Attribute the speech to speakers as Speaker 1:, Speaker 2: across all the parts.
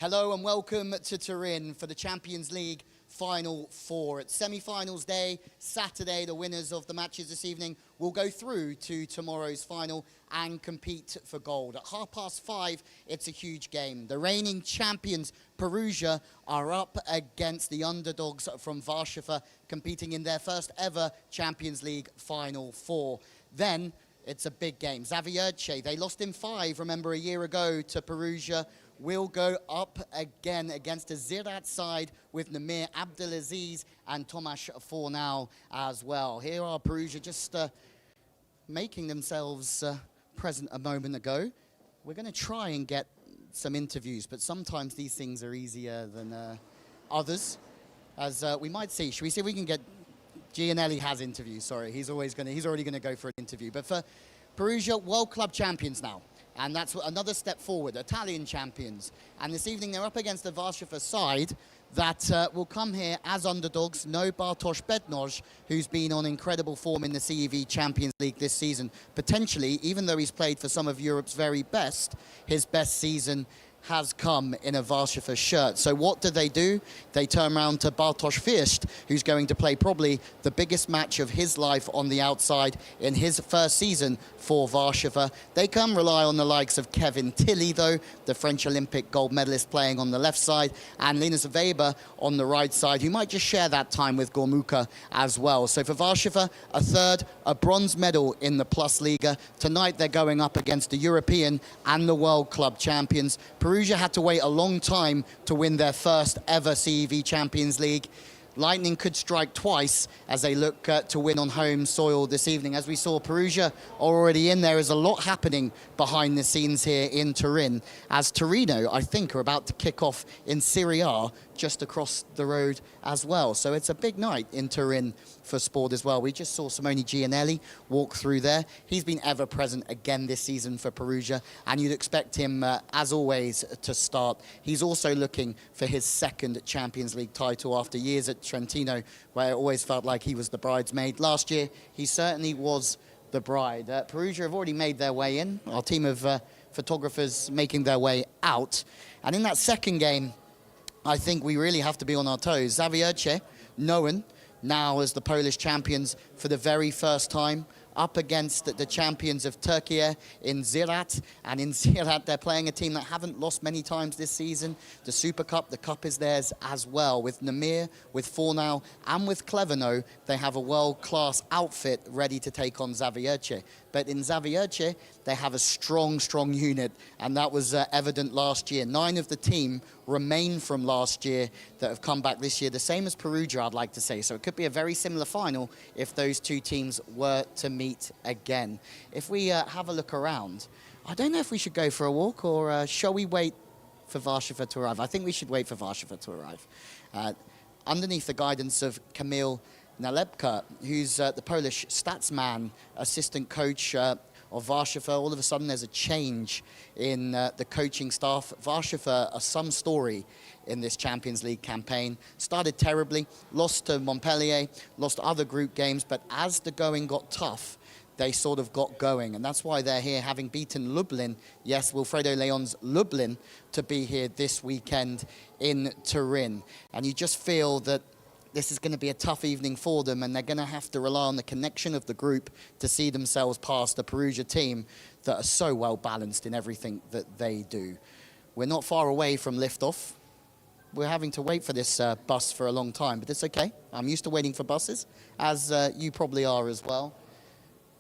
Speaker 1: Hello and welcome to Turin for the Champions League Final Four. It's semi-finals day, Saturday. The winners of the matches this evening will go through to tomorrow's final and compete for gold. At 5:30, it's a huge game. The reigning champions, Perugia, are up against the underdogs from Warsaw, competing in their first ever Champions League Final Four. Then it's a big game. Zawiercie, they lost in 5, remember, a year ago to Perugia, will go up again against a Ziraat side with Namir Abdelaziz and Tomasz Fornau as well. Here are Perugia just making themselves present a moment ago. We're going to try and get some interviews, but sometimes these things are easier than others, as we might see. Should we see if we can get... Giannelli has interviews, sorry. He's already going to go for an interview. But for Perugia, World Club champions now. And that's another step forward, Italian champions. And this evening they're up against the Warsaw side that will come here as underdogs. No Bartosz Bednosz, who's been on incredible form in the CEV Champions League this season. Potentially, even though he's played for some of Europe's very best, his best season has come in a Warsaw shirt. So what do? They turn around to Bartosz First, who's going to play probably the biggest match of his life on the outside in his first season for Warsaw. They can rely on the likes of Kevin Tilly, though, the French Olympic gold medalist, playing on the left side, and Linus Weber on the right side, who might just share that time with Gomułka as well. So for Warsaw, a bronze medal in the Plus Liga. Tonight they're going up against the European and the World Club champions. Perugia had to wait a long time to win their first ever CEV Champions League. Lightning could strike twice as they look to win on home soil this evening. As we saw, Perugia already in there. Is a lot happening behind the scenes here in Turin, as Torino, I think, are about to kick off in Serie A just across the road as well. So it's a big night in Turin for sport as well. We just saw Simone Giannelli walk through there. He's been ever present again this season for Perugia, and you'd expect him, as always, to start. He's also looking for his second Champions League title after years at Trentino, where it always felt like he was the bridesmaid. Last year, he certainly was the bride. Perugia have already made their way in. Our team of photographers making their way out. And in that second game, I think we really have to be on our toes. Zawiercie, known now as the Polish champions for the very first time, up against the champions of Turkey in Ziraat. And in Ziraat, they're playing a team that haven't lost many times this season. The Super Cup, the Cup is theirs as well. With Namir, with Fornau, and with Cleverno, they have a world-class outfit ready to take on Zawiercie. But in Zawiercie, they have a strong, strong unit, and that was evident last year. 9 of the team remain from last year that have come back this year, the same as Perugia, I'd like to say. So it could be a very similar final if those two teams were to meet again. If we have a look around, I don't know if we should go for a walk, or shall we wait for Warsaw to arrive? I think we should wait for Warsaw to arrive. Underneath the guidance of Kamil Nalebka, who's the Polish statsman, assistant coach of Warsaw. All of a sudden there's a change in the coaching staff. Warsaw are some story in this Champions League campaign. Started terribly, lost to Montpellier, lost other group games, but as the going got tough, they sort of got going, and that's why they're here, having beaten Lublin, yes, Wilfredo Leon's Lublin, to be here this weekend in Turin. And you just feel that this is going to be a tough evening for them, and they're going to have to rely on the connection of the group to see themselves past the Perugia team that are so well balanced in everything that they do. We're not far away from liftoff. We're having to wait for this bus for a long time, but it's okay. I'm used to waiting for buses, as you probably are as well.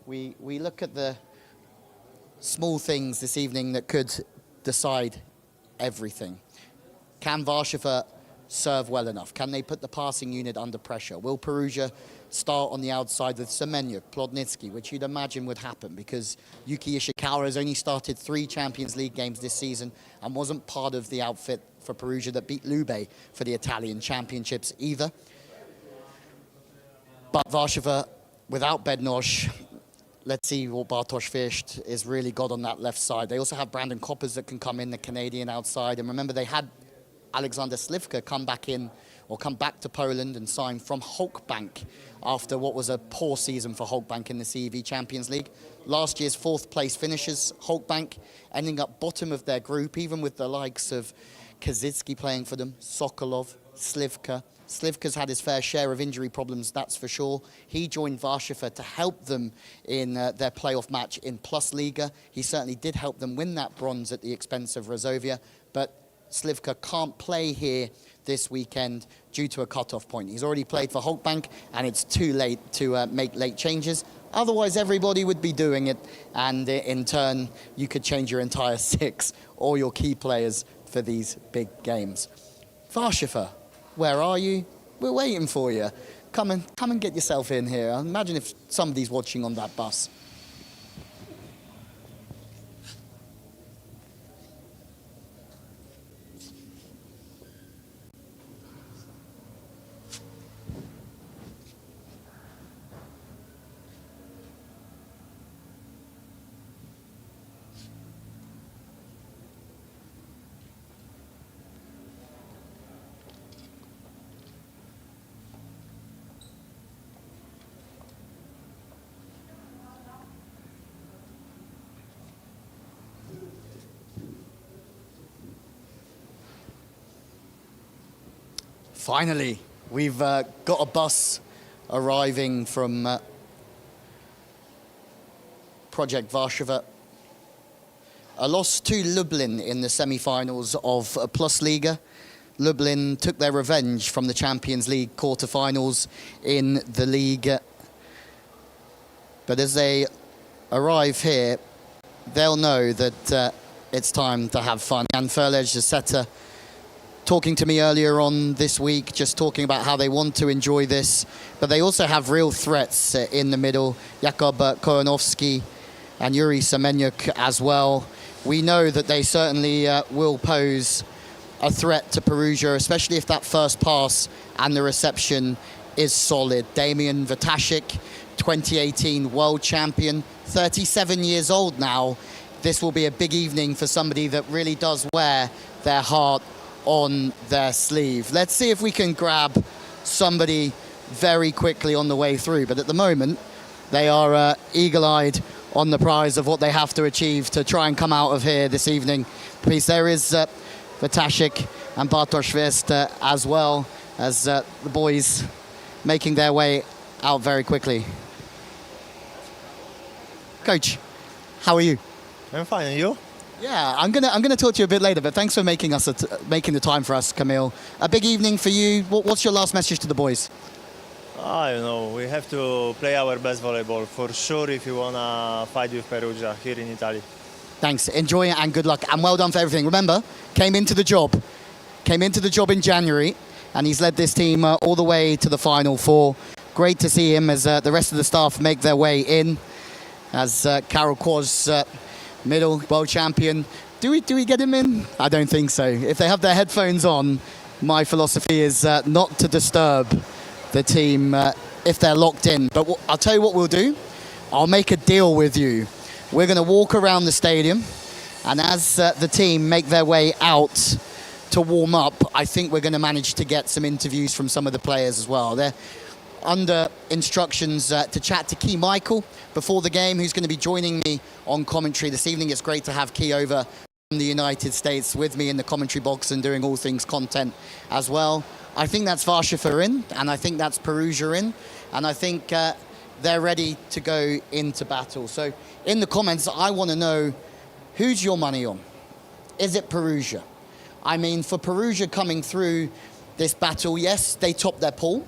Speaker 1: We look at the small things this evening that could decide everything. Can Warsaw serve well enough? Can they put the passing unit under pressure? Will Perugia start on the outside with Semenyuk, Plotnitsky, which you'd imagine would happen because Yuki Ishikawa has only started 3 Champions League games this season and wasn't part of the outfit for Perugia that beat Lewie for the Italian Championships either. But Warsaw, without Bednosz, let's see what Bartosz First is really got on that left side. They also have Brandon Coppers that can come in, the Canadian outside. And remember, they had Alexander Slivka come back to Poland and sign from Hulkbank after what was a poor season for Hulkbank in the CEV Champions League. Last year's 4th place finishers, Hulkbank, ending up bottom of their group, even with the likes of Kazitsky playing for them, Sokolov, Slivka. Slivka's had his fair share of injury problems, that's for sure. He joined Warszawa to help them in their playoff match in Plus Liga. He certainly did help them win that bronze at the expense of Rozovia, but Slivka can't play here this weekend due to a cut-off point. He's already played for Holtbank, and it's too late to make late changes. Otherwise, everybody would be doing it, and in turn, you could change your entire six or your key players for these big games. Warszawa, where are you? We're waiting for you. Come and get yourself in here. Imagine if somebody's watching on that bus. Finally, we've got a bus arriving from Projekt Warszawa. A loss to Lublin in the semi-finals of Plus Liga. Lublin took their revenge from the Champions League quarter-finals in the league. But as they arrive here, they'll know that it's time to have fun. Jan Ferlej, the setter, talking to me earlier on this week, just talking about how they want to enjoy this, but they also have real threats in the middle. Jakub Koronowski and Yuri Semenyuk as well. We know that they certainly will pose a threat to Perugia, especially if that first pass and the reception is solid. Damian Vatashik, 2018 world champion, 37 years old now. This will be a big evening for somebody that really does wear their heart on their sleeve. Let's see if we can grab somebody very quickly on the way through. But at the moment, they are eagle-eyed on the prize of what they have to achieve to try and come out of here this evening. Please, there is Vatashik and Bartosz West as well as the boys making their way out very quickly. Coach, how are you?
Speaker 2: I'm fine, and you?
Speaker 1: Yeah, I'm gonna talk to you a bit later, but thanks for making the time for us, Kamil. A big evening for you. What's your last message to the boys?
Speaker 2: I don't know. We have to play our best volleyball for sure if you wanna fight with Perugia here in Italy.
Speaker 1: Thanks. Enjoy it and good luck, and well done for everything. Remember, came into the job in January, and he's led this team all the way to the Final Four. Great to see him as the rest of the staff make their way in. As Karol Kłos, middle world champion. Do we get him in? I don't think so. If they have their headphones on, my philosophy is not to disturb the team if they're locked in. But I'll tell you what we'll do. I'll make a deal with you. We're going to walk around the stadium, and as the team make their way out to warm up, I think we're going to manage to get some interviews from some of the players as well. They're under instructions to chat to Key Michael before the game, who's going to be joining me on commentary this evening. It's great to have Key over from the United States with me in the commentary box and doing all things content as well. I think that's Warszawa in, and I think that's Perugia in, and I think they're ready to go into battle. So in the comments, I want to know, who's your money on? Is it Perugia? I mean, for Perugia coming through this battle, yes, they topped their pool.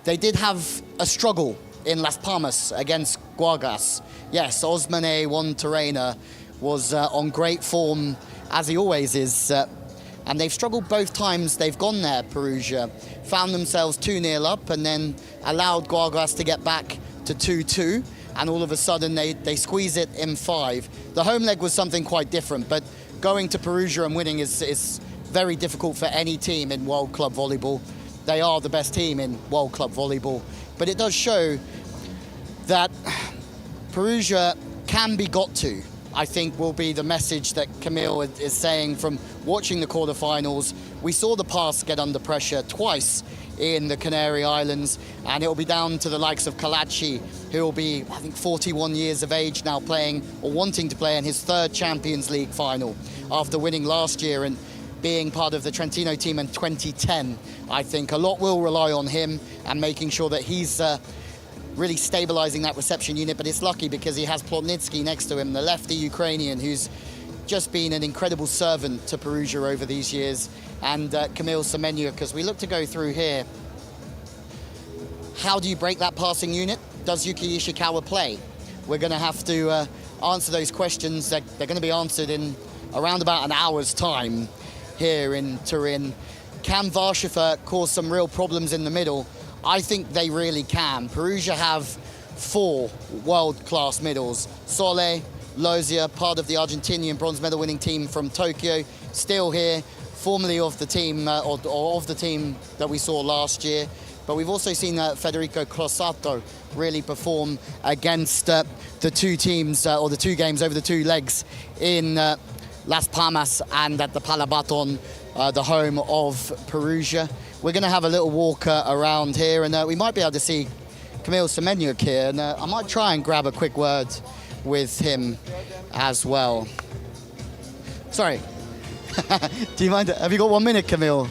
Speaker 1: They did have a struggle in Las Palmas against Guagas. Yes, Osmane Wantarena was on great form, as he always is. And they've struggled both times they've gone there, Perugia. Found themselves 2-0 up and then allowed Guagas to get back to 2-2. And all of a sudden they squeeze it in 5. The home leg was something quite different, but going to Perugia and winning is very difficult for any team in World Club Volleyball. They are the best team in World Club Volleyball. But it does show that Perugia can be got to, I think, will be the message that Kamil is saying from watching the quarterfinals. We saw the pass get under pressure twice in the Canary Islands, and it will be down to the likes of Kalachi, who will be, I think, 41 years of age now, playing or wanting to play in his 3rd Champions League final after winning last year. And being part of the Trentino team in 2010. I think a lot will rely on him and making sure that he's really stabilizing that reception unit, but it's lucky because he has Plotnitsky next to him, the lefty Ukrainian, who's just been an incredible servant to Perugia over these years, and Kamil Semenyuk, because we look to go through here. How do you break that passing unit? Does Yuki Ishikawa play? We're going to have to answer those questions. They're going to be answered in around about an hour's time here in Turin. Can Warsaw cause some real problems in the middle? I think they really can. Perugia have 4 world-class middles. Sole, Lozia, part of the Argentinian bronze medal winning team from Tokyo, still here, formerly of the team, or of the team that we saw last year. But we've also seen Federico Crossato really perform against the 2 teams, or the 2 games over the 2 legs in Las Palmas and at the Palabaton, the home of Perugia. We're going to have a little walk around here, and we might be able to see Kamil Semenyuk here, and I might try and grab a quick word with him as well. Sorry. Do you mind? Have you got 1 minute, Kamil?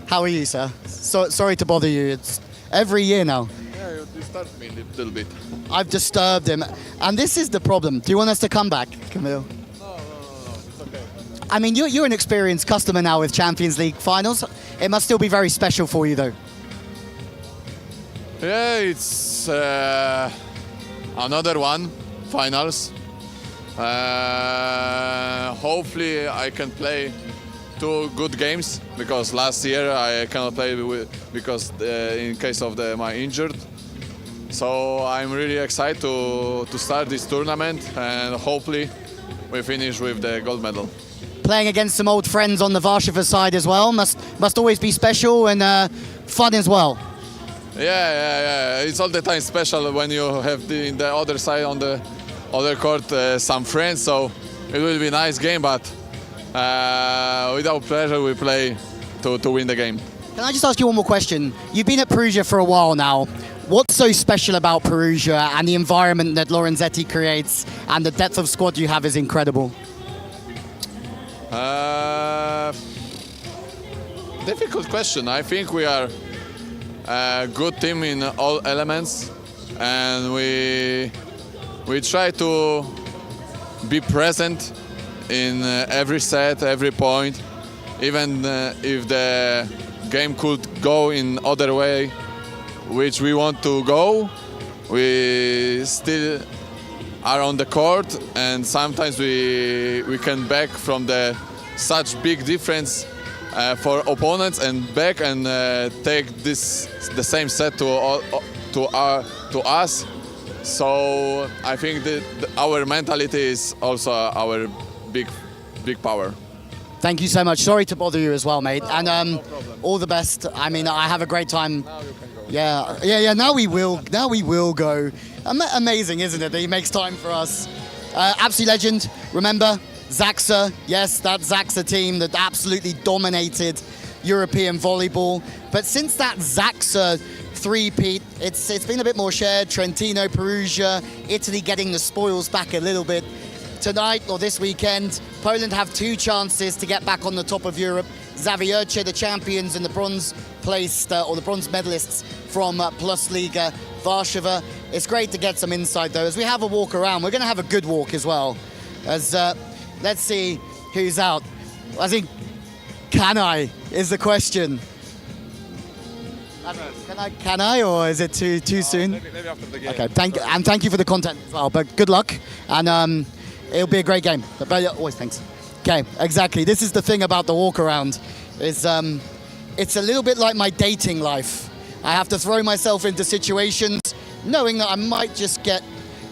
Speaker 1: How are you, sir? Sorry to bother you. It's every year now.
Speaker 3: Yeah, you disturbed me a little bit.
Speaker 1: I've disturbed him, and this is the problem. Do you want us to come back, Kamil?
Speaker 3: No, it's okay.
Speaker 1: I mean, you're an experienced customer now with Champions League finals. It must still be very special for you, though.
Speaker 3: Yeah, it's another one, finals. Hopefully I can play 2 good games, because last year I cannot play because in case of my injured. So I'm really excited to start this tournament, and hopefully we finish with the gold medal.
Speaker 1: Playing against some old friends on the Warsaw side as well must always be special and fun as well.
Speaker 3: Yeah. It's all the time special when you have in the other side on the other court some friends. So it will be a nice game, but without pleasure we play to win the game.
Speaker 1: Can I just ask you one more question? You've been at Perugia for a while now. What's so special about Perugia and the environment that Lorenzetti creates, and the depth of squad you have is incredible?
Speaker 3: Difficult question. I think we are a good team in all elements, and we try to be present in every set, every point, even if the game could go in other way, which we want to go. We still are on the court, and sometimes we can back from the such big difference for opponents and back and take the same set to us. So I think that our mentality is also our big power.
Speaker 1: Thank you so much. Sorry to bother you as well, mate. And
Speaker 3: no problem.
Speaker 1: all the best. I mean, I have a great time.
Speaker 3: Now you can go.
Speaker 1: Yeah. Now we will go. Amazing, isn't it? That he makes time for us. Absolute legend. Remember, Zaxa. Yes, that Zaxa team that absolutely dominated European volleyball. But since that Zaxa three-peat, it's been a bit more shared. Trentino, Perugia, Italy getting the spoils back a little bit. Tonight or this weekend, Poland have 2 chances to get back on the top of Europe. Zawiercie, the champions and the bronze placed or the bronze medalists from Plus Liga Warsaw. It's great to get some insight though. As we have a walk around, we're going to have a good walk as well. As let's see who's out. I think can I is the question. Can I, or is it too soon?
Speaker 3: Maybe after the game.
Speaker 1: Okay, thank you for the content as well. But good luck, and it'll be a great game. But always thanks. Okay, exactly. This is the thing about the walk around. Is it's a little bit like my dating life. I have to throw myself into situations knowing that I might just get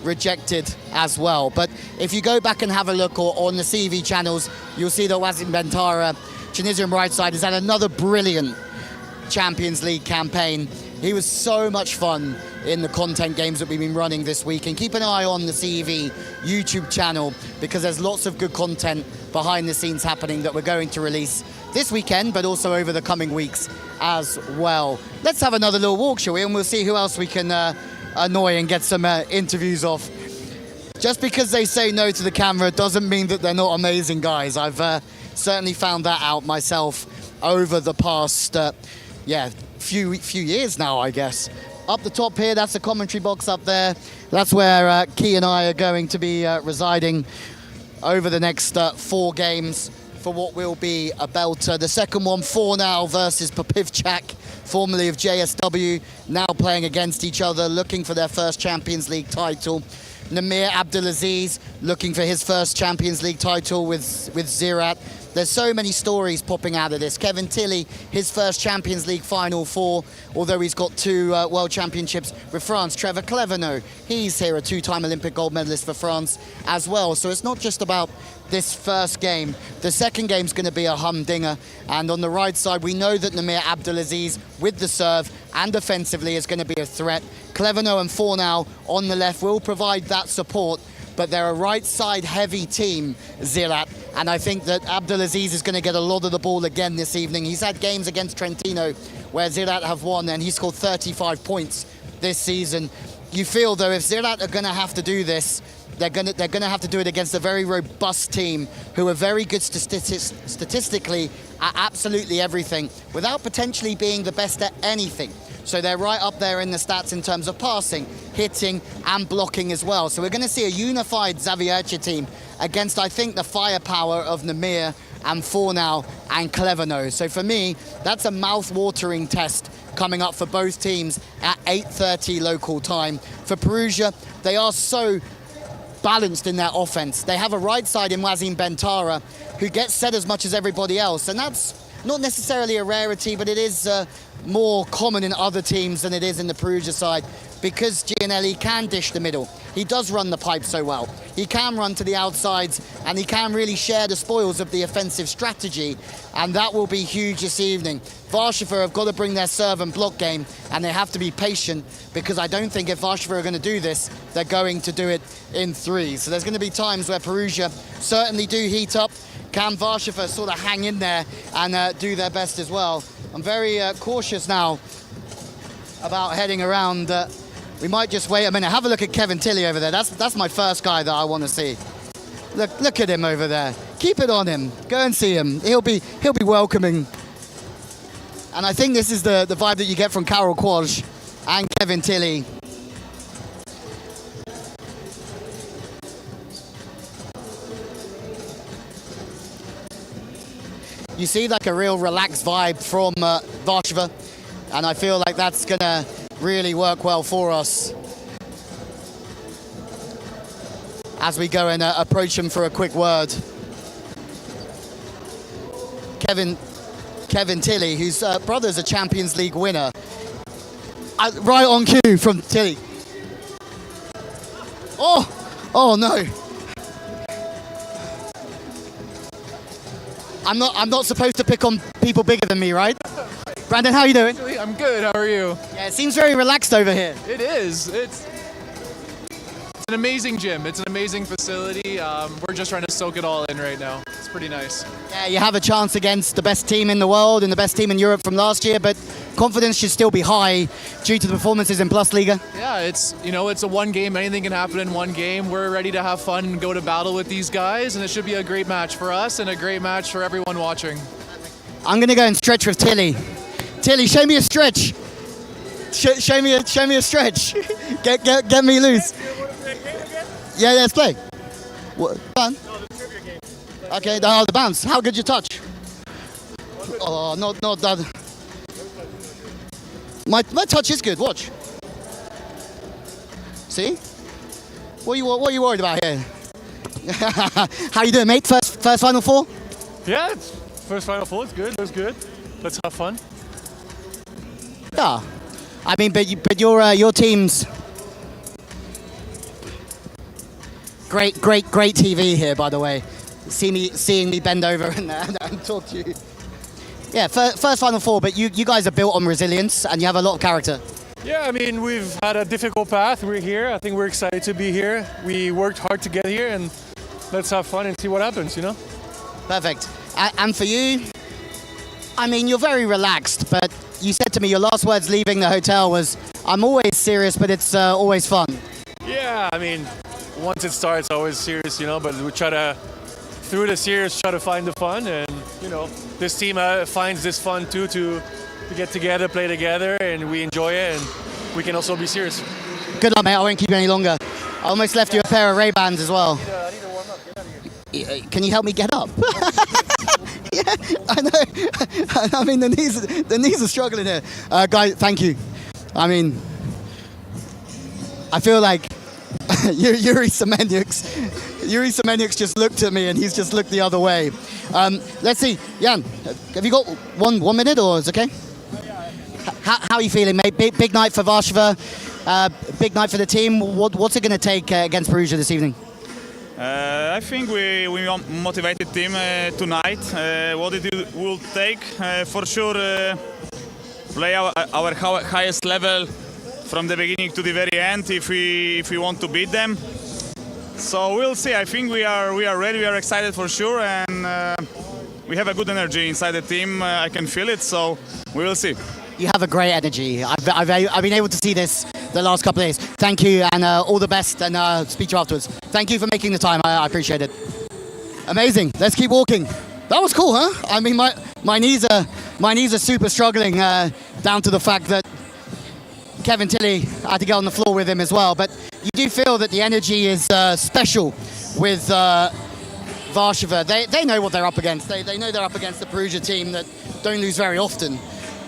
Speaker 1: rejected as well. But if you go back and have a look or on the CV channels, you'll see that Wasim Bentara, Tunisian right side, has had another brilliant Champions League campaign. He was so much fun in the content games that we've been running this week, and keep an eye on the CV YouTube channel because there's lots of good content behind the scenes happening that we're going to release this weekend, but also over the coming weeks as well. Let's have another little walk, shall we? And we'll see who else we can annoy and get some interviews of. Just because they say no to the camera doesn't mean that they're not amazing guys. I've certainly found that out myself over the past, few years now, I guess. Up the top here, that's the commentary box up there. That's where Key and I are going to be residing over the next 4 games for what will be a belter. The second one, Fornal versus Popivchak, formerly of JSW, now playing against each other, looking for their first Champions League title. Namir Abdelaziz looking for his first Champions League title with Ziraat. There's so many stories popping out of this. Kevin Tilley, his first Champions League Final Four, although he's got 2 World Championships with France. Trevor Clevenot, he's here, a 2-time Olympic gold medalist for France as well. So it's not just about this first game. The second game's going to be a humdinger. And on the right side, we know that Namir Abdelaziz, with the serve and defensively, is going to be a threat. Clevenot and Fornal on the left will provide that support. But they're a right-side heavy team, Ziraat, and I think that Abdelaziz is going to get a lot of the ball again this evening. He's had games against Trentino where Ziraat have won, and he scored 35 points this season. You feel, though, if Ziraat are going to have to do this, they're going to have to do it against a very robust team who are very good statistically at absolutely everything, without potentially being the best at anything. So they're right up there in the stats in terms of passing, hitting, and blocking as well. So we're going to see a unified Zaviercia team against, I think, the firepower of Namir and Fornal and Clevenot. So for me, that's a mouth-watering test coming up for both teams at 8:30 local time. For Perugia, they are so balanced in their offense. They have a right side in Wazim Bentara who gets set as much as everybody else, and that's not necessarily a rarity, but it is more common in other teams than it is in the Perugia side, because Giannelli can dish the middle. He does run the pipe so well. He can run to the outsides, and he can really share the spoils of the offensive strategy, and that will be huge this evening. Warsaw have got to bring their serve and block game, and they have to be patient, because I don't think if Warsaw are going to do this, they're going to do it in 3. So there's going to be times where Perugia certainly do heat up. Can Warsaw sort of hang in there and do their best as well? I'm very cautious now about heading around. We might just wait a minute. Have a look at Kevin Tilley over there. That's my first guy that I want to see. Look at him over there. Keep it on him. Go and see him. He'll be welcoming. And I think this is the vibe that you get from Karol Kłodź and Kevin Tilley. You see like a real relaxed vibe from Warsaw, and I feel like that's going to really work well for us as we go and approach him for a quick word. Kevin Tilley, whose brother's a Champions League winner. Right on cue from Tilley. Oh no. I'm not supposed to pick on people bigger than me, right? Brandon, how are you doing?
Speaker 4: I'm good, how are you?
Speaker 1: Yeah, it seems very relaxed over here.
Speaker 4: It is. It's an amazing gym. It's an amazing facility. We're just trying to soak it all in right now. It's pretty nice.
Speaker 1: Yeah, you have a chance against the best team in the world and the best team in Europe from last year, but confidence should still be high due to the performances in Plus Liga.
Speaker 4: Yeah, it's a one game. Anything can happen in one game. We're ready to have fun and go to battle with these guys, and it should be a great match for us and a great match for everyone watching.
Speaker 1: I'm going to go and stretch with Tilley. Tilley, show me a stretch. Show me a stretch. Get me loose. Yeah, let's play. What? Fun?
Speaker 5: No, the trivia game.
Speaker 1: Okay, the bounce. How good you touch? Oh, not that. My touch is good. Watch. See? What are you worried about here? How you doing, mate? First Final Four?
Speaker 5: Yeah, it's first Final Four. It's good. It was good. Let's have fun.
Speaker 1: Yeah. I mean, but your team's great TV here, by the way. Seeing me bend over and talk to you. Yeah, first Final Four, but you guys are built on resilience and you have a lot of character.
Speaker 5: Yeah, I mean, we've had a difficult path. We're here. I think we're excited to be here. We worked hard to get here, and let's have fun and see what happens, you know?
Speaker 1: Perfect. And for you, I mean, you're very relaxed, but you said to me your last words leaving the hotel was, I'm always serious, but it's always fun.
Speaker 5: Yeah, I mean, once it starts, always serious, you know. But we try to, through the series, try to find the fun, and you know, this team finds this fun too to get together, play together, and we enjoy it, and we can also be serious.
Speaker 1: Good luck, mate. I won't keep you any longer. I almost left you a pair of Ray-Bans as well.
Speaker 5: I need to warm up. Get out of here.
Speaker 1: Can you help me get up? Yeah, I know. I mean, the knees are struggling here. Guys, thank you. I mean, I feel like Yuri Semeniuk's just looked at me and he's just looked the other way. Let's see, Jan, have you got one minute or is it okay? How are you feeling, mate? Big night for Warsaw, big night for the team. What's it going to take against Perugia this evening?
Speaker 6: I think we motivated team tonight. What it will take, for sure, play our highest level from the beginning to the very end if we want to beat them. So we'll see. I think we are ready. We are excited for sure, and we have a good energy inside the team. I can feel it. So we will see.
Speaker 1: You have a great energy. I've been able to see this the last couple of days. Thank you, and all the best, and speak to you afterwards. Thank you for making the time. I appreciate it. Amazing. Let's keep walking. That was cool, huh? I mean, my knees are super struggling, down to the fact that Kevin Tilley had to get on the floor with him as well. But you do feel that the energy is special with Warsaw. They know what they're up against. They know they're up against the Perugia team that don't lose very often.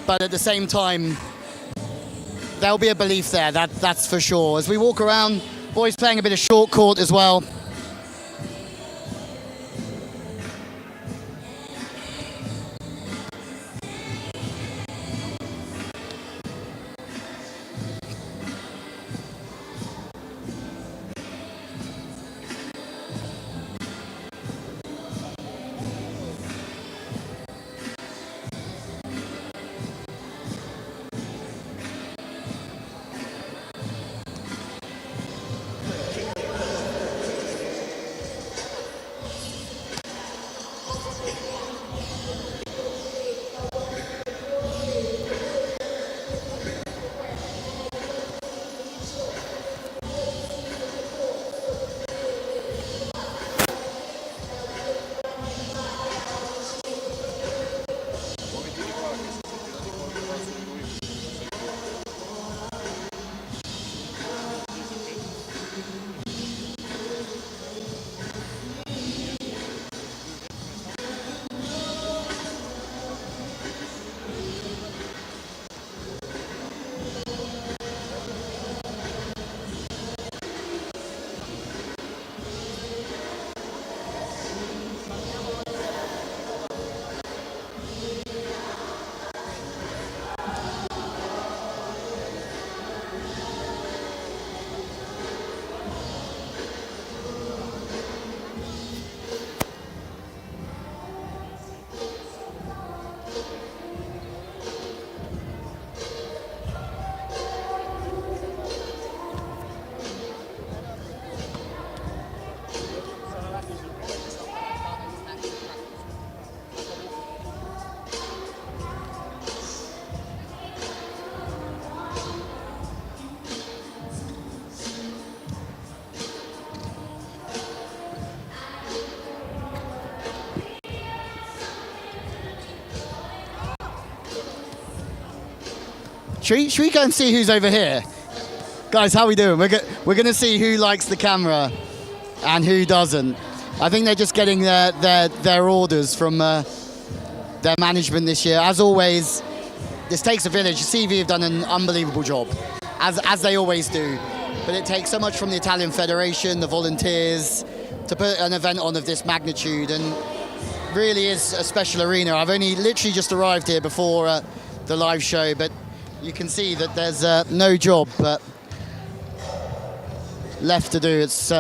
Speaker 1: But at the same time, there'll be a belief there, that's for sure. As we walk around, boys playing a bit of short court as well. Should we go and see who's over here? Guys, how are we doing? We're going to see who likes the camera and who doesn't. I think they're just getting their orders from their management this year. As always, this takes a village. CV have done an unbelievable job, as they always do. But it takes so much from the Italian Federation, the volunteers, to put an event on of this magnitude, and really is a special arena. I've only literally just arrived here before the live show, but you can see that there's no job left to do. It's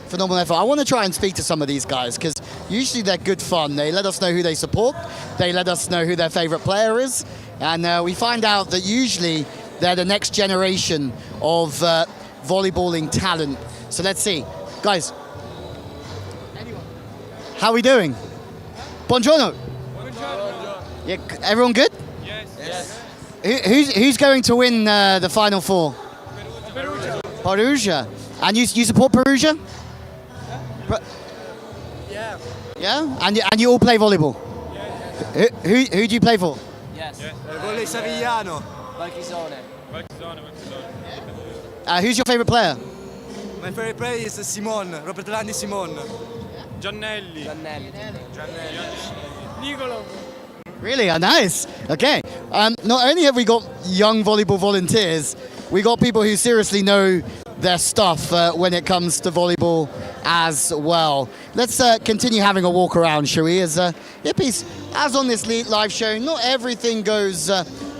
Speaker 1: phenomenal effort. I want to try and speak to some of these guys because usually they're good fun. They let us know who they support. They let us know who their favorite player is. And we find out that usually they're the next generation of volleyballing talent. So let's see. Guys, how are we doing? Buongiorno. Yeah, everyone good?
Speaker 7: Yes.
Speaker 1: Who's going to win the Final Four? Perugia. And you support Perugia?
Speaker 7: Yeah.
Speaker 1: Yeah? And you all play volleyball? Who do you play for?
Speaker 7: Yes. Volley Savigliano. Valchisone.
Speaker 1: Who's your favourite player?
Speaker 7: My favorite player is Simon, Robert Landi Simon.
Speaker 5: Giannelli.
Speaker 7: Nicolo.
Speaker 1: Really? Nice. Okay. Not only have we got young volleyball volunteers, we got people who seriously know their stuff when it comes to volleyball as well. Let's continue having a walk around, shall we? As on this live show, not everything goes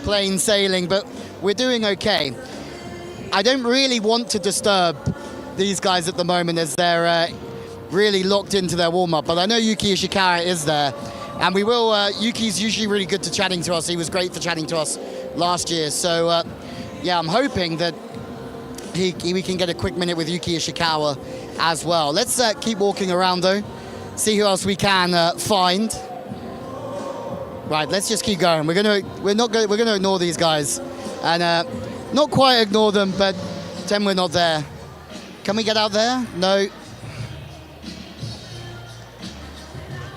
Speaker 1: plain sailing, but we're doing okay. I don't really want to disturb these guys at the moment as they're really locked into their warm-up, but I know Yuki Ishikawa is there, and we will. Yuki's usually really good to chatting to us. He was great for chatting to us last year, so yeah, I'm hoping that we can get a quick minute with Yuki Ishikawa as well. Let's keep walking around though, see who else we can find. Right, let's just keep going. We're gonna ignore these guys, and not quite ignore them, but pretend we're not there. Can we get out there? No.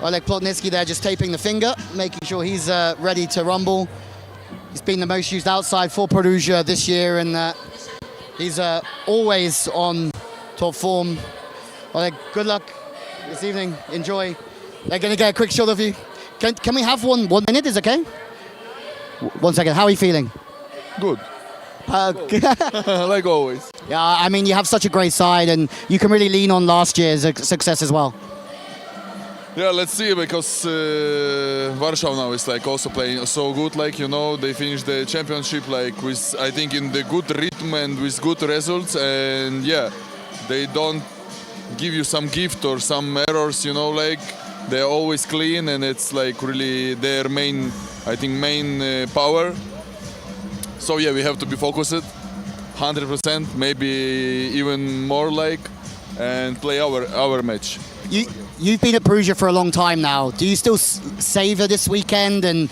Speaker 1: Oleg Plotnitsky there just taping the finger, making sure he's ready to rumble. He's been the most used outside for Perugia this year, and he's always on top form. Oleg, good luck this evening. Enjoy. They're going to get a quick shot of you. Can we have one minute? Is okay? 1 second. How are you feeling?
Speaker 3: Good. Like always.
Speaker 1: Yeah, I mean, you have such a great side, and you can really lean on last year's success as well.
Speaker 3: Yeah, let's see, because Warsaw now is like also playing so good, like, you know, they finished the championship like with, I think, in the good rhythm and with good results, and yeah, they don't give you some gift or some errors, you know, like they're always clean, and it's like really their main, I think, main power. So yeah, we have to be focused 100%, maybe even more, like, and play our match.
Speaker 1: You've been at Perugia for a long time now. Do you still savor this weekend, and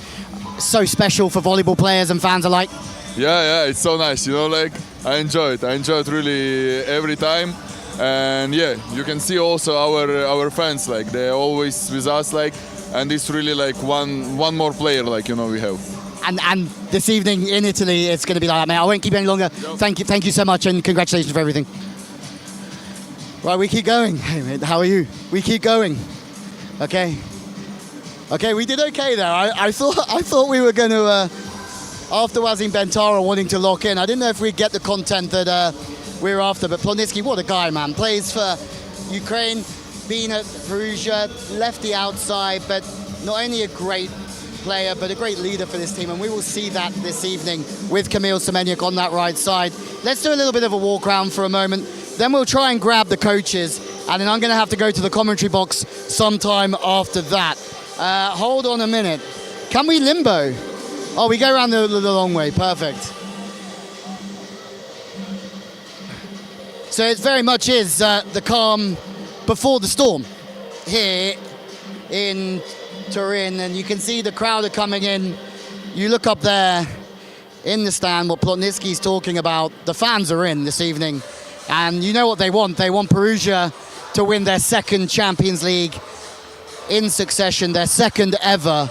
Speaker 1: so special for volleyball players and fans alike?
Speaker 3: Yeah, it's so nice, you know, like I enjoy it really every time, and yeah, you can see also our fans, like they're always with us, like, and it's really like one more player, like, you know, we have.
Speaker 1: And this evening in Italy, it's going to be like that, man. I won't keep you any longer.
Speaker 3: Yep.
Speaker 1: Thank you so much, and congratulations for everything. Right, we keep going. Hey, mate, how are you? We keep going. Okay, we did okay there. I thought we were going to, after Wazim Bentara wanting to lock in, I didn't know if we'd get the content that we were after, but Plotnitsky, what a guy, man. Plays for Ukraine, been at Perugia, left the outside, but not only a great player, but a great leader for this team, and we will see that this evening with Kamil Semenyuk on that right side. Let's do a little bit of a walk around for a moment. Then we'll try and grab the coaches, and then I'm going to have to go to the commentary box sometime after that. Hold on a minute. Can we limbo? Oh, we go around the long way. Perfect. So it very much is the calm before the storm here in Torino, and you can see the crowd are coming in. You look up there in the stand, what Plotnitsky's talking about. The fans are in this evening. And you know what they want. They want Perugia to win their second Champions League in succession, their second ever.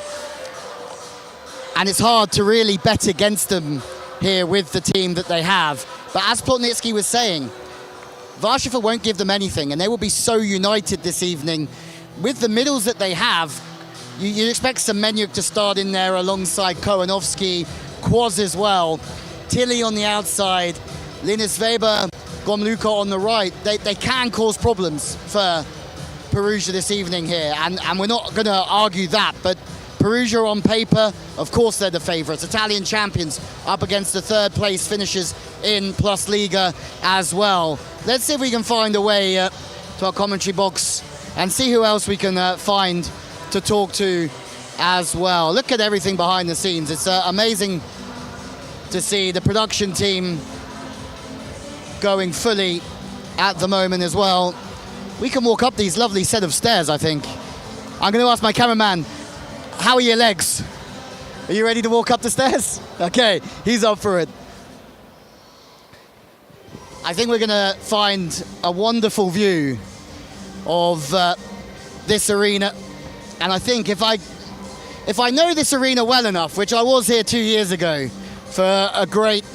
Speaker 1: And it's hard to really bet against them here with the team that they have. But as Plotnitsky was saying, Warsaw won't give them anything, and they will be so united this evening. With the middles that they have, you expect Semenyuk to start in there alongside Kowanovski, Quaz as well, Tilly on the outside, Linus Weber, Gomluka on the right. They can cause problems for Perugia this evening here, and we're not going to argue that, but Perugia on paper, of course they're the favourites. Italian champions up against the third place finishers in Plus Liga as well. Let's see if we can find a way to our commentary box and see who else we can find to talk to as well. Look at everything behind the scenes. It's amazing to see the production team going fully at the moment as well. We can walk up these lovely set of stairs, I think. I'm going to ask my cameraman, how are your legs? Are you ready to walk up the stairs? Okay, he's up for it. I think we're going to find a wonderful view of this arena. And I think if I know this arena well enough, which I was here 2 years ago for a great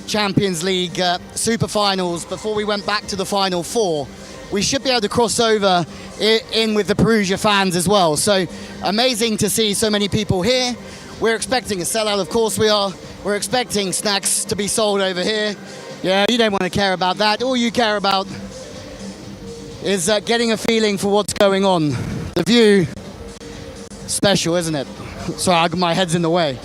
Speaker 1: Champions League super finals before we went back to the Final Four, we should be able to cross over in with the Perugia fans as well. So amazing to see so many people here. We're expecting a sellout, of course we are. We're expecting snacks to be sold over here. Yeah, you don't want to care about that. All you care about is getting a feeling for what's going on. The view, special, isn't it? Sorry, my head's in the way.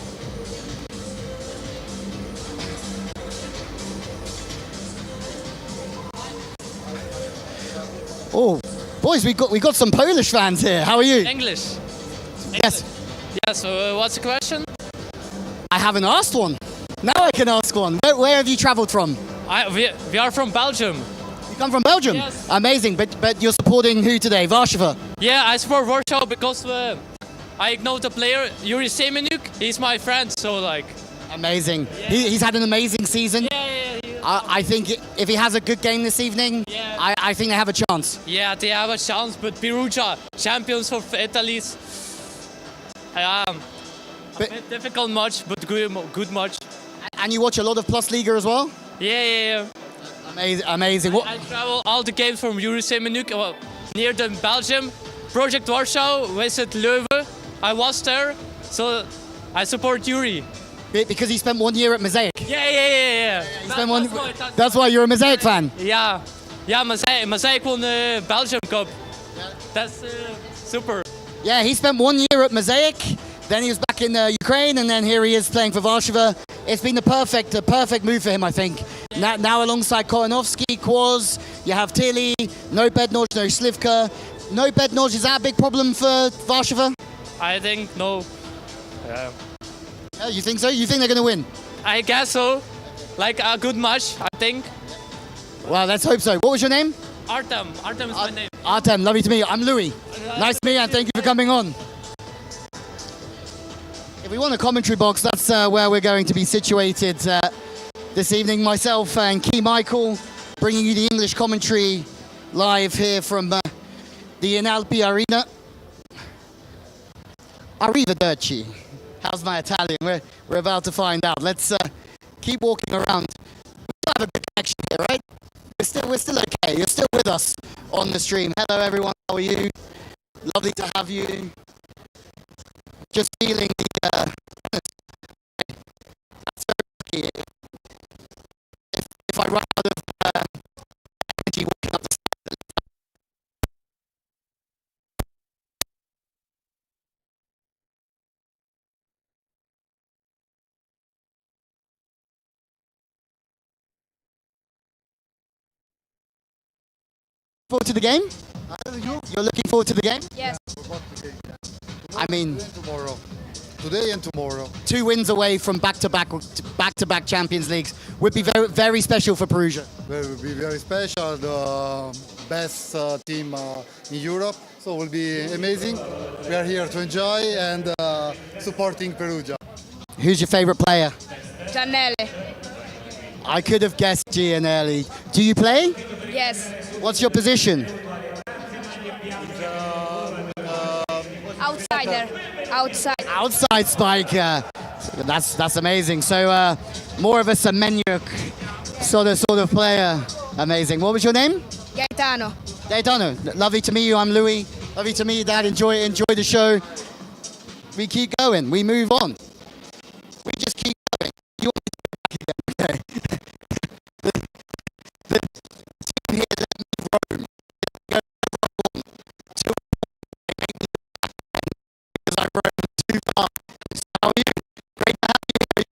Speaker 1: Oh, boys, we got some Polish fans here. How are you?
Speaker 8: English.
Speaker 1: Yes.
Speaker 8: Yeah, so what's the question?
Speaker 1: I haven't asked one. Now I can ask one. Where have you traveled from?
Speaker 8: We are from Belgium.
Speaker 1: You come from Belgium?
Speaker 8: Yes.
Speaker 1: Amazing, but you're supporting who today? Warsaw?
Speaker 8: Yeah, I support Warsaw because I know the player, Yuri Semenuk. He's my friend, so like...
Speaker 1: Amazing. Yeah. He's had an amazing season.
Speaker 8: Yeah.
Speaker 1: I think if he has a good game this evening,
Speaker 8: yeah.
Speaker 1: I think they have a chance.
Speaker 8: Yeah, they have a chance, but Perugia, champions of Italy's... a bit difficult match, but good match.
Speaker 1: And you watch a lot of Plus Liga as well?
Speaker 8: Yeah.
Speaker 1: Amazing.
Speaker 8: I travel all the games from Yuri Semenuk near the Belgium. Project Warsaw, visit Lewie. I was there, so I support Yuri.
Speaker 1: Because he spent 1 year at Mosaic?
Speaker 8: Yeah.
Speaker 1: That's why you're a Mosaic fan?
Speaker 8: Yeah, Mosaic won the Belgium Cup. Yeah. That's super.
Speaker 1: Yeah, he spent 1 year at Mosaic, then he was back in Ukraine, and then here he is playing for Warsaw. It's been the perfect move for him, I think. Yeah. Now alongside Kolanowski, Kwoz, you have Tilly, no Bednoj, no Slivka. No Bednoj, is that a big problem for Warsaw?
Speaker 8: I think no. Yeah.
Speaker 1: Oh, you think so? You think they're going to win?
Speaker 8: I guess so. Like a good match, I think.
Speaker 1: Well, let's hope so. What was your name?
Speaker 8: Artem. Artem is my name.
Speaker 1: Artem, lovely to meet you. I'm Lewie. Nice to meet you and thank you for coming on. If we want a commentary box, that's where we're going to be situated this evening. Myself and Key Michael bringing you the English commentary live here from the Inalpi Arena. Arrivederci. How's my Italian? We're about to find out. Let's keep walking around. We still have a good connection here, right? We're still okay. You're still with us on the stream. Hello, everyone. How are you? Lovely to have you. Just feeling the. That's very lucky. If I run out of energy walking up the stairs. Forward to the game? You're looking forward to the game?
Speaker 9: Yes.
Speaker 1: I mean,
Speaker 10: tomorrow. Today and tomorrow.
Speaker 1: 2 wins away from back-to-back Champions Leagues would be very, very special for Perugia.
Speaker 10: It will be very special. The best team in Europe, so it will be amazing. We are here to enjoy and supporting Perugia.
Speaker 1: Who's your favorite player?
Speaker 9: Giannelli.
Speaker 1: I could have guessed Giannelli. Do you play?
Speaker 9: Yes.
Speaker 1: What's your position?
Speaker 9: Outsider.
Speaker 1: Outside spiker. That's amazing. So more of a Semenuk sort of player. Amazing. What was your name?
Speaker 9: Gaetano.
Speaker 1: Gaetano. Lovely to meet you. I'm Lewie. Lovely to meet you, Dad. Enjoy the show. We keep going. We move on. We just keep going. You want me to go back again? Okay. The team here let me roam. Go to because I roamed too far. How are you? Great to have you here.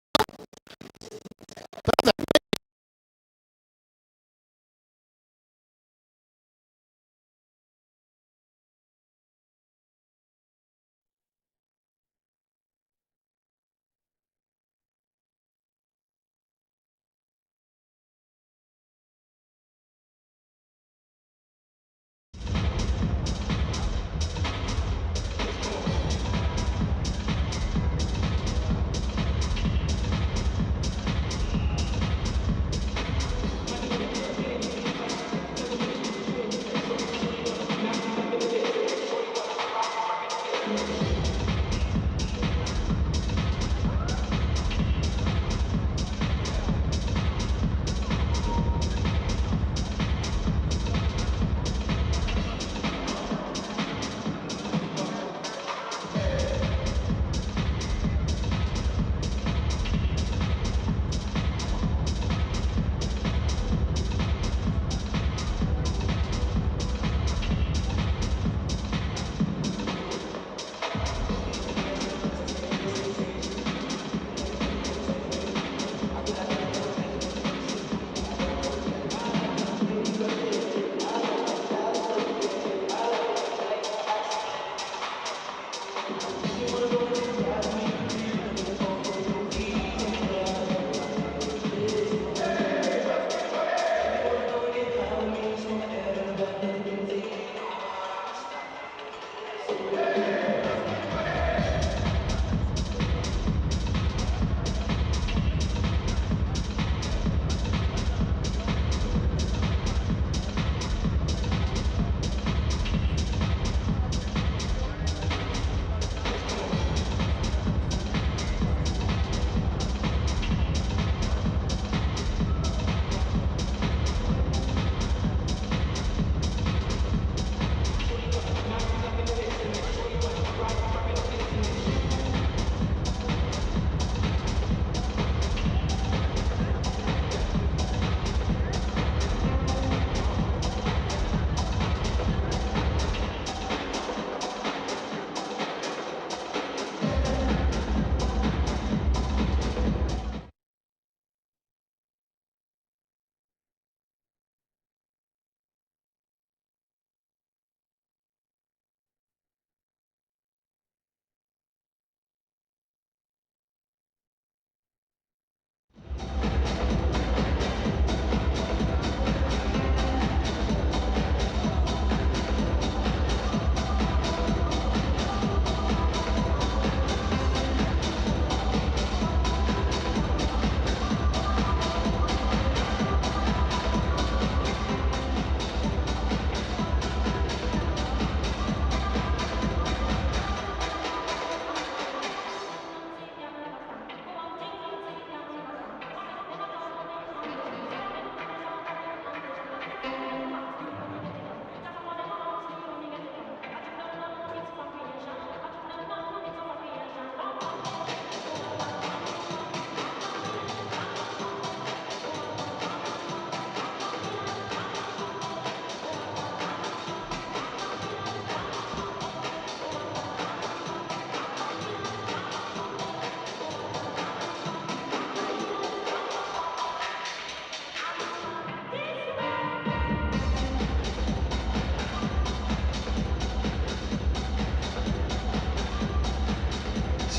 Speaker 1: Perfect.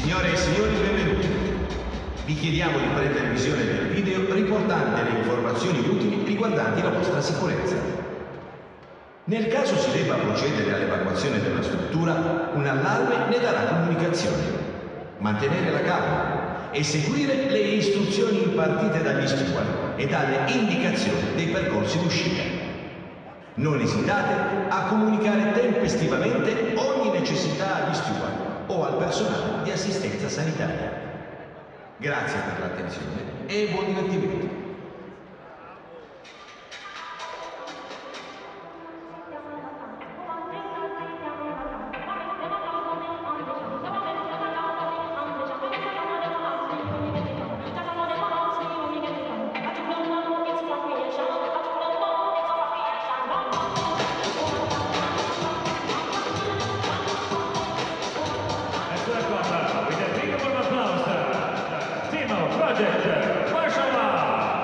Speaker 11: Signore e signori, benvenuti. Vi chiediamo di prendere visione del video riportante le informazioni utili riguardanti la vostra sicurezza. Nel caso si debba procedere all'evacuazione della struttura, un allarme ne darà comunicazione. Mantenere la calma e seguire le istruzioni impartite dagli steward e dalle indicazioni dei percorsi d'uscita. Non esitate a comunicare tempestivamente ogni necessità agli steward o al personale di assistenza sanitaria. Grazie per l'attenzione e buon divertimento.
Speaker 12: Projekt WARSZAWA!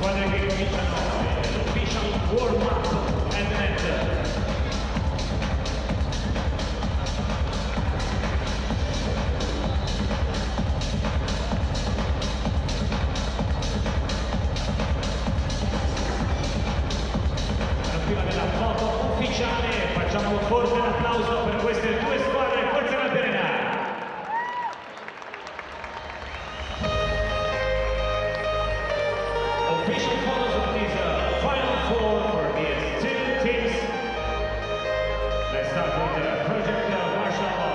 Speaker 12: Squadre che cominciano l'official warm-up and Lett. Alla fine della foto ufficiale facciamo un forte applauso per queste due squadre. Forza la Torino! Official photos of these final four for these two teams. Let's start with the Projekt WARSZAWA.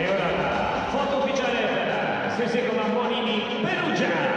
Speaker 12: E ora la foto ufficiale per Sir Sicoma Monini PERUGIA.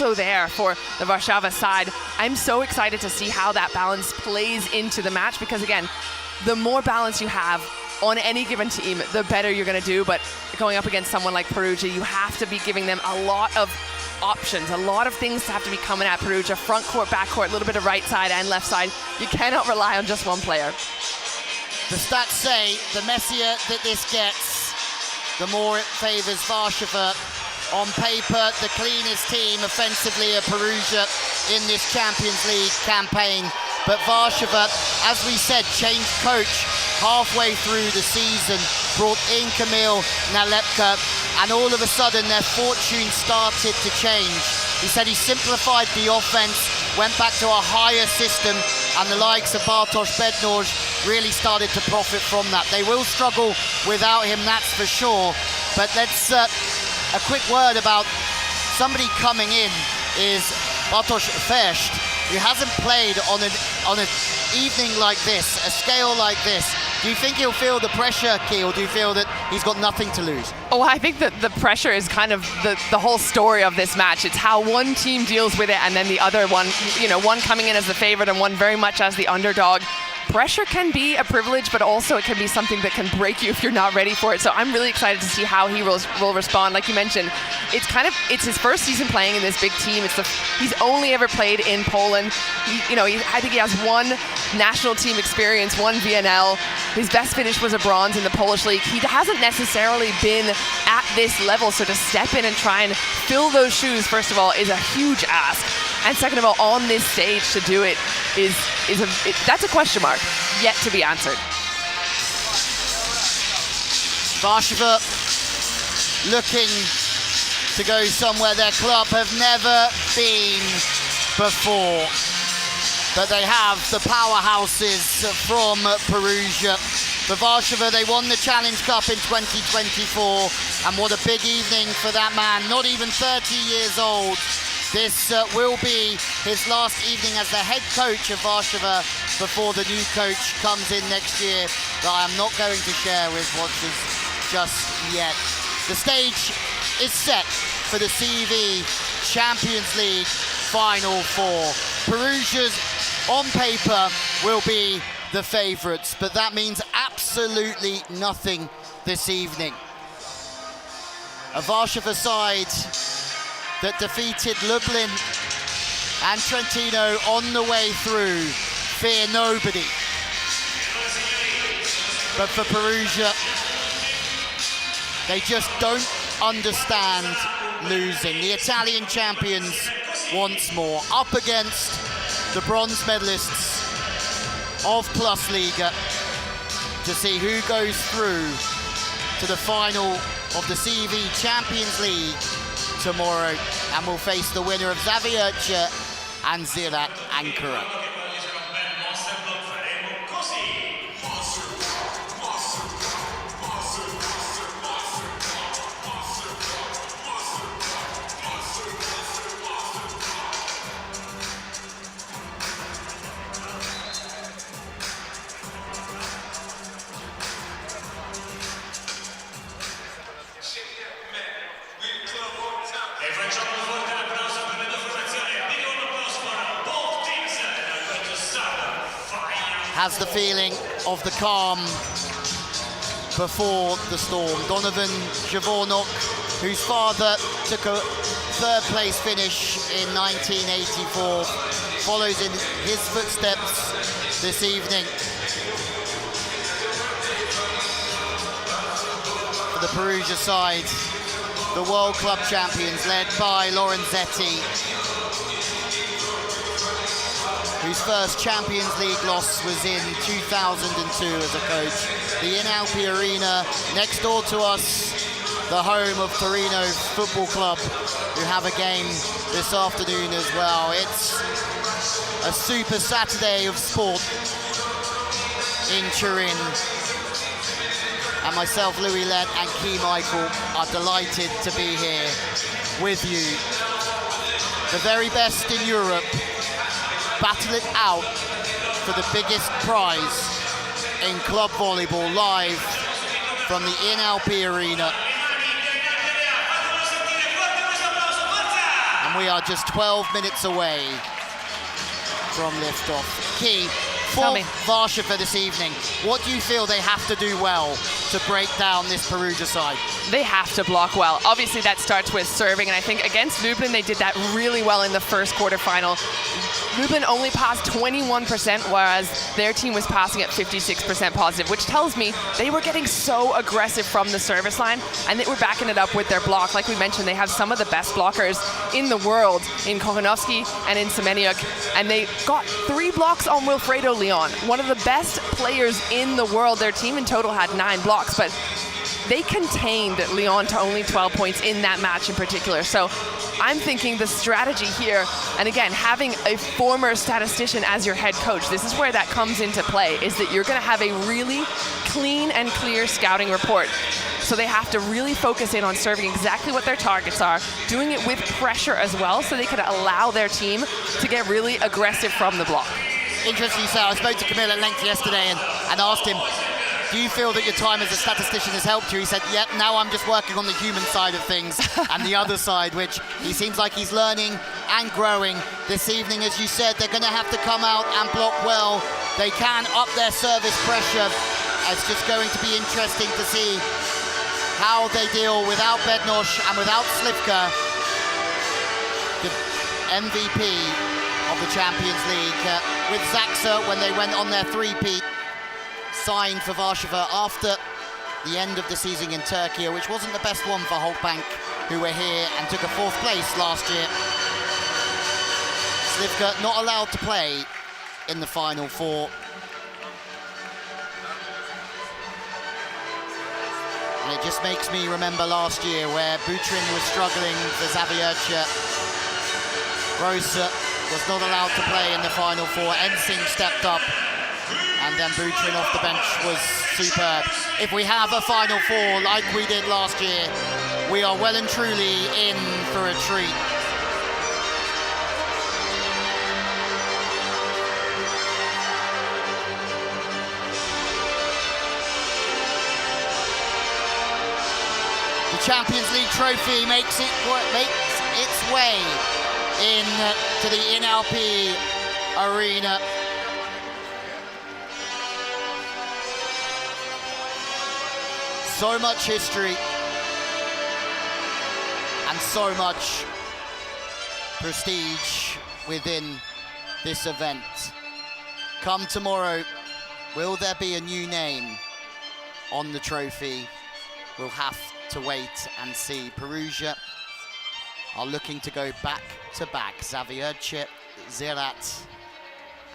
Speaker 13: also there for the Warszawa side. I'm so excited to see how that balance plays into the match, because again, the more balance you have on any given team, the better you're going to do. But going up against someone like Perugia, you have to be giving them a lot of options, a lot of things to have to be coming at Perugia. Front court, back court, a little bit of right side and left side. You cannot rely on just one player.
Speaker 1: The stats say the messier that this gets, the more it favours Warszawa. On paper, the cleanest team offensively are Perugia in this Champions League campaign. But Warszawa, as we said, changed coach halfway through the season, brought in Kamil Nalepka, and all of a sudden their fortune started to change. He said he simplified the offense, went back to a higher system, and the likes of Bartosz Bednarz really started to profit from that. They will struggle without him, that's for sure. But let's a quick word about somebody coming in is Bartosz Fest, who hasn't played on an evening like this, a scale like this. Do you think he'll feel the pressure, Key, or do you feel that he's got nothing to lose?
Speaker 13: Oh, I think that the pressure is kind of the whole story of this match. It's how one team deals with it and then the other one, you know, one coming in as the favorite and one very much as the underdog. Pressure can be a privilege, but also it can be something that can break you if you're not ready for it. So I'm really excited to see how he will respond. Like you mentioned, it's his first season playing in this big team. He's only ever played in Poland. I think he has one national team experience, one VNL. His best finish was a bronze in the Polish league. He hasn't necessarily been at this level, so to step in and try and fill those shoes, first of all, is a huge ask. And second of all, on this stage to do it that's a question mark yet to be answered.
Speaker 1: Warszawa looking to go somewhere their club have never been before. But they have the powerhouses from Perugia. For Warszawa, they won the Challenge Cup in 2024, and what a big evening for that man, not even 30 years old. This will be his last evening as the head coach of Warszawa before the new coach comes in next year, that I am not going to share with watchers just yet. The stage is set for the CEV Champions League Final Four. Perugia's, on paper, will be the favourites, but that means absolutely nothing this evening. A Warszawa side that defeated Lublin and Trentino on the way through, fear nobody. But for Perugia, they just don't understand losing. The Italian champions once more, up against the bronze medalists of Plus Liga, to see who goes through to the final of the CEV Champions League tomorrow, and will face the winner of Zawiercie and Ziraat Ankara. Has the feeling of the calm before the storm. Donovan Javornok, whose father took a third place finish in 1984, follows in his footsteps this evening. For the Perugia side, the World Club champions led by Lorenzetti, whose first Champions League loss was in 2002 as a coach. The Inalpi Arena, next door to us, the home of Torino Football Club, who have a game this afternoon as well. It's a super Saturday of sport in Turin. And myself, Louis Lett, and Key Michael are delighted to be here with you. The very best in Europe battle it out for the biggest prize in club volleyball, live from the Inalpi Arena. And And we are just 12 minutes away from liftoff. Key for Warszawa this evening. What do you feel they have to do well to break down this Perugia side?
Speaker 13: They have to block well. Obviously, that starts with serving, and I think against Lublin, they did that really well in the first quarterfinal. Lublin only passed 21%, whereas their team was passing at 56% positive, which tells me they were getting so aggressive from the service line, and they were backing it up with their block. Like we mentioned, they have some of the best blockers in the world in Kochanowski and in Semeniuk, and they got 3 blocks on Wilfredo Leon, one of the best players in the world. Their team in total had 9 blocks, but they contained Leon to only 12 points in that match in particular. So I'm thinking the strategy here, and again, having a former statistician as your head coach, this is where that comes into play, is that you're gonna have a really clean and clear scouting report. So they have to really focus in on serving exactly what their targets are, doing it with pressure as well, so they could allow their team to get really aggressive from the block.
Speaker 1: Interesting, so I spoke to Camille at length yesterday and asked him, do you feel that your time as a statistician has helped you? He said, yep, now I'm just working on the human side of things and the other side, which he seems like he's learning and growing. This evening, as you said, they're going to have to come out and block well. They can up their service pressure. It's just going to be interesting to see how they deal without Bednosh and without Slivka, the MVP of the Champions League, with Zaksa when they went on their three-peat. Signed for Warszawa after the end of the season in Turkey, which wasn't the best one for Holtbank, who were here and took a 4th place last year. Slivka not allowed to play in the Final Four. And it just makes me remember last year where Butryn was struggling for Zawiercie. Grosse was not allowed to play in the Final Four. Ensing stepped up. And then Butryn off the bench was superb. If we have a Final Four like we did last year, we are well and truly in for a treat. The Champions League trophy makes its way in to the NLP arena. So much history and so much prestige within this event. Come tomorrow, will there be a new name on the trophy? We'll have to wait and see. Perugia are looking to go back to back. Zawiercie, Zirat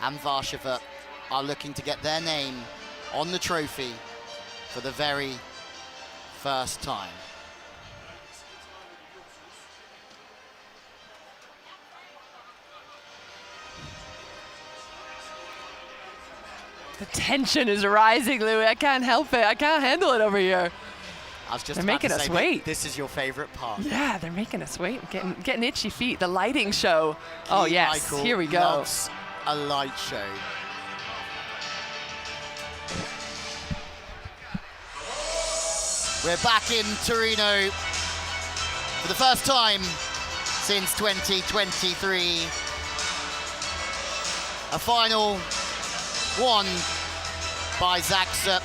Speaker 1: and Warszawa are looking to get their name on the trophy for the very first time.
Speaker 13: The tension is rising, Lewie. I can't help it. I can't handle it over here.
Speaker 1: I was just
Speaker 13: They're making us wait.
Speaker 1: This is your favorite part.
Speaker 13: Yeah, they're making us wait. Getting itchy feet. The lighting show. Oh yes,
Speaker 1: Michael
Speaker 13: here we go.
Speaker 1: Loves a light show. We're back in Torino for the first time since 2023. A final won by Zaksa.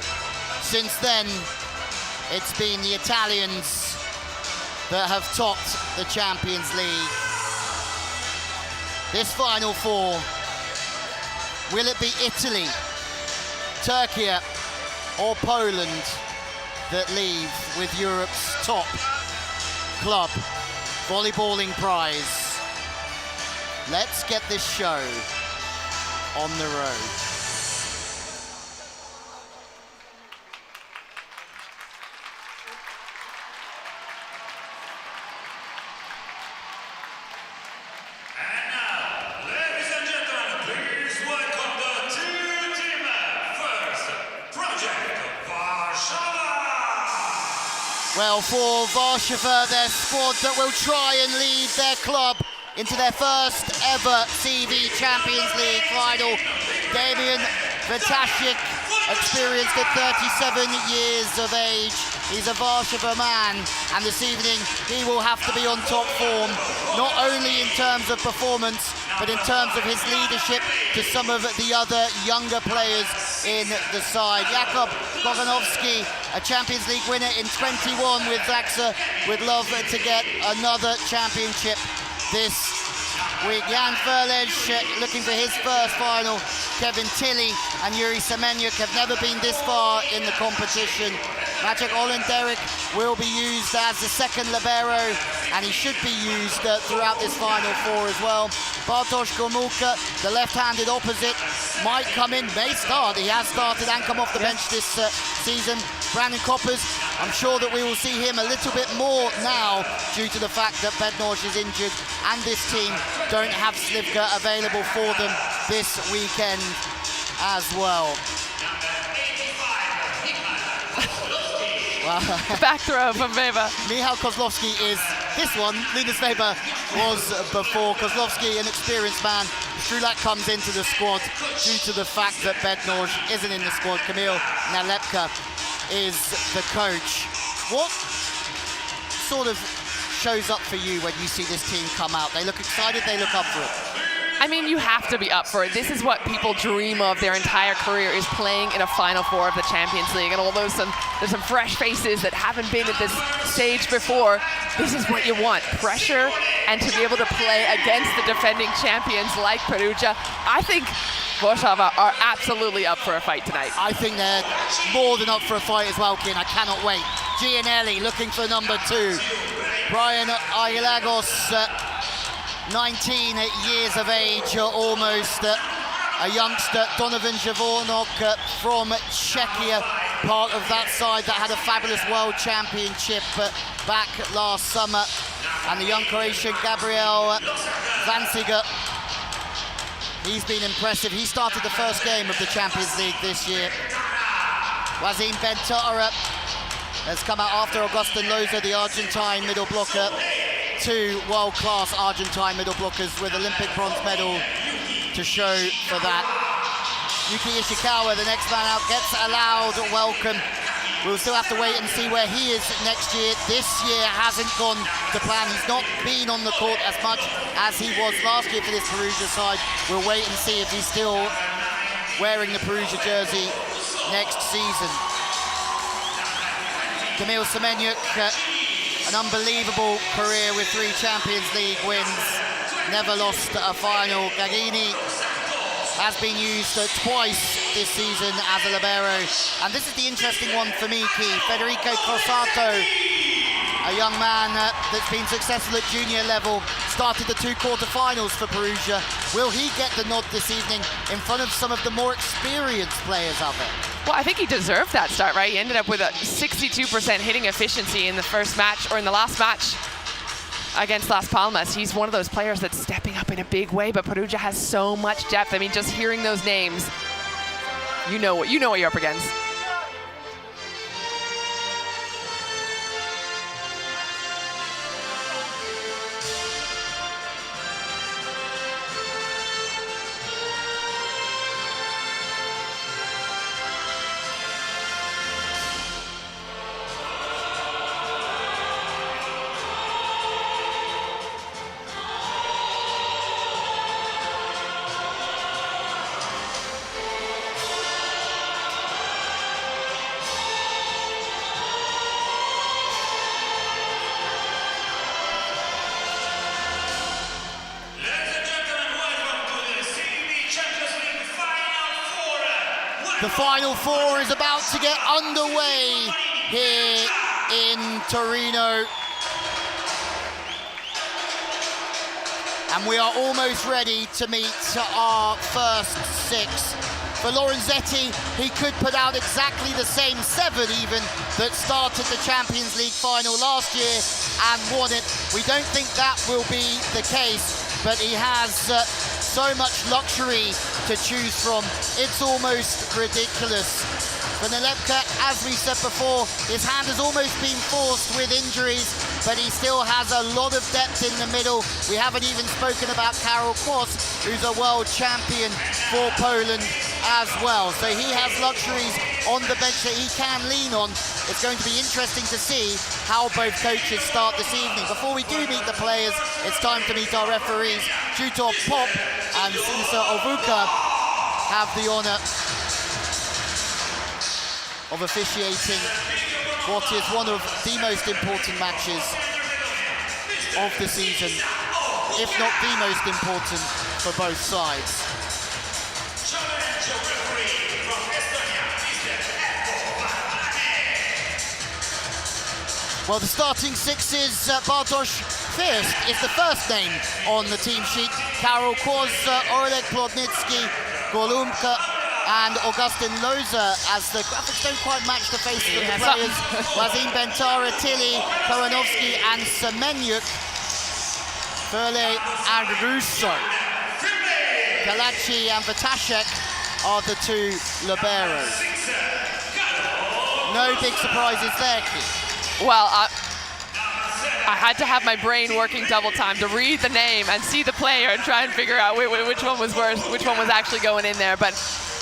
Speaker 1: Since then, it's been the Italians that have topped the Champions League. This Final Four, will it be Italy, Turkey, or Poland that leave with Europe's top club volleyballing prize? Let's get this show on the road. Well, for Warszawa, their squad that will try and lead their club into their first ever CV Champions League final. Damian Vitashik experienced at 37 years of age. He's a Warsaw man, and this evening he will have to be on top form, not only in terms of performance, but in terms of his leadership to some of the other younger players in the side. Jakub Kochanovski, a Champions League winner in 21 with Zaksa, would love to get another championship this week. Jan Ferlej looking for his first final. Kevin Tilley and Yuri Semenyuk have never been this far in the competition. Maciek Olenderic will be used as the second libero, and he should be used throughout this final four as well. Bartosz Gomulka, the left-handed opposite, might come in, may start. He has started and come off the bench this season. Brandon Koppers, I'm sure that we will see him a little bit more now due to the fact that Bednarz is injured and this team don't have Slivka available for them this weekend as well.
Speaker 13: Back throw from Weber.
Speaker 1: Michal Kozlowski is this one. Linus Weber was before. Kozlowski, an experienced man. Strulak comes into the squad due to the fact that Bednarz isn't in the squad. Kamil Nalepka is the coach. What sort of shows up for you when you see this team come out? They look excited, they look up for it.
Speaker 13: I mean, you have to be up for it. This is what people dream of their entire career, is playing in a Final Four of the Champions League. And although there's some fresh faces that haven't been at this stage before, this is what you want. Pressure, and to be able to play against the defending champions like Perugia. I think Warszawa are absolutely up for a fight tonight.
Speaker 1: I think they're more than up for a fight as well, Kin. I cannot wait. Giannelli looking for number 2. Brian Aguilagos, 19 years of age, almost a youngster. Donovan Javornok from Czechia, part of that side that had a fabulous world championship back last summer. And the young Croatian Gabriel Vanciga, he's been impressive. He started the first game of the Champions League this year. Wazim Bentara has come out after Augustin Loza, the Argentine middle blocker. 2 world-class Argentine middle blockers with Olympic bronze medal to show for that. Yuki Ishikawa, the next man out, gets a loud welcome. We'll still have to wait and see where he is next year. This year hasn't gone to plan. He's not been on the court as much as he was last year for this Perugia side. We'll wait and see if he's still wearing the Perugia jersey next season. Kamil Semenyuk, an unbelievable career with 3 Champions League wins, never lost a final. Gagini has been used twice this season as a libero. And this is the interesting one for me, Keith. Federico Crossato, a young man that's been successful at junior level, started the 2 quarterfinals for Perugia. Will he get the nod this evening in front of some of the more experienced players of it?
Speaker 13: Well, I think he deserved that start, right? He ended up with a 62% hitting efficiency in the first match, or in the last match against Las Palmas. He's one of those players that's stepping up in a big way, but Perugia has so much depth. I mean, just hearing those names, you know what you're up against.
Speaker 1: The Final Four is about to get underway here in Torino. And we are almost ready to meet our first 6. For Lorenzetti, he could put out exactly the same 7 even that started the Champions League final last year and won it. We don't think that will be the case, but he has so much luxury to choose from. It's almost ridiculous. For Nalepka, as we said before, his hand has almost been forced with injuries, but he still has a lot of depth in the middle. We haven't even spoken about Karol Kłos, who's a world champion for Poland. as well. So he has luxuries on the bench that he can lean on. It's going to be interesting to see how both coaches start this evening. Before we do meet the players, it's time to meet our referees. Juto Pop and Sinsa Ovuka have the honor of officiating what is one of the most important matches of the season, if not the most important for both sides. Well, the starting six is Bartosz First is the first name on the team sheet. Karol Kos, Oleg Plotnitsky, Golumka, and Augustin Loza, as the graphics don't quite match the faces of the players. Wazim Bentara, Tilly, Kowanovsky, and Semenyuk, Furley and Russo. Kalachi and Vatashek are the two liberos. No big surprises there, Keith.
Speaker 13: Well, I had to have my brain working double time to read the name and see the player and try and figure out which one was worse, which one was actually going in there. But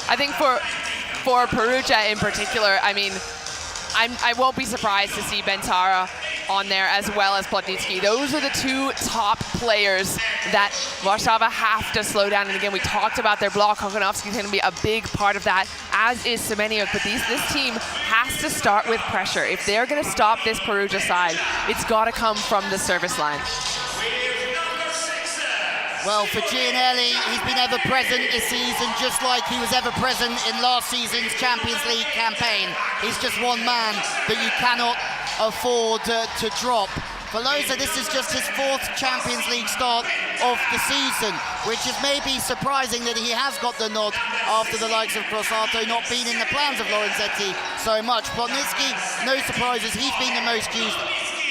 Speaker 13: I think for Perugia in particular, I mean, I won't be surprised to see Bentara on there as well as Plotnitsky. Those are the two top players that Warszawa have to slow down. And again, we talked about their block. Kochanovsky is going to be a big part of that, as is Semenyuk. But this team has to start with pressure. If they're going to stop this Perugia side, it's got to come from the service line.
Speaker 1: Well, for Giannelli, he's been ever present this season, just like he was ever present in last season's Champions League campaign. He's just one man that you cannot afford to drop. For Loza, this is just his fourth Champions League start of the season, which is maybe surprising that he has got the nod after the likes of Crossato not being in the plans of Lorenzetti so much. Plotnitsky, no surprises, he's been the most used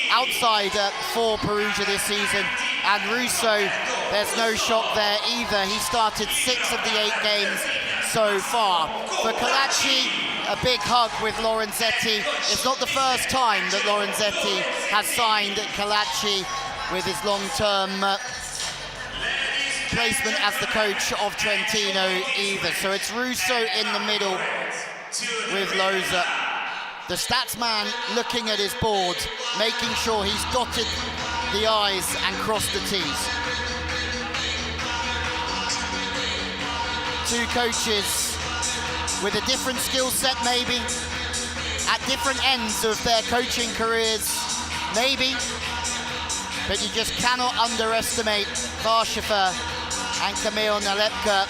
Speaker 1: outside for Perugia this season. And Russo, there's no shock there either. He started 6 of the 8 games so far. For Kalachi, a big hug with Lorenzetti. It's not the first time that Lorenzetti has signed Kalachi with his long-term placement as the coach of Trentino either. So it's Russo in the middle with Loza. The stats man looking at his board, making sure he's dotted the I's and crossed the T's. Two coaches with a different skill set maybe, at different ends of their coaching careers, maybe, but you just cannot underestimate Warszawa and Kamil Nalepka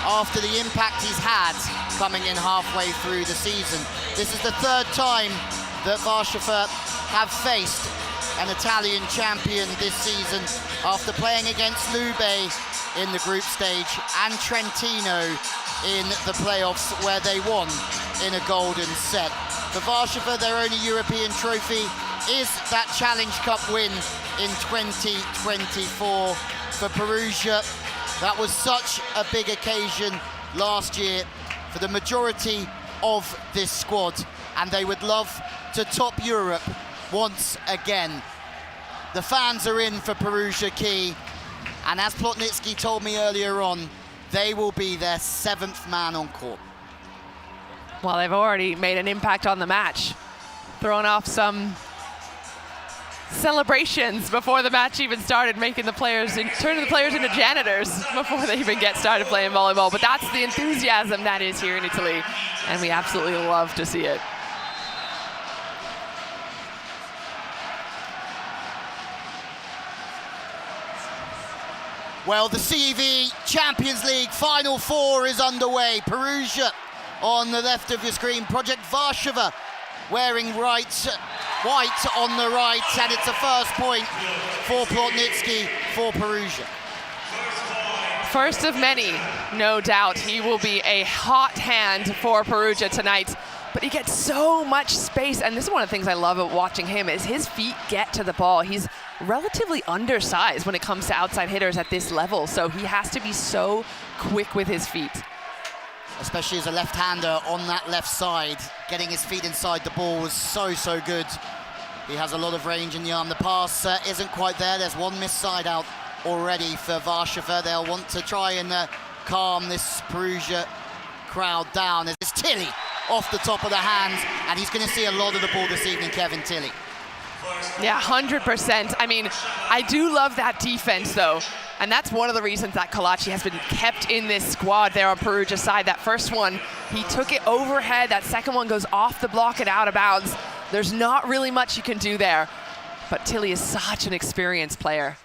Speaker 1: after the impact he's had coming in halfway through the season. This is the third time that Warszawa have faced an Italian champion this season, after playing against Lewie in the group stage and Trentino in the playoffs, where they won in a golden set. For Warszawa, their only European trophy is that Challenge Cup win in 2024. For Perugia, that was such a big occasion last year for the majority of this squad, and they would love to top Europe once again. The fans are in for Perugia Key, and as Plotnitsky told me earlier on, they will be their 7th man on court.
Speaker 13: Well, they've already made an impact on the match, throwing off some celebrations before the match even started, making the players, turning the players into janitors before they even get started playing volleyball. But that's the enthusiasm that is here in Italy, and we absolutely love to see it.
Speaker 1: Well, the CEV Champions League Final Four is underway. Perugia on the left of your screen, Projekt Warszawa wearing white on the right, and it's a first point for Plotnitsky for Perugia.
Speaker 13: First of many, no doubt. He will be a hot hand for Perugia tonight, but he gets so much space, and this is one of the things I love about watching him, is his feet get to the ball. He's relatively undersized when it comes to outside hitters at this level, so he has to be so quick with his feet.
Speaker 1: Especially as a left-hander on that left side, getting his feet inside the ball was so good. He has a lot of range in the arm. The pass isn't quite there. There's one missed side out already for Warszawa. They'll want to try and calm this Perugia crowd down as it's Tilly off the top of the hands, and he's going to see a lot of the ball this evening, Kevin Tilly.
Speaker 13: Yeah, 100%. I mean, I do love that defense, though. And that's one of the reasons that Kalachi has been kept in this squad there on Perugia's side. That first one, he took it overhead. That second one goes off the block and out of bounds. There's not really much you can do there. But Tilly is such an experienced player.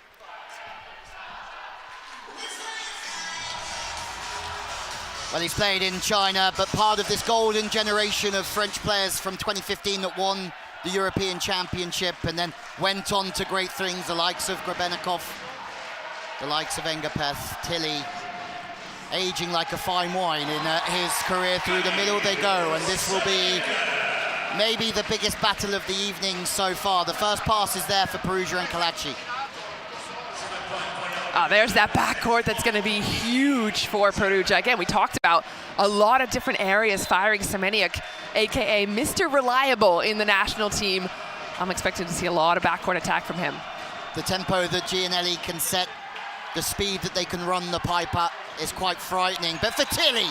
Speaker 1: Well, he's played in China, but part of this golden generation of French players from 2015 that won the European Championship and then went on to great things, the likes of Grebennikov, the likes of Engapeth. Tilly aging like a fine wine in his career. Through the middle they go, and this will be maybe the biggest battle of the evening so far. The first pass is there for Perugia and Kalachi.
Speaker 13: There's that backcourt that's going to be huge for Perugia. Again, we talked about a lot of different areas firing Semeniuk, aka Mr. Reliable in the national team. I'm expecting to see a lot of backcourt attack from him.
Speaker 1: The tempo that Giannelli can set, the speed that they can run the pipe at is quite frightening. But for Tilly,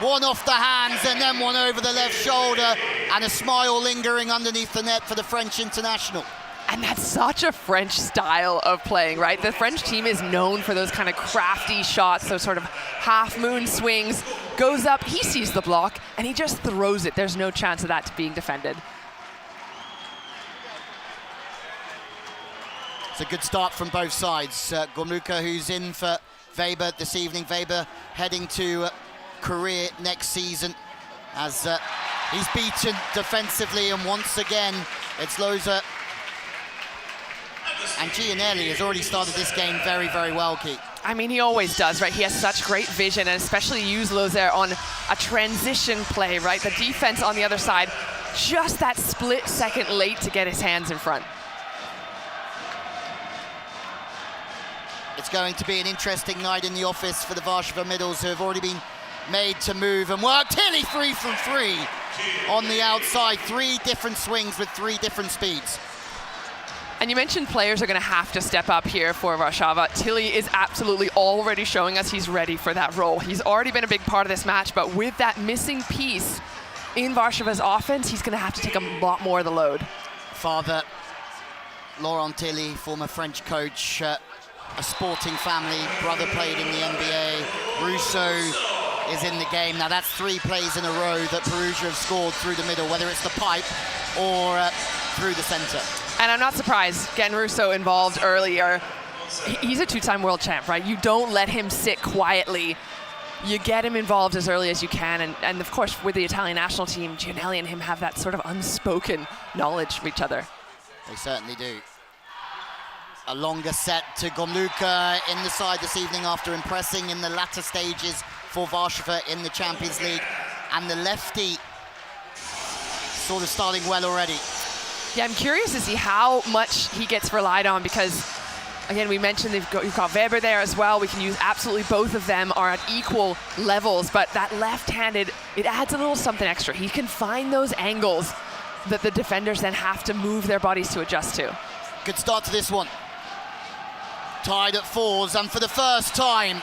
Speaker 1: one off the hands and then one over the left shoulder, and a smile lingering underneath the net for the French international.
Speaker 13: And that's such a French style of playing, right? The French team is known for those kind of crafty shots, those sort of half-moon swings. Goes up, he sees the block, and he just throws it. There's no chance of that being defended.
Speaker 1: It's a good start from both sides. Gormuka, who's in for Weber this evening. Weber heading to Korea next season as he's beaten defensively, and once again it's Loza. And Giannelli has already started this game very, very well, Keith.
Speaker 13: I mean, he always does, right? He has such great vision, and especially use Lozer on a transition play, right? The defense on the other side, just that split second late to get his hands in front.
Speaker 1: It's going to be an interesting night in the office for the Warsaw middles, who have already been made to move and work. Tilly 3 from 3 on the outside. 3 different swings with 3 different speeds.
Speaker 13: And you mentioned players are going to have to step up here for Warszawa. Tilly is absolutely already showing us he's ready for that role. He's already been a big part of this match, but with that missing piece in Warszawa's offense, he's going to have to take a lot more of the load.
Speaker 1: Father, Laurent Tilly, former French coach, a sporting family, brother played in the NBA. Russo is in the game. Now that's 3 plays in a row that Perugia have scored through the middle, whether it's the pipe or through the center.
Speaker 13: And I'm not surprised, getting Russo involved earlier. He's a 2-time world champ, right? You don't let him sit quietly. You get him involved as early as you can. And of course, with the Italian national team, Giannelli and him have that sort of unspoken knowledge of each other.
Speaker 1: They certainly do. A longer set to Gormuka in the side this evening after impressing in the latter stages for Warsaw in the Champions League. And the lefty sort of starting well already.
Speaker 13: Yeah, I'm curious to see how much he gets relied on because, again, we mentioned you've got Weber there as well. We can use absolutely both of them are at equal levels, but that left-handed, it adds a little something extra. He can find those angles that the defenders then have to move their bodies to adjust to.
Speaker 1: Good start to this one. Tied at 4s, and for the first time,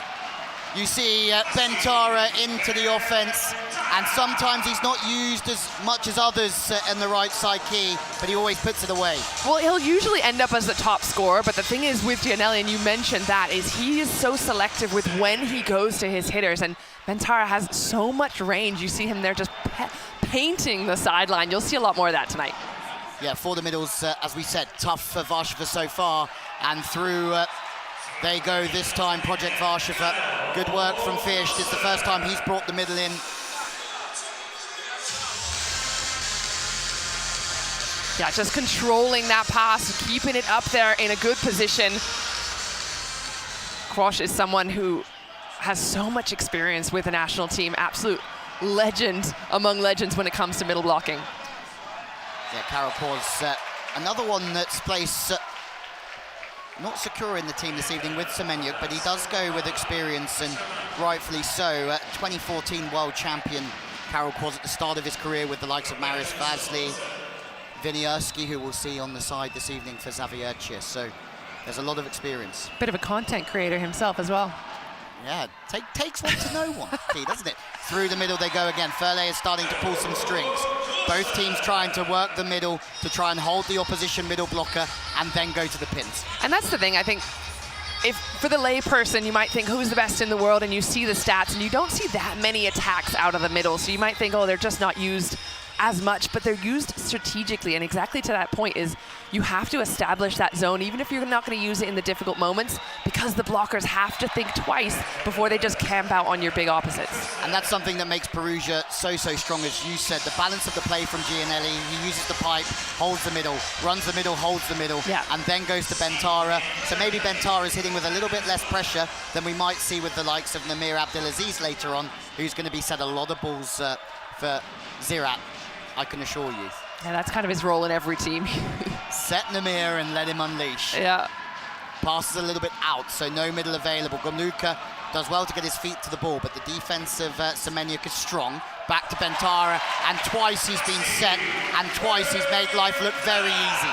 Speaker 1: you see Bentara into the offense, and sometimes he's not used as much as others in the right side key, but he always puts it away.
Speaker 13: Well, he'll usually end up as the top scorer, but the thing is with Giannelli, and you mentioned that, is he is so selective with when he goes to his hitters, and Bentara has so much range. You see him there just painting the sideline. You'll see a lot more of that tonight.
Speaker 1: Yeah, for the middles, as we said, tough for Warsaw so far, and through they go this time, Projekt Warsawa. Good work from Fish. This is the first time he's brought the middle in.
Speaker 13: Yeah, just controlling that pass, keeping it up there in a good position. Quash is someone who has so much experience with the national team. Absolute legend among legends when it comes to middle blocking.
Speaker 1: Yeah, Karapors, another one that's placed not secure in the team this evening with Semeniuk, but he does go with experience, and rightfully so. 2014 world champion Karapors at the start of his career with the likes of Marius Vasily, Vinierski, who we'll see on the side this evening for Zawiercie. So there's a lot of experience.
Speaker 13: Bit of a content creator himself as well.
Speaker 1: Yeah, takes one to know one, doesn't it? Through the middle they go again. Furley is starting to pull some strings. Both teams trying to work the middle to try and hold the opposition middle blocker and then go to the pins.
Speaker 13: And that's the thing, I think, if for the lay person, you might think who's the best in the world, and you see the stats and you don't see that many attacks out of the middle. So you might think, oh, they're just not used as much, but they're used strategically. And exactly to that point is you have to establish that zone, even if you're not going to use it in the difficult moments, because the blockers have to think twice before they just camp out on your big opposites.
Speaker 1: And that's something that makes Perugia so strong, as you said. The balance of the play from Giannelli. He uses the pipe, holds the middle, runs the middle, holds the middle, and then goes to Bentara. So maybe Bentara is hitting with a little bit less pressure than we might see with the likes of Namir Abdelaziz later on, who's going to be set a lot of balls for Zirat, I can assure you.
Speaker 13: Yeah, that's kind of his role in every team.
Speaker 1: Set Namir and let him unleash.
Speaker 13: Yeah.
Speaker 1: Passes a little bit out, so no middle available. Gomluka does well to get his feet to the ball, but the defense of Semenyuk is strong. Back to Bentara, and twice he's been set, and twice he's made life look very easy.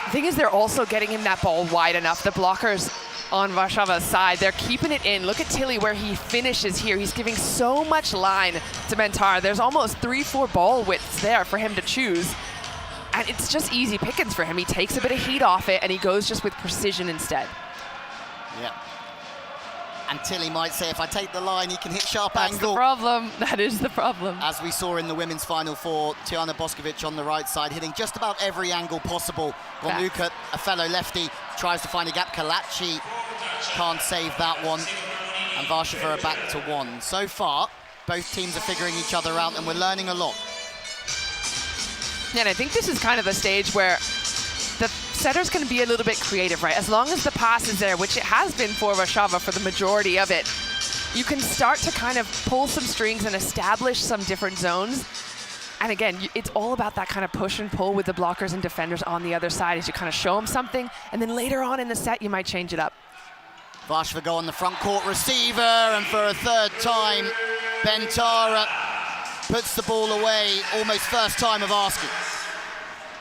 Speaker 13: The thing is, they're also getting him that ball wide enough. The blockers on Warszawa's side, they're keeping it in. Look at Tilly where he finishes here. He's giving so much line to Bentara. There's almost 3-4 ball widths there for him to choose. And it's just easy pickings for him. He takes a bit of heat off it and he goes just with precision instead.
Speaker 1: Yeah. And Tilly might say, if I take the line, he can hit sharp angle.
Speaker 13: That's the problem. That is the problem.
Speaker 1: As we saw in the women's Final Four, Tijana Boskovic on the right side, hitting just about every angle possible. Gomluka, a fellow lefty, tries to find a gap. Kalachi can't save that one. And Warszawa are back to one. So far, both teams are figuring each other out, and we're learning a lot.
Speaker 13: Yeah, and I think this is kind of the stage where the setter's going to be a little bit creative, right? As long as the pass is there, which it has been for Warszawa for the majority of it, you can start to kind of pull some strings and establish some different zones. And again, it's all about that kind of push and pull with the blockers and defenders on the other side as you kind of show them something, and then later on in the set, you might change it up.
Speaker 1: Warszawa go on the front court receiver, and for a third time, Bentara puts the ball away, almost first time of asking.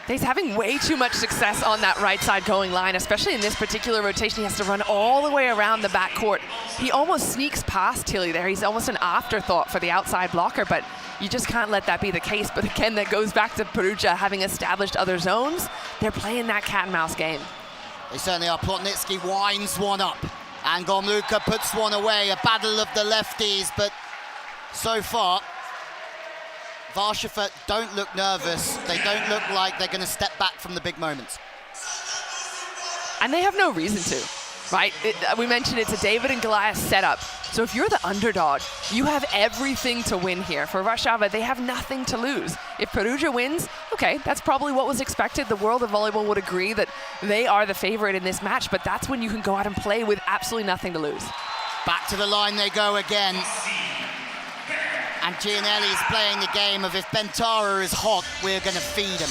Speaker 13: He's having way too much success on that right side going line, especially in this particular rotation. He has to run all the way around the back court. He almost sneaks past Tilly there. He's almost an afterthought for the outside blocker, but you just can't let that be the case. But again, that goes back to Perugia having established other zones. They're playing that cat and mouse game.
Speaker 1: They certainly are. Plotnitsky winds one up, and Gomluka puts one away. A battle of the lefties, but so far, Warszawa don't look nervous. They don't look like they're going to step back from the big moments.
Speaker 13: And they have no reason to, right? We mentioned it's a David and Goliath setup. So if you're the underdog, you have everything to win here. For Warszawa, they have nothing to lose. If Perugia wins, okay, that's probably what was expected. The world of volleyball would agree that they are the favorite in this match, but that's when you can go out and play with absolutely nothing to lose.
Speaker 1: Back to the line they go again. And Giannelli is playing the game of if Bentara is hot, we're going to feed him.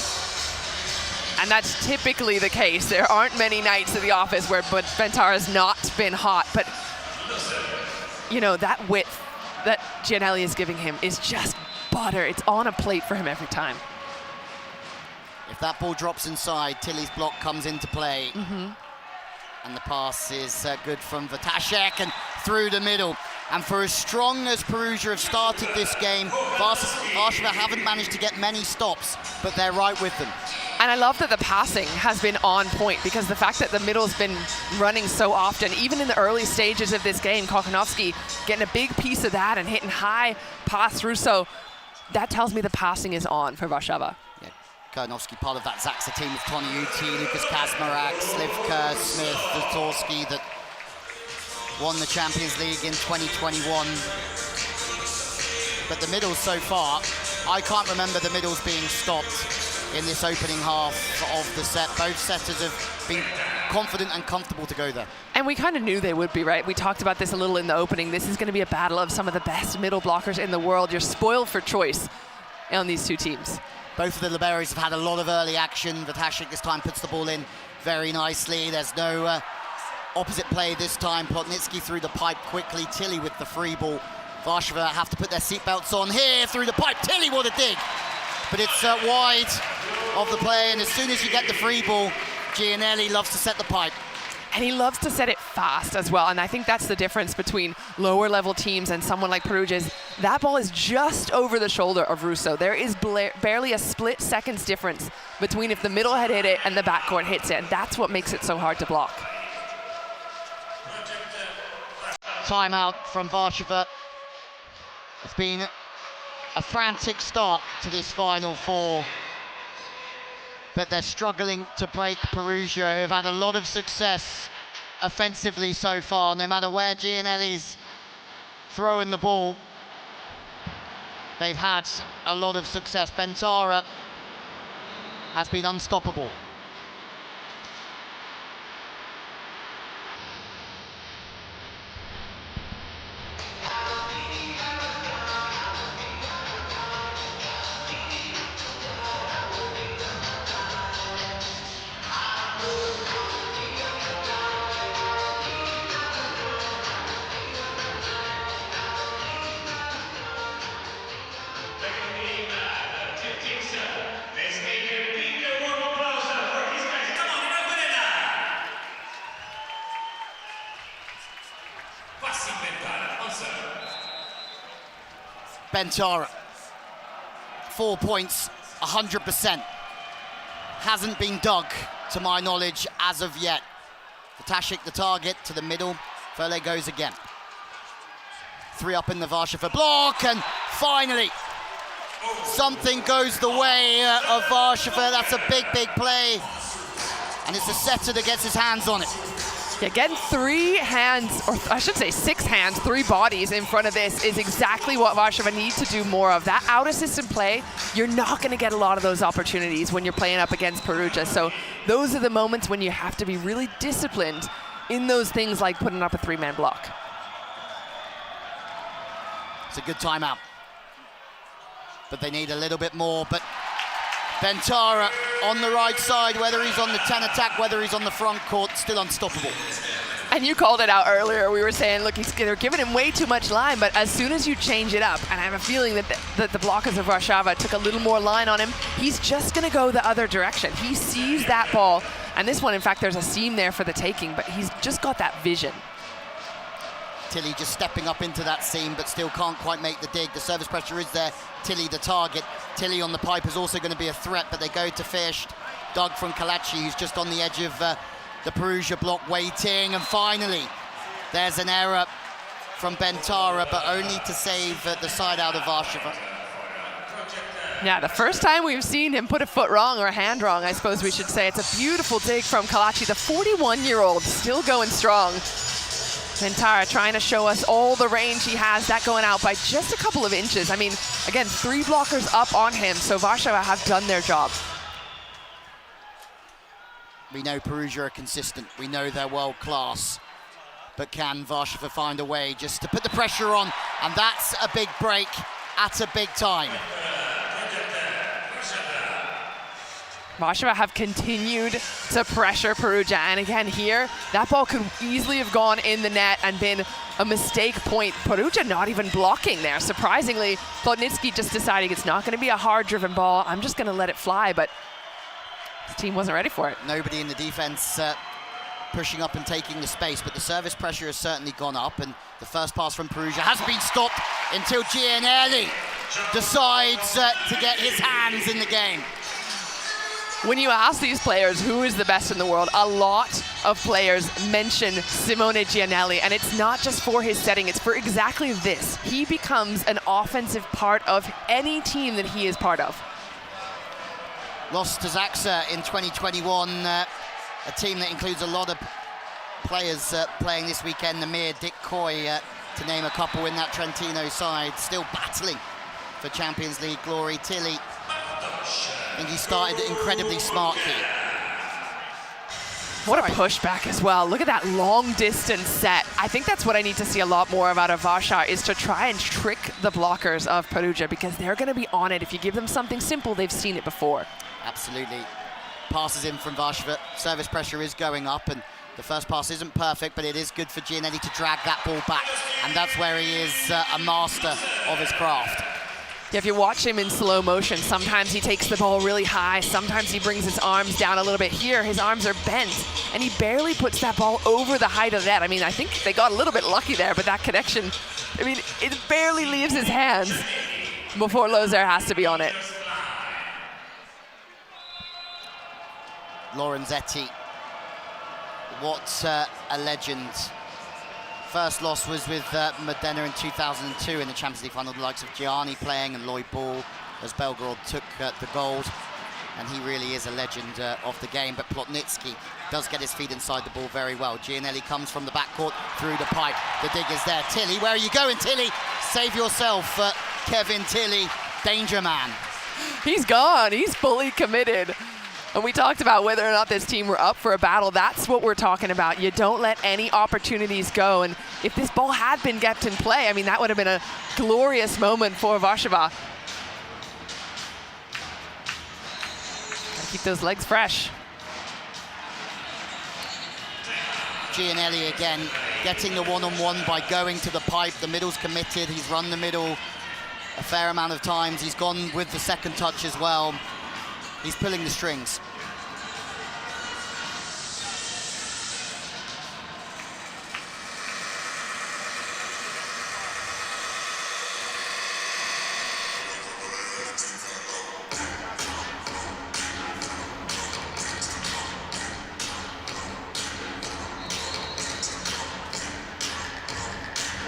Speaker 13: And that's typically the case. There aren't many nights at the office where Bentara's not been hot, but you know, that width that Giannelli is giving him is just butter. It's on a plate for him every time.
Speaker 1: If that ball drops inside, Tilly's block comes into play. And the pass is good from Vatashek and through the middle. And for as strong as Perugia have started this game, Warszawa haven't managed to get many stops, but they're right with them.
Speaker 13: And I love that the passing has been on point, because the fact that the middle's been running so often, even in the early stages of this game, Kochanovsky getting a big piece of that and hitting high pass through, so that tells me the passing is on for Warszawa.
Speaker 1: Yeah, Kochanovsky part of that Zaxa team with Tony Uti, Lucas Kasmarak, Slivka, Smith, Zatorski, that won the Champions League in 2021. But the middles so far, I can't remember the middles being stopped in this opening half of the set. Both setters have been confident and comfortable to go there.
Speaker 13: And we kind of knew they would be, right? We talked about this a little in the opening. This is going to be a battle of some of the best middle blockers in the world. You're spoiled for choice on these two teams.
Speaker 1: Both of the liberos have had a lot of early action. Vatashik this time puts the ball in very nicely. There's no opposite play this time. Plotnitsky through the pipe quickly. Tilly with the free ball. Warszawa have to put their seatbelts on here through the pipe. Tilly, what a dig! But it's wide of the play, and as soon as you get the free ball, Giannelli loves to set the pipe.
Speaker 13: And he loves to set it fast as well. And I think that's the difference between lower level teams and someone like Perugia. That ball is just over the shoulder of Russo. There is barely a split second's difference between if the middle had hit it and the backcourt hits it. And that's what makes it so hard to block.
Speaker 1: Timeout from Warsaw. It's been a frantic start to this Final Four, but they're struggling to break Perugia, who have had a lot of success offensively so far. No matter where Giannelli's throwing the ball, they've had a lot of success. Bentara has been unstoppable. Bentara, 4 points, 100%. Hasn't been dug, to my knowledge, as of yet. Fatashik the target to the middle. Furley goes again. 3 up in the Warsaw block, and finally, something goes the way of Warsaw. That's a big, big play. And it's a setter that gets his hands on it.
Speaker 13: Yeah, getting 3 hands, or I should say 6 hands, 3 bodies in front of this is exactly what Warsaw need to do more of. That out assisted play, you're not going to get a lot of those opportunities when you're playing up against Perugia. So those are the moments when you have to be really disciplined in those things like putting up a 3-man block.
Speaker 1: It's a good timeout, but they need a little bit more. But Bentara on the right side, whether he's on the 10 attack, whether he's on the front court, still unstoppable.
Speaker 13: And you called it out earlier. We were saying, look, they're giving him way too much line, but as soon as you change it up, and I have a feeling that the blockers of Warsaw took a little more line on him, he's just going to go the other direction. He sees that ball, and this one, in fact, there's a seam there for the taking, but he's just got that vision.
Speaker 1: Tilly just stepping up into that seam, but still can't quite make the dig. The service pressure is there. Tilly the target. Tilly on the pipe is also going to be a threat, but they go to Fisht. Doug from Kalachi, who's just on the edge of the Perugia block waiting. And finally, there's an error from Bentara, but only to save the side out of Warsaw.
Speaker 13: Yeah, the first time we've seen him put a foot wrong, or a hand wrong, I suppose we should say. It's a beautiful dig from Kalachi, the 41-year-old, still going strong. Bentara trying to show us all the range he has, that going out by just a couple of inches. I mean, again, 3 blockers up on him, so Warsaw have done their job.
Speaker 1: We know Perugia are consistent. We know they're world class. But can Warsaw find a way just to put the pressure on? And that's a big break at a big time.
Speaker 13: Warsaw have continued to pressure Perugia, and again here, that ball could easily have gone in the net and been a mistake point. Perugia not even blocking there. Surprisingly, Plotnitsky just deciding it's not going to be a hard-driven ball. I'm just going to let it fly, but his team wasn't ready for it.
Speaker 1: Nobody in the defense pushing up and taking the space, but the service pressure has certainly gone up, and the first pass from Perugia has been stopped until Giannelli decides to get his hands in the game.
Speaker 13: When you ask these players who is the best in the world, a lot of players mention Simone Giannelli, and it's not just for his setting, it's for exactly this. He becomes an offensive part of any team that he is part of.
Speaker 1: Lost to Zaxa in 2021, a team that includes a lot of players playing this weekend, Namir, Dick Coy, to name a couple in that Trentino side, still battling for Champions League glory. Tilly, I think he started incredibly smartly.
Speaker 13: What a pushback as well. Look at that long distance set. I think that's what I need to see a lot more of out of Warsaw, is to try and trick the blockers of Perugia, because they're going to be on it. If you give them something simple, they've seen it before. Absolutely.
Speaker 1: Passes in from Warsaw. Service pressure is going up, and the first pass isn't perfect, but it is good for Giannelli to drag that ball back. And that's where he is a master of his craft.
Speaker 13: Yeah, if you watch him in slow motion, sometimes he takes the ball really high, sometimes he brings his arms down a little bit. Here, his arms are bent, and he barely puts that ball over the height of that. I mean, I think they got a little bit lucky there, but that connection, I mean, it barely leaves his hands before Lozère has to be on it.
Speaker 1: Lorenzetti, what a legend. First loss was with Modena in 2002 in the Champions League final, the likes of Gianni playing and Lloyd Ball as Belgrade took the gold. And he really is a legend of the game, but Plotnitsky does get his feet inside the ball very well. Giannelli comes from the backcourt through the pipe. The dig is there. Tilly, where are you going, Tilly? Save yourself, Kevin Tilly, danger man.
Speaker 13: He's gone, he's fully committed. And we talked about whether or not this team were up for a battle. That's what we're talking about. You don't let any opportunities go. And if this ball had been kept in play, I mean, that would have been a glorious moment for Warszawa. Gotta keep those legs fresh.
Speaker 1: Giannelli again, getting the one-on-one by going to the pipe. The middle's committed. He's run the middle a fair amount of times. He's gone with the second touch as well. He's pulling the strings.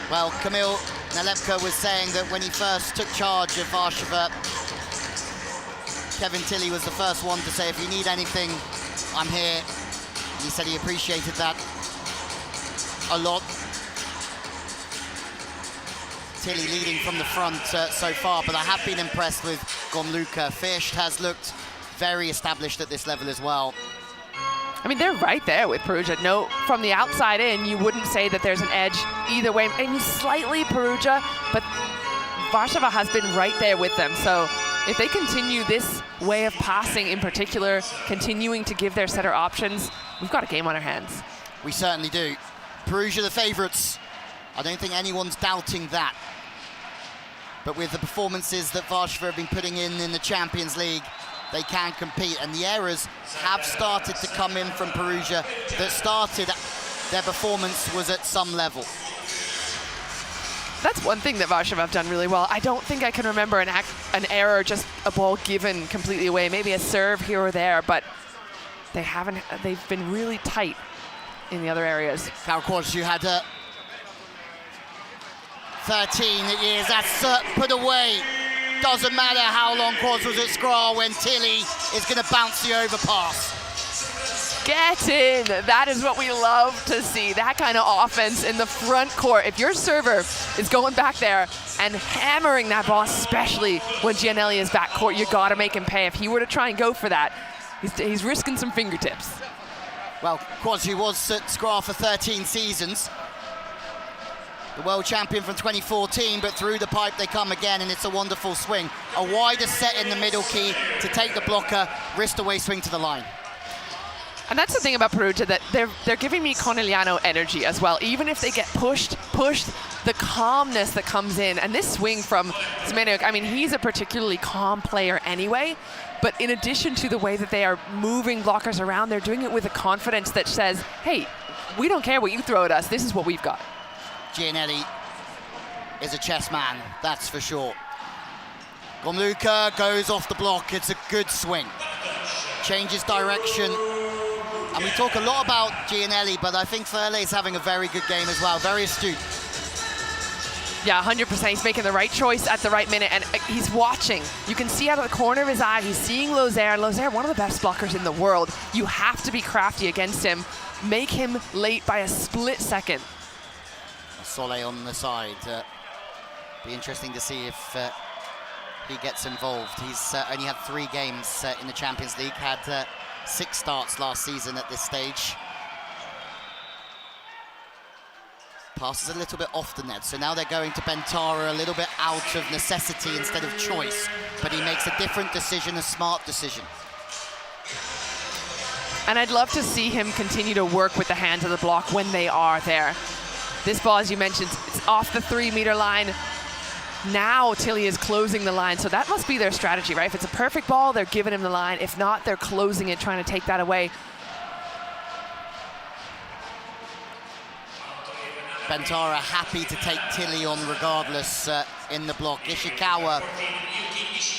Speaker 1: Well, Kamil Nalepka was saying that when he first took charge of Warszawa, Kevin Tilly was the first one to say, if you need anything, I'm here. And he said he appreciated that a lot. Tilly leading from the front so far, but I have been impressed with Gonluka. Fischt has looked very established at this level as well.
Speaker 13: I mean, they're right there with Perugia. No, from the outside in, you wouldn't say that there's an edge either way. Maybe slightly Perugia, but Warszawa has been right there with them. So if they continue this way of passing in particular, continuing to give their setter options, we've got a game on our hands.
Speaker 1: We certainly do. Perugia the favourites. I don't think anyone's doubting that. But with the performances that Warszawa have been putting in the Champions League, they can compete. And the errors have started to come in from Perugia that started their performance was at some level.
Speaker 13: That's one thing that Warszawa have done really well. I don't think I can remember an error, just a ball given completely away. Maybe a serve here or there, but they haven't. They've been really tight in the other areas.
Speaker 1: Karakosu had 13 years. That's put away. Doesn't matter how long Quaz was at Skra when Tilly is going to bounce the overpass.
Speaker 13: Get in. That is what we love to see. That kind of offense in the front court. If your server is going back there and hammering that ball, especially when Giannelli is back court, you got to make him pay. If he were to try and go for that, he's risking some fingertips.
Speaker 1: Well, Quaz was at Skra for 13 seasons. The world champion from 2014, but through the pipe they come again, and it's a wonderful swing. A wider set in the middle key to take the blocker, wrist away swing to the line.
Speaker 13: And that's the thing about Perugia, that they're giving me Conegliano energy as well. Even if they get pushed, the calmness that comes in. And this swing from Zmenuk, I mean, he's a particularly calm player anyway, but in addition to the way that they are moving blockers around, they're doing it with a confidence that says, hey, we don't care what you throw at us, this is what we've got.
Speaker 1: Giannelli is a chess man, that's for sure. Gonluka goes off the block, it's a good swing. Changes direction. And we talk a lot about Giannelli, but I think Ferle is having a very good game as well, very astute.
Speaker 13: Yeah, 100%. He's making the right choice at the right minute, and he's watching. You can see out of the corner of his eye, he's seeing Lozère. Lozère, one of the best blockers in the world. You have to be crafty against him. Make him late by a split second.
Speaker 1: Soleil on the side. Be interesting to see if he gets involved. He's only had 3 games in the Champions League, had 6 starts last season at this stage. Passes a little bit off the net, so now they're going to Bentara a little bit out of necessity instead of choice, but he makes a different decision, a smart decision.
Speaker 13: And I'd love to see him continue to work with the hands of the block when they are there. This ball, as you mentioned, it's off the 3-meter line. Now Tilly is closing the line, so that must be their strategy, right? If it's a perfect ball, they're giving him the line. If not, they're closing it, trying to take that away.
Speaker 1: Bentara happy to take Tilly on regardless in the block. Ishikawa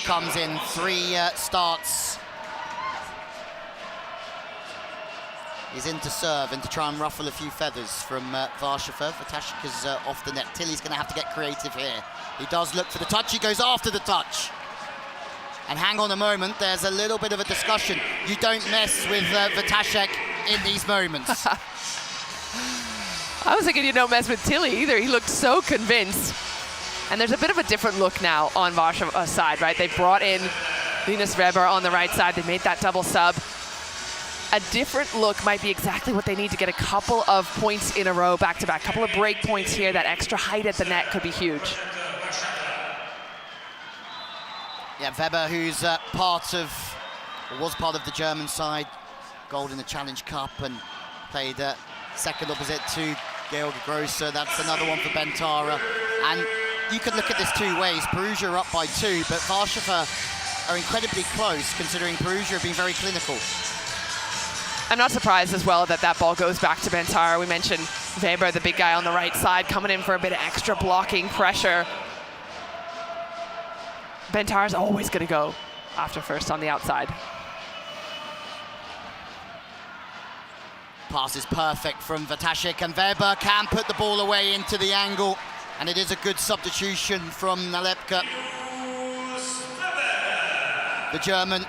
Speaker 1: comes in, 3 starts. He's in to serve and to try and ruffle a few feathers from Warsaw. Vatashika's off the net. Tilly's going to have to get creative here. He does look for the touch. He goes after the touch. And hang on a moment, there's a little bit of a discussion. You don't mess with Vatashek in these moments.
Speaker 13: I was thinking you don't mess with Tilly either. He looked so convinced. And there's a bit of a different look now on Warszaw's side, right? They brought in Linus Weber on the right side. They made that double sub. A different look might be exactly what they need to get a couple of points in a row back-to-back. Couple of break points here. That extra height at the net could be huge.
Speaker 1: Yeah, Weber, who's was part of the German side, gold in the Challenge Cup, and played second opposite to Georg Grosser. That's another one for Bentara. And you could look at this 2 ways. Perugia are up by 2, but Warsaw are incredibly close, considering Perugia have been very clinical.
Speaker 13: I'm not surprised as well that that ball goes back to Bentara. We mentioned Weber, the big guy on the right side, coming in for a bit of extra blocking pressure. Bentara's always going to go after first on the outside.
Speaker 1: Pass is perfect from Vatashik, and Weber can put the ball away into the angle, and it is a good substitution from Nalepka. The German,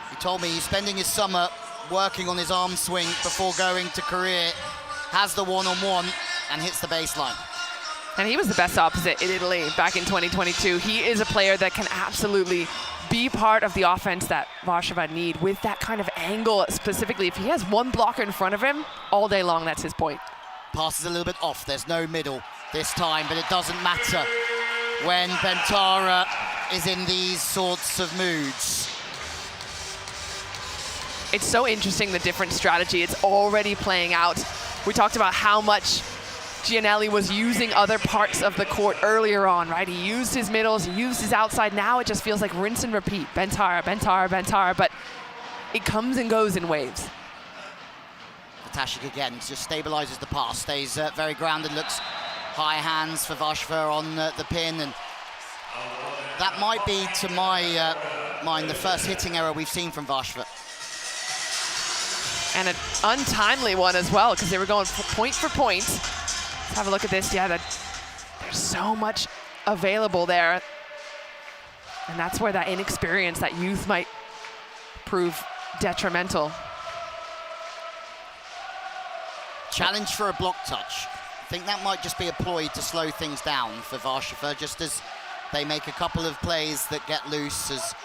Speaker 1: he told me he's spending his summer working on his arm swing before going to Korea, has the one-on-one and hits the baseline.
Speaker 13: And he was the best opposite in Italy back in 2022. He is a player that can absolutely be part of the offense that Warsaw need with that kind of angle. Specifically, if he has one blocker in front of him all day long, that's his point.
Speaker 1: Passes a little bit off. There's no middle this time, but it doesn't matter when Bentara is in these sorts of moods.
Speaker 13: It's so interesting, the different strategy. It's already playing out. We talked about how much Giannelli was using other parts of the court earlier on, right? He used his middles, he used his outside. Now it just feels like rinse and repeat. Bentara, Bentara, Bentara, but it comes and goes in waves.
Speaker 1: Vatashik again just stabilizes the pass, stays very grounded, looks high hands for Warsaw on the pin, and that might be, to my mind, the first hitting error we've seen from Warsaw.
Speaker 13: And an untimely one as well, because they were going point for point. Let's have a look at this. Yeah, there's so much available there. And that's where that inexperience, that youth might prove detrimental.
Speaker 1: Challenge for a block touch. I think that might just be a ploy to slow things down for Warsaw, just as they make a couple of plays that get loose, as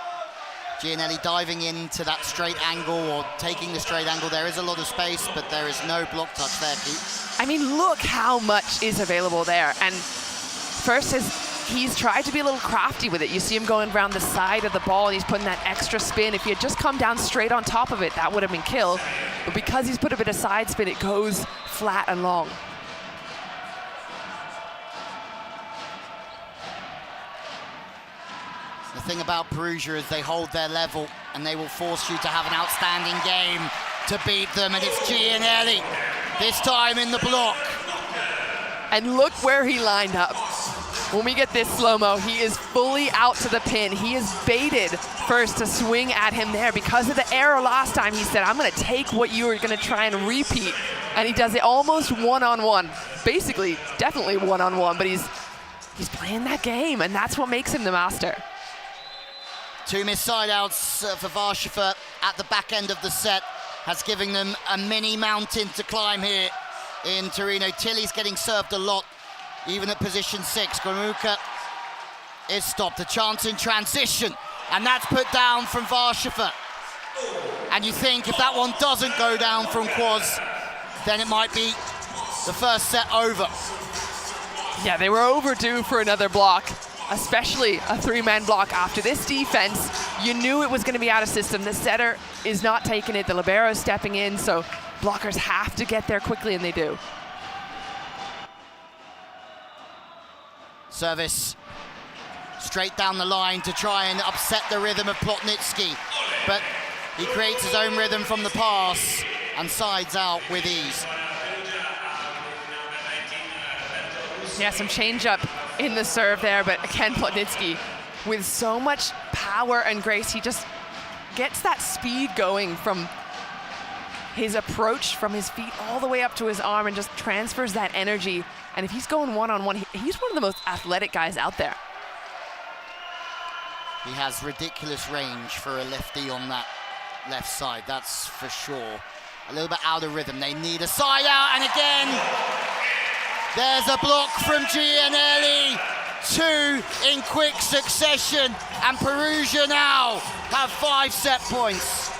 Speaker 1: Giannelli diving into that straight angle or taking the straight angle. There is a lot of space, but there is no block touch there, Pete.
Speaker 13: I mean, look how much is available there. And first, he's tried to be a little crafty with it. You see him going around the side of the ball, and he's putting that extra spin. If he had just come down straight on top of it, that would have been kill. But because he's put a bit of side spin, it goes flat and long.
Speaker 1: The thing about Perugia is they hold their level, and they will force you to have an outstanding game to beat them, and it's Giannelli, this time in the block.
Speaker 13: And look where he lined up. When we get this slow-mo, he is fully out to the pin. He is baited first to swing at him there. Because of the error last time, he said, I'm gonna take what you are gonna try and repeat. And he does it almost one-on-one. Basically, definitely one-on-one, but he's playing that game, and that's what makes him the master.
Speaker 1: 2 missed side outs for Warsaw at the back end of the set has given them a mini mountain to climb here in Torino. Tilly's getting served a lot, even at position 6. Gramuka is stopped. A chance in transition, and that's put down from Warsaw. And you think if that one doesn't go down from Quaz, then it might be the first set over.
Speaker 13: Yeah, they were overdue for another block, especially a 3-man block. After this defense, you knew it was going to be out of system. The setter is not taking it. The libero is stepping in, so blockers have to get there quickly, and they do.
Speaker 1: Service straight down the line to try and upset the rhythm of Plotnitsky. But he creates his own rhythm from the pass and sides out with ease.
Speaker 13: Yeah, some change up in the serve there, but again, Plotnitsky with so much power and grace, he just gets that speed going from his approach from his feet all the way up to his arm and just transfers that energy. And if he's going one-on-one, he's one of the most athletic guys out there.
Speaker 1: He has ridiculous range for a lefty on that left side, that's for sure. A little bit out of rhythm, they need a side out, and again, there's a block from Giannelli. 2 in quick succession, and Perugia now have 5 set points.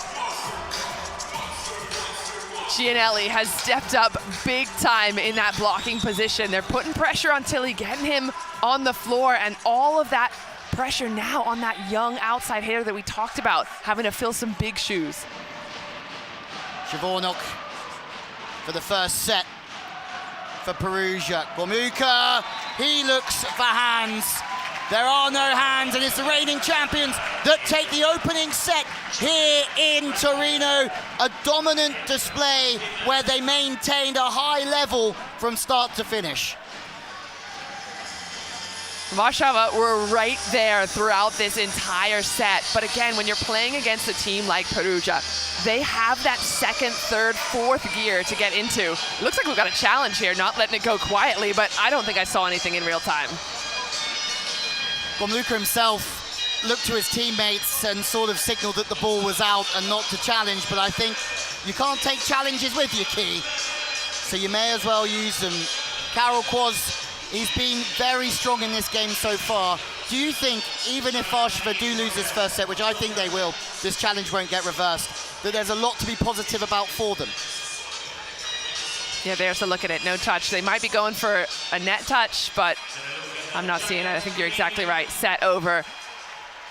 Speaker 13: Giannelli has stepped up big time in that blocking position. They're putting pressure on Tilly, getting him on the floor, and all of that pressure now on that young outside hitter that we talked about, having to fill some big shoes.
Speaker 1: Shavornok for the first set for Perugia. Gomuka, he looks for hands. There are no hands, and it's the reigning champions that take the opening set here in Torino. A dominant display where they maintained a high level from start to finish.
Speaker 13: Warszawa were right there throughout this entire set. But again, when you're playing against a team like Perugia, they have that second, third, fourth gear to get into. It looks like we've got a challenge here, not letting it go quietly, but I don't think I saw anything in real time.
Speaker 1: Gomuka himself looked to his teammates and sort of signaled that the ball was out and not to challenge, but I think you can't take challenges with you, Key, so you may as well use them. Karol Kwas, he's been very strong in this game so far. Do you think, even if Warszawa do lose this first set, which I think they will, this challenge won't get reversed, that there's a lot to be positive about for them?
Speaker 13: Yeah, there's a look at it, no touch. They might be going for a net touch, but I'm not seeing it. I think you're exactly right. Set over.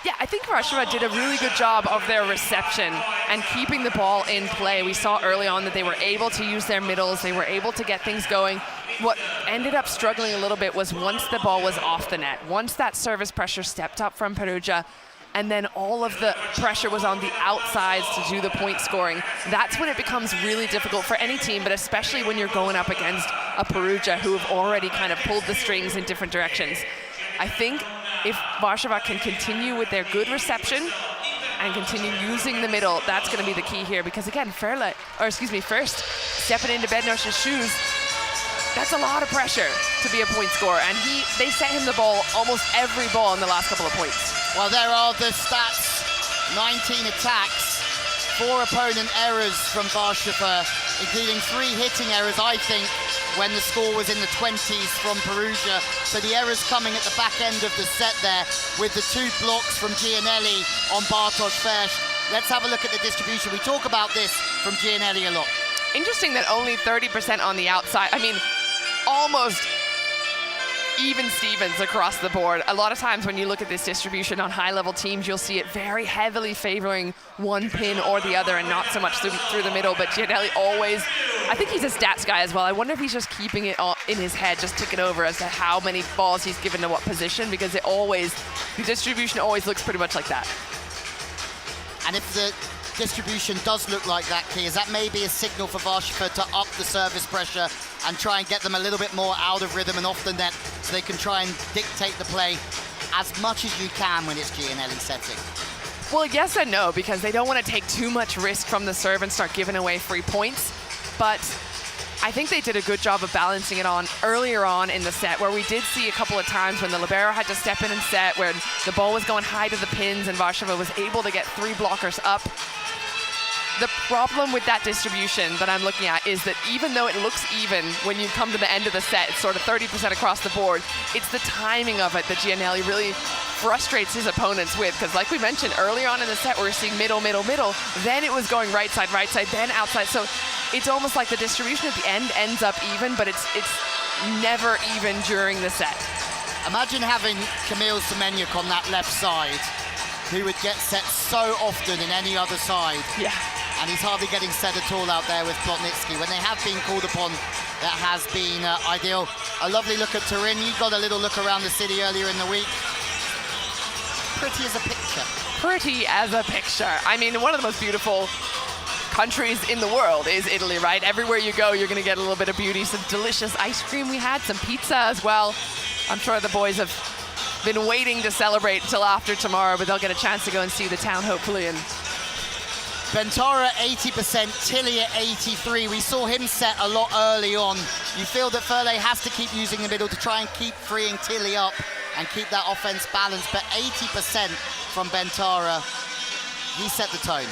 Speaker 13: Yeah, I think Warszawa did a really good job of their reception and keeping the ball in play. We saw early on that they were able to use their middles. They were able to get things going. What ended up struggling a little bit was once the ball was off the net, once that service pressure stepped up from Perugia, and then all of the pressure was on the outsides to do the point scoring, that's when it becomes really difficult for any team, but especially when you're going up against a Perugia who have already kind of pulled the strings in different directions. I think if Warszawa can continue with their good reception and continue using the middle, that's going to be the key here, because again, First stepping into Bednosh's shoes, that's a lot of pressure to be a point scorer, and they set him the ball almost every ball in the last couple of points.
Speaker 1: Well, there are the stats. 19 attacks, 4 opponent errors from Warszawa, including 3 hitting errors, I think, when the score was in the 20s from Perugia. So the errors coming at the back end of the set there, with the 2 blocks from Giannelli on Bartosz Fersz. Let's have a look at the distribution. We talk about this from Giannelli a lot.
Speaker 13: Interesting that only 30% on the outside. I mean, almost even Stevens across the board. A lot of times when you look at this distribution on high-level teams, you'll see it very heavily favoring one pin or the other and not so much through the middle. But Giannelli always, I think he's a stats guy as well. I wonder if he's just keeping it all in his head, just ticking over as to how many balls he's given to what position, because the distribution always looks pretty much like that.
Speaker 1: And if the distribution does look like that, Key, is that maybe a signal for Warszawa to up the service pressure and try and get them a little bit more out of rhythm and off the net, so they can try and dictate the play as much as you can when it's Giannelli setting?
Speaker 13: Well, yes and no, because they don't want to take too much risk from the serve and start giving away free points. But I think they did a good job of balancing it on earlier on in the set, where we did see a couple of times when the libero had to step in and set, where the ball was going high to the pins and Warszawa was able to get 3 blockers up. The problem with that distribution that I'm looking at is that even though it looks even when you come to the end of the set, it's sort of 30% across the board, it's the timing of it that Giannelli really frustrates his opponents with, because like we mentioned earlier on in the set, we were seeing middle, then it was going right side, then outside. So it's almost like the distribution at the end ends up even, but it's never even during the set.
Speaker 1: Imagine having Kamil Semenyuk on that left side, who would get set so often in any other side.
Speaker 13: Yeah.
Speaker 1: And he's hardly getting set at all out there with Plotnitsky. When they have been called upon, that has been ideal. A lovely look at Turin. You got a little look around the city earlier in the week. Pretty as a picture.
Speaker 13: Pretty as a picture. I mean, one of the most beautiful countries in the world is Italy, right? Everywhere you go, you're going to get a little bit of beauty. Some delicious ice cream we had, some pizza as well. I'm sure the boys have been waiting to celebrate till after tomorrow, but they'll get a chance to go and see the town, hopefully. And
Speaker 1: Ventura 80%, Tilly at 83. We saw him set a lot early on. You feel that Furley has to keep using the middle to try and keep freeing Tilly up and keep that offense balanced, but 80% from Ventura, he set the tone.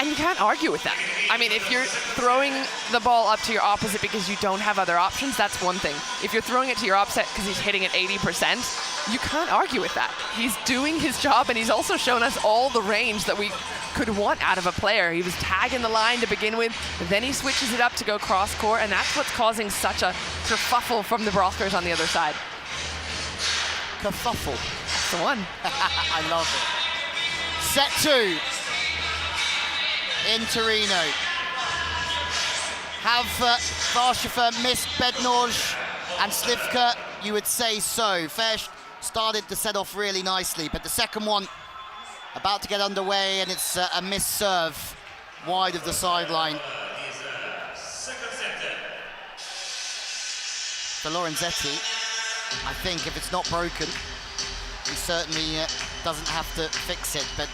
Speaker 13: And you can't argue with that. I mean, if you're throwing the ball up to your opposite because you don't have other options, that's one thing. If you're throwing it to your opposite because he's hitting at 80%, you can't argue with that. He's doing his job, and he's also shown us all the range that we could want out of a player. He was tagging the line to begin with, then he switches it up to go cross court, and that's what's causing such a kerfuffle from the blockers on the other side.
Speaker 1: Kerfuffle.
Speaker 13: That's the one.
Speaker 1: I love it. Set 2 in Torino. Have Warsaw missed Bednoj and Slivka? You would say so. Fesh started the set off really nicely, but the second one about to get underway, and it's a missed serve wide of the sideline. For Lorenzetti, I think if it's not broken, he certainly doesn't have to fix it, but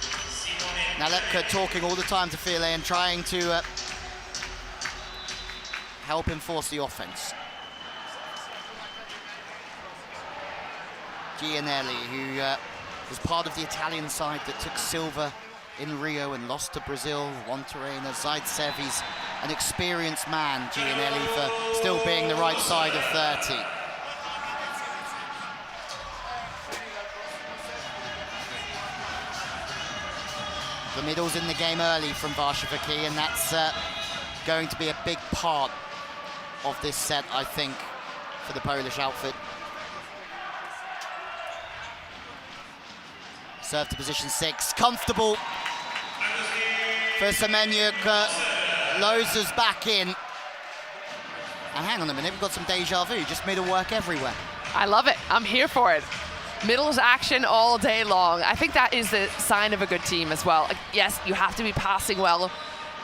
Speaker 1: now Lepka talking all the time to File and trying to help him force the offense. Giannelli, who was part of the Italian side that took silver in Rio and lost to Brazil, won Torino. Zaitsev, he's an experienced man, Giannelli, for still being the right side of 30. The middle's in the game early from Warszawski, and that's going to be a big part of this set, I think, for the Polish outfit. Serve to position 6, comfortable for Semenyuk. Loza's back in. And hang on a minute, we've got some deja vu, just middle work everywhere.
Speaker 13: I love it, I'm here for it. Middles action all day long. I think that is the sign of a good team as well. Yes, you have to be passing well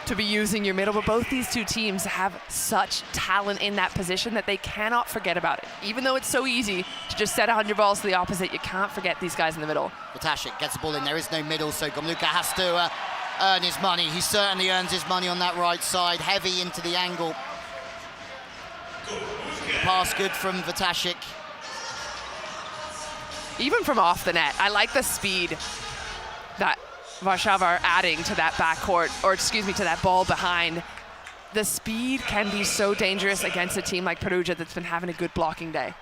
Speaker 13: to be using your middle, but both these two teams have such talent in that position that they cannot forget about it. Even though it's so easy to just set 100 balls to the opposite, you can't forget these guys in the middle.
Speaker 1: Vatashik gets the ball in, there is no middle, so Gomluka has to earn his money. He certainly earns his money on that right side, heavy into the angle. Pass good from Vatashik.
Speaker 13: Even from off the net, I like the speed that Warsaw are adding to that backcourt, or excuse me, to that ball behind. The speed can be so dangerous against a team like Perugia that's been having a good blocking day.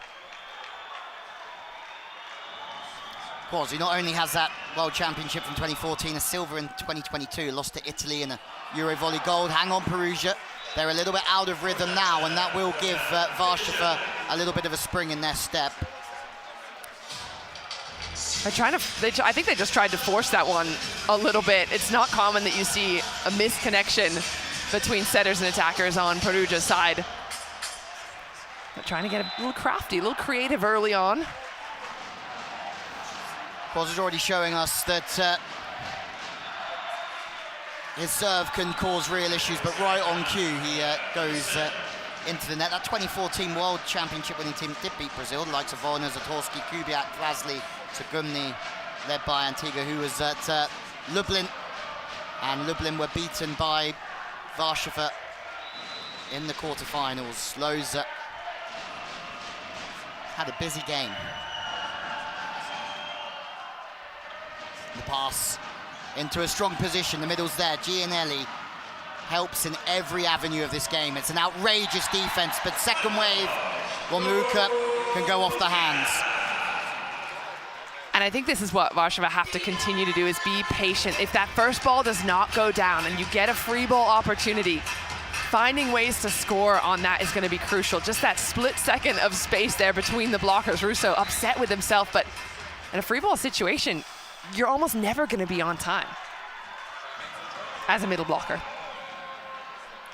Speaker 1: Of course, he not only has that World Championship from 2014, a silver in 2022, lost to Italy in a Euro Volley gold. Hang on, Perugia. They're a little bit out of rhythm now, and that will give Warsaw a little bit of a spring in their step.
Speaker 13: I think they just tried to force that one a little bit. It's not common that you see a misconnection between setters and attackers on Perugia's side. They're trying to get a little crafty, a little creative early on.
Speaker 1: Quaz is already showing us that his serve can cause real issues, but right on cue he goes into the net. That 2014 World Championship winning team did beat Brazil, the likes of Volner, Zatorski, Kubiak, Krasli, Sagumny, led by Antigua, who was at Lublin. And Lublin were beaten by Warsaw in the quarterfinals. Loza had a busy game. The pass into a strong position, the middle's there. Giannelli helps in every avenue of this game. It's an outrageous defense, but second wave, Gomluka can go off the hands.
Speaker 13: And I think this is what Warsaw have to continue to do, is be patient. If that first ball does not go down and you get a free ball opportunity, finding ways to score on that is going to be crucial. Just that split second of space there between the blockers. Russo upset with himself, but in a free ball situation, you're almost never going to be on time as a middle blocker.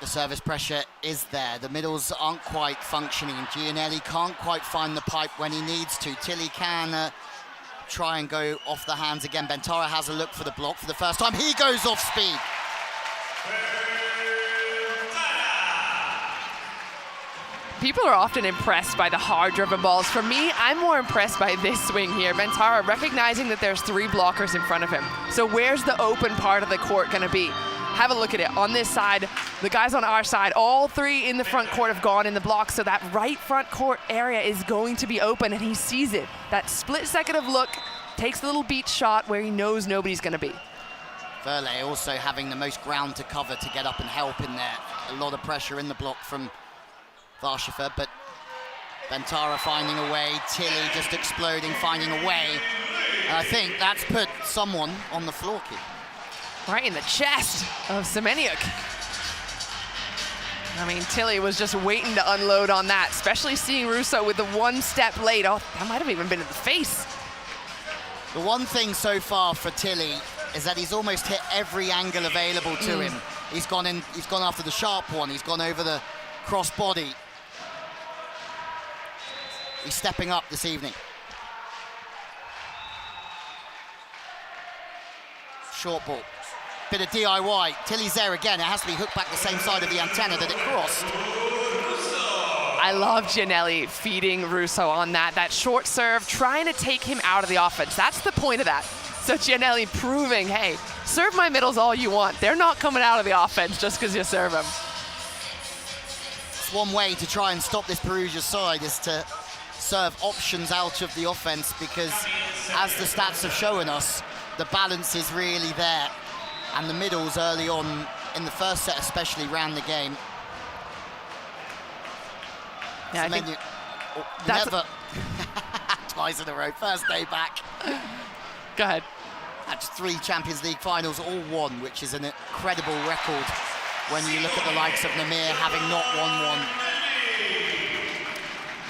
Speaker 1: The service pressure is there. The middles aren't quite functioning. Giannelli can't quite find the pipe when he needs to. Tilly can try and go off the hands again. Bentara has a look for the block for the first time. He goes off speed.
Speaker 13: People are often impressed by the hard-driven balls. For me, I'm more impressed by this swing here. Bentara recognizing that there's 3 blockers in front of him. So where's the open part of the court gonna be? Have a look at it. On this side, the guys on our side, all 3 in the front court have gone in the block, so that right front court area is going to be open, and he sees it. That split second of look, takes the little beach shot where he knows nobody's gonna be.
Speaker 1: Verlet also having the most ground to cover to get up and help in there. A lot of pressure in the block from Warsaw, but Bentara finding a way, Tilly just exploding, finding a way. And I think that's put someone on the floor kick.
Speaker 13: Right in the chest of Semeniuk. I mean, Tilly was just waiting to unload on that, especially seeing Russo with the 1 step late. Oh, that might have even been in the face.
Speaker 1: The one thing so far for Tilly is that he's almost hit every angle available to him. He's gone after the sharp one, he's gone over the cross body. He's stepping up this evening. Short ball. Bit of DIY. Tilly's there again. It has to be hooked back the same side of the antenna that it crossed.
Speaker 13: I love Giannelli feeding Russo on that short serve, trying to take him out of the offense. That's the point of that. So Giannelli proving, hey, serve my middles all you want. They're not coming out of the offense just because you serve them.
Speaker 1: It's one way to try and stop this Perugia side is to serve options out of the offense, because as the stats have shown us, the balance is really there. And the middles early on in the first set especially ran the game.
Speaker 13: Yeah, I think
Speaker 1: never twice in a row, first day back.
Speaker 13: Go ahead.
Speaker 1: That's 3 Champions League finals, all won, which is an incredible record when you look at the likes of Namir having not won one.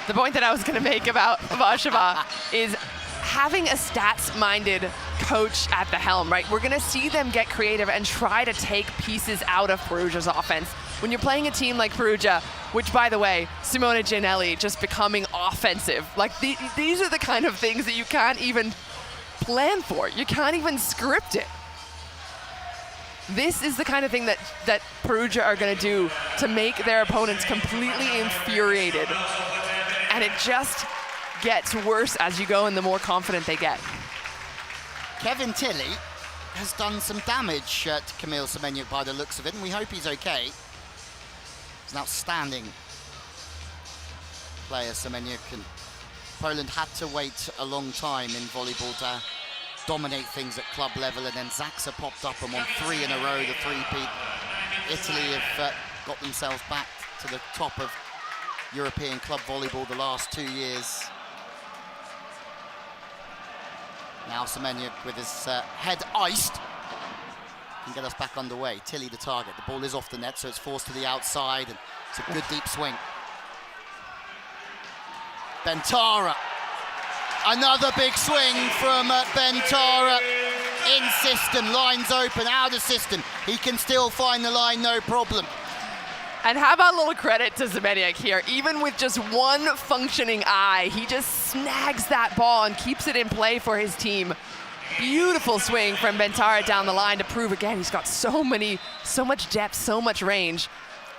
Speaker 13: The point that I was going to make about Warsaw is having a stats-minded coach at the helm, right? We're going to see them get creative and try to take pieces out of Perugia's offense. When you're playing a team like Perugia, which, by the way, Simone Giannelli just becoming offensive, like these are the kind of things that you can't even plan for. You can't even script it. This is the kind of thing that Perugia are going to do to make their opponents completely infuriated. And it just gets worse as you go and the more confident they get.
Speaker 1: Kevin Tilly has done some damage to Kamil Semeniuk by the looks of it, and we hope he's okay. He's an outstanding player, Semeniuk, and Poland had to wait a long time in volleyball to dominate things at club level, and then Zaxa popped up and won 3 in a row, the 3-peat. Italy have got themselves back to the top of European club volleyball the last 2 years. Now Semeniuk with his head iced can get us back underway. Tilly the target. The ball is off the net, so it's forced to the outside, and it's a good deep swing. Bentara. Another big swing from Bentara. In system, lines open, out of system. He can still find the line, no problem.
Speaker 13: And how about a little credit to Semeniuk here? Even with just one functioning eye, he just snags that ball and keeps it in play for his team. Beautiful swing from Bentara down the line to prove again he's got so much depth, so much range.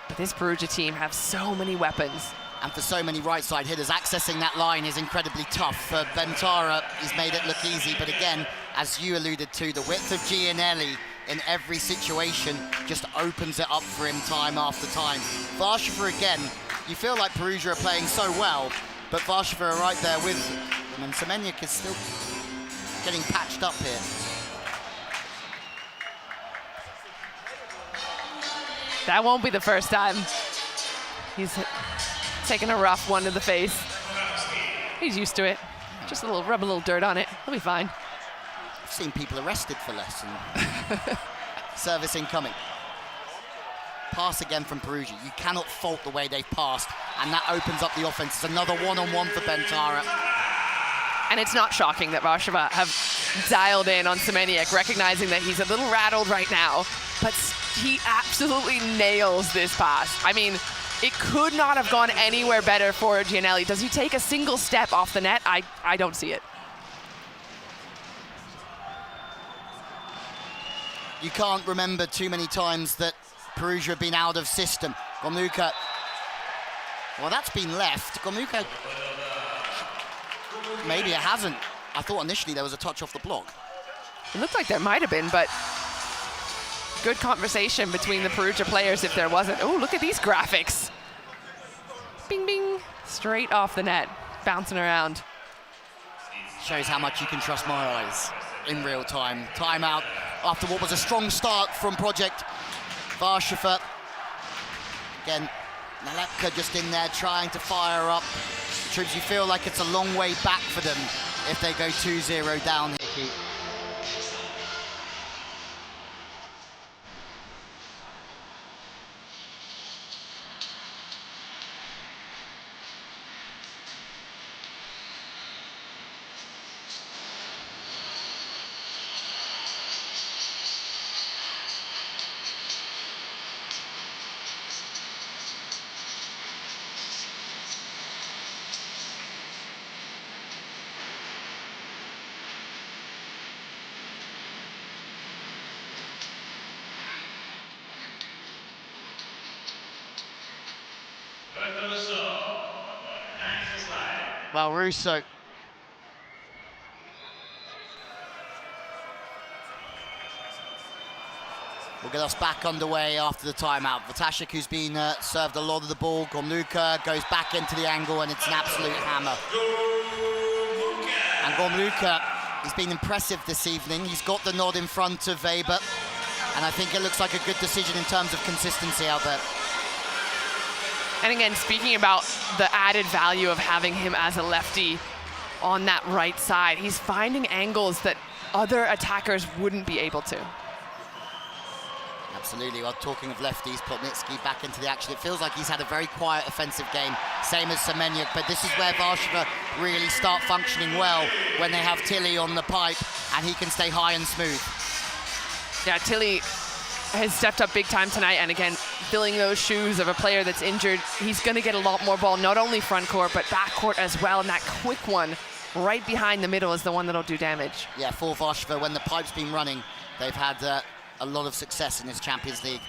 Speaker 13: But this Perugia team have so many weapons.
Speaker 1: And for so many right side hitters, accessing that line is incredibly tough. For Bentara, he's made it look easy, but again, as you alluded to, the width of Giannelli in every situation just opens it up for him time after time. Warsaw again, you feel like Perugia are playing so well, but Warsaw are right there with them, and Semeniuk is still getting patched up here.
Speaker 13: That won't be the first time. He's taking a rough one to the face. He's used to it. Just rub a little dirt on it. He'll be fine.
Speaker 1: I've seen people arrested for less. Service incoming. Pass again from Perugia. You cannot fault the way they've passed, and that opens up the offense. It's another one-on-one for Bentara.
Speaker 13: And it's not shocking that Warsaw have dialed in on Semeniuk, recognizing that he's a little rattled right now, but he absolutely nails this pass. I mean, it could not have gone anywhere better for Giannelli. Does he take a single step off the net? I don't see it.
Speaker 1: you can't remember too many times that Perugia have been out of system. Gomluka, well, that's been left. Gomluka, maybe it hasn't. I thought initially there was a touch off the block.
Speaker 13: It looked like there might have been, but good conversation between the Perugia players if there wasn't. Oh, look at these graphics. Bing, bing, straight off the net, bouncing around.
Speaker 1: Shows how much you can trust my eyes in real time. Timeout after what was a strong start from Projekt WARSZAWA. Again, Nalepka just in there trying to fire up. Troops, you feel like it's a long way back for them if they go 2-0 down here. Well, Russo. Will get us back underway after the timeout. Vatashik, who's been served a lot of the ball. Gomluka goes back into the angle, and it's an absolute hammer. And Gomluka, he's been impressive this evening. He's got the nod in front of Weber, and I think it looks like a good decision in terms of consistency out there.
Speaker 13: And again, speaking about the added value of having him as a lefty on that right side, he's finding angles that other attackers wouldn't be able to.
Speaker 1: Absolutely. Well, talking of lefties, Plotnitsky back into the action. It feels like he's had a very quiet offensive game, same as Semenyuk, but this is where WARSZAWA really start functioning well, when they have Tilly on the pipe and he can stay high and smooth.
Speaker 13: Yeah, Tilly has stepped up big time tonight, and again, filling those shoes of a player that's injured. He's going to get a lot more ball, not only front court, but back court as well, and that quick one right behind the middle is the one that'll do damage.
Speaker 1: Yeah, for WARSZAWA, when the pipe's been running, they've had a lot of success in this Champions League.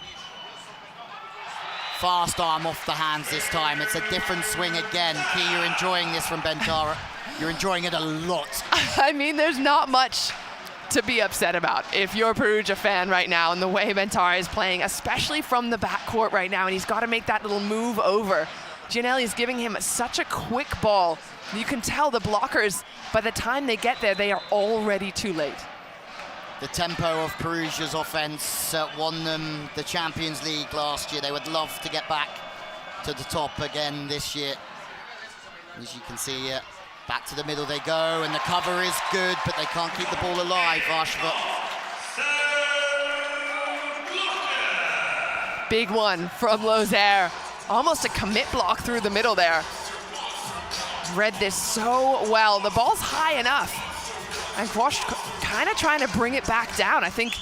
Speaker 1: Fast arm off the hands this time. It's a different swing again. Key, you're enjoying this from Bentara. You're enjoying it a lot.
Speaker 13: I mean, there's not much to be upset about if you're a Perugia fan right now, and the way Bentara is playing, especially from the backcourt right now, and he's got to make that little move over. Giannelli is giving him such a quick ball. You can tell the blockers, by the time they get there, they are already too late.
Speaker 1: The tempo of Perugia's offense won them the Champions League last year. They would love to get back to the top again this year. As you can see, back to the middle they go, and the cover is good, but they can't keep the ball alive, WARSZAWA.
Speaker 13: Big one from Lozère. Almost a commit block through the middle there. Read this so well. The ball's high enough. And Quash kind of trying to bring it back down. I think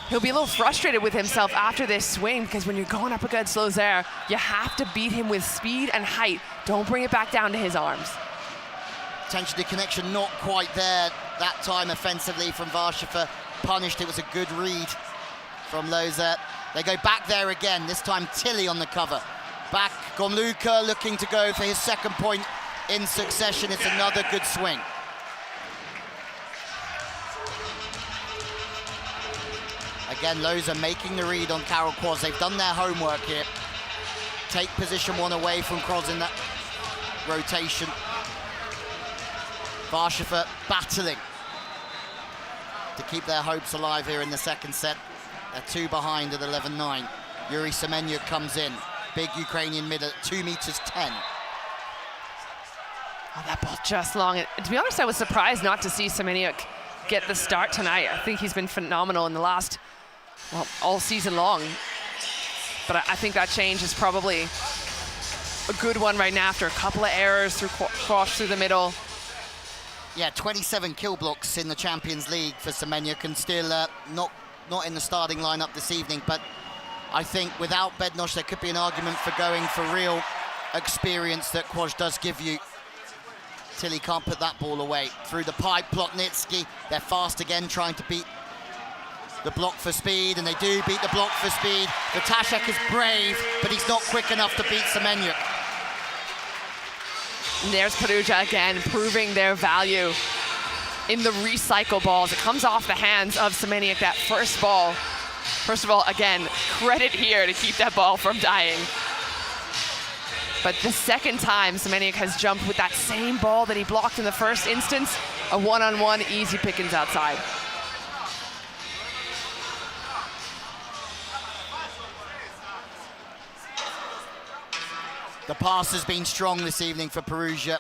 Speaker 13: he'll be a little frustrated with himself after this swing, because when you're going up against Lozère, you have to beat him with speed and height. Don't bring it back down to his arms.
Speaker 1: Attention to connection, not quite there that time offensively from WARSZAWA. Punished, it was a good read from Lozère. They go back there again, this time Tilly on the cover. Back, Gomluka looking to go for his second point in succession. It's another good swing. Again, Lozère making the read on Karol Quaz. They've done their homework here. Take position one away from Quaz in that rotation. WARSZAWA battling to keep their hopes alive here in the second set. They're 2 behind at 11-9. Yuri Semenyuk comes in. Big Ukrainian mid at 2 meters 10.
Speaker 13: Oh, that ball just long. And to be honest, I was surprised not to see Semenyuk get the start tonight. I think he's been phenomenal in the last, well, all season long. But I think that change is probably a good one right now after a couple of errors through Quash through the middle.
Speaker 1: Yeah, 27 kill blocks in the Champions League for Semenyuk, and still not in the starting lineup this evening. But I think without Bednosh, there could be an argument for going for real experience that Quaj does give you. Tilly can't put that ball away. Through the pipe, Plotnitsky. They're fast again, trying to beat the block for speed, and they do beat the block for speed. Vitashek is brave, but he's not quick enough to beat Semenyuk.
Speaker 13: And there's Perugia again, proving their value in the recycle balls. It comes off the hands of Semenyuk, that first ball. First of all, again, credit here to keep that ball from dying. But the second time Semenyuk has jumped with that same ball that he blocked in the first instance, a one-on-one, easy pickings outside.
Speaker 1: The pass has been strong this evening for Perugia.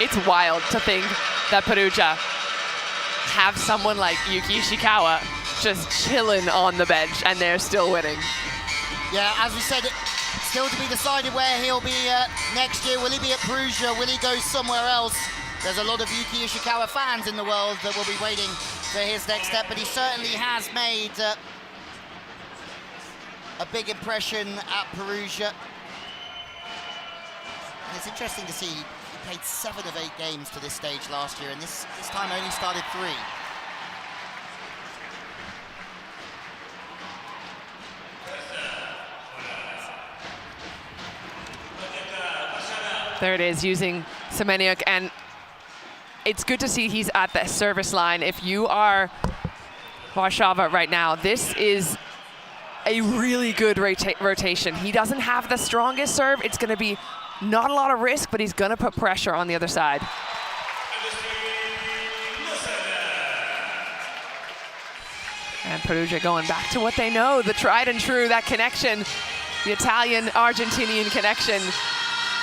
Speaker 13: It's wild to think that Perugia have someone like Yuki Ishikawa just chilling on the bench and they're still winning.
Speaker 1: Yeah, as we said, still to be decided where he'll be next year. Will he be at Perugia? Will he go somewhere else? There's a lot of Yuki Ishikawa fans in the world that will be waiting for his next step, but he certainly has made a big impression at Perugia. And it's interesting to see. He played 7 of 8 games to this stage last year, and this time only started 3.
Speaker 13: There it is, using Semenyuk, and it's good to see he's at the service line. If you are Warszawa right now, this is a really good rotation. He doesn't have the strongest serve. It's going to be not a lot of risk, but he's going to put pressure on the other side. And Perugia going back to what they know, the tried and true, that connection, the Italian-Argentinian connection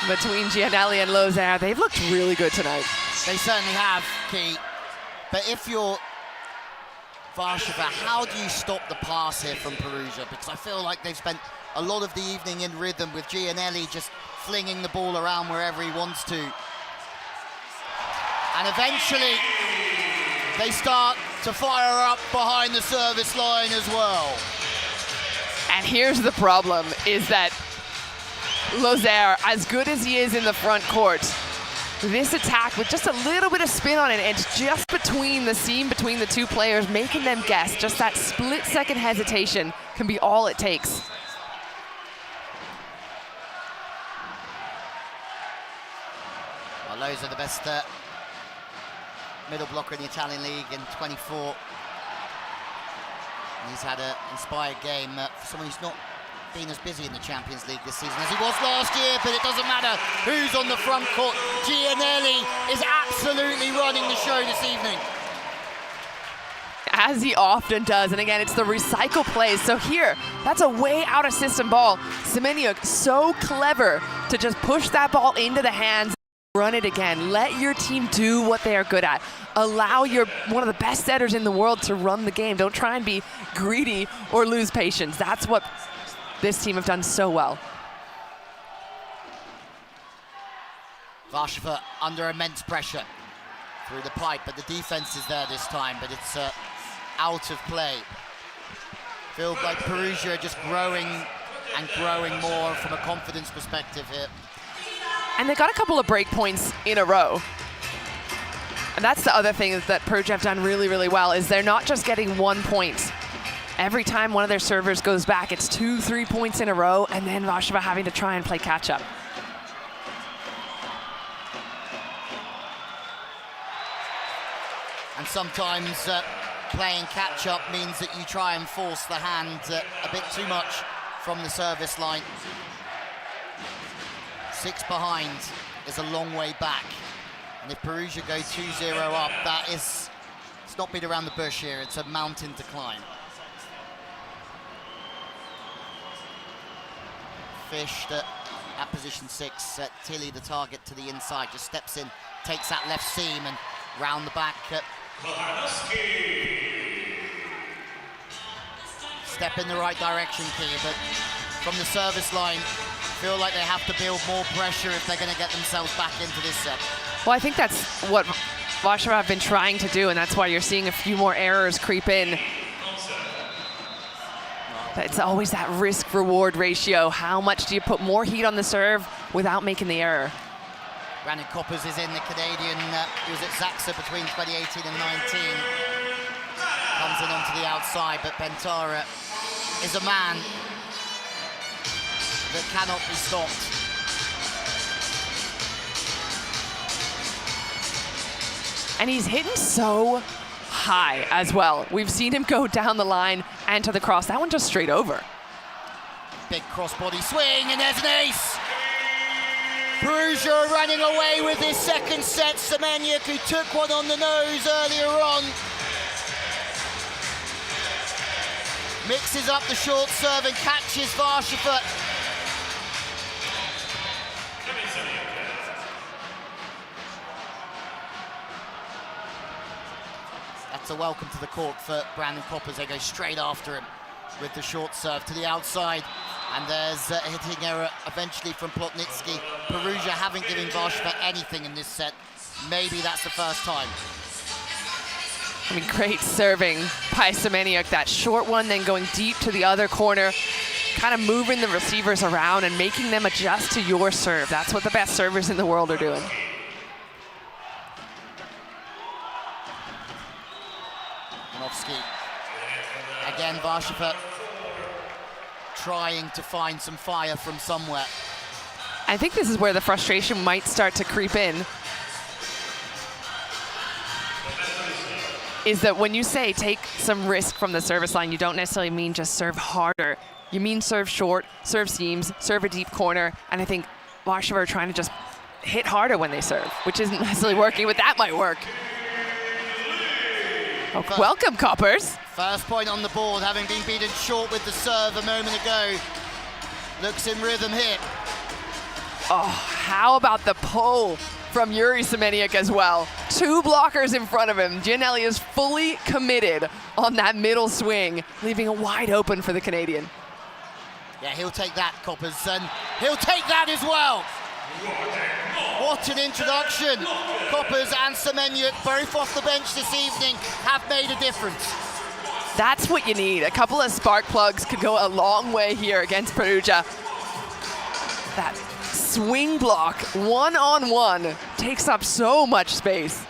Speaker 13: between Giannelli and Lozère. They've looked really good tonight.
Speaker 1: They certainly have, Key. But if you're Warszawa, how do you stop the pass here from Perugia? Because I feel like they've spent a lot of the evening in rhythm with Giannelli just flinging the ball around wherever he wants to. And eventually, they start to fire up behind the service line as well.
Speaker 13: And here's the problem, is that Lozère, as good as he is in the front court, this attack with just a little bit of spin on it, and just between the seam between the two players, making them guess, just that split-second hesitation can be all it takes.
Speaker 1: Well, Lozère, the best middle blocker in the Italian league in 24. And he's had an inspired game for someone who's not been as busy in the Champions League this season as he was last year, but it doesn't matter who's on the front court. Giannelli is absolutely running the show this evening.
Speaker 13: As he often does, and again, it's the recycle plays. So here, that's a way out of system ball. Semenyuk, so clever to just push that ball into the hands, run it again. Let your team do what they are good at. Allow one of the best setters in the world to run the game. Don't try and be greedy or lose patience. That's what this team have done so well.
Speaker 1: Warszawa under immense pressure through the pipe, but the defense is there this time, but it's out of play. Feels like Perugia are just growing and growing more from a confidence perspective here.
Speaker 13: And they got a couple of break points in a row. And that's the other thing that Perugia have done really, really well, is they're not just getting 1 point. Every time one of their servers goes back, it's 2-3 points in a row, and then Warszawa having to try and play catch up.
Speaker 1: And sometimes playing catch up means that you try and force the hand a bit too much from the service line. 6 behind is a long way back. And if Perugia go 2-0 up, it's not beat around the bush here, it's a mountain to climb. Fished at position 6. Tilly, the target to the inside, just steps in, takes that left seam and round the back. Step in the right direction, Kia, but from the service line, feel like they have to build more pressure if they're going to get themselves back into this set.
Speaker 13: Well, I think that's what Warsaw have been trying to do, and that's why you're seeing a few more errors creep in. It's always that risk-reward ratio. How much do you put more heat on the serve without making the error?
Speaker 1: Brandon Coppers is in, the Canadian. He was at Zaxa between 2018 and 19. Comes in onto the outside, but Bentara is a man that cannot be stopped.
Speaker 13: And he's hitting so high as well. We've seen him go down the line and to the cross. That one just straight over.
Speaker 1: Big crossbody swing, and there's an ace. Perugia running away with his second set. Semeniuk, who took one on the nose earlier on, mixes up the short serve and catches Warsaw. That's a welcome to the court for Brandon Coppers. They go straight after him with the short serve to the outside. And there's a hitting error eventually from Plotnitsky. Perugia haven't given Warsaw anything in this set. Maybe that's the first time.
Speaker 13: I mean, great serving by Semeniuk. That short one, then going deep to the other corner, kind of moving the receivers around and making them adjust to your serve. That's what the best servers in the world are doing.
Speaker 1: Again, Warsaw trying to find some fire from somewhere.
Speaker 13: I think this is where the frustration might start to creep in. Is that when you say take some risk from the service line, you don't necessarily mean just serve harder. You mean serve short, serve seams, serve a deep corner, and I think Warsaw are trying to just hit harder when they serve, which isn't necessarily working, but that might work. Oh, welcome, Coppers.
Speaker 1: First point on the board, having been beaten short with the serve a moment ago. Looks in rhythm here.
Speaker 13: Oh, how about the pull from Yuri Semeniuk as well? 2 blockers in front of him. Giannelli is fully committed on that middle swing, leaving it wide open for the Canadian.
Speaker 1: Yeah, he'll take that, Coppers, and he'll take that as well. What an introduction. Coppers and Semeniuk, both off the bench this evening, have made a difference.
Speaker 13: That's what you need. A couple of spark plugs could go a long way here against Perugia. That swing block, one-on-one, takes up so much space.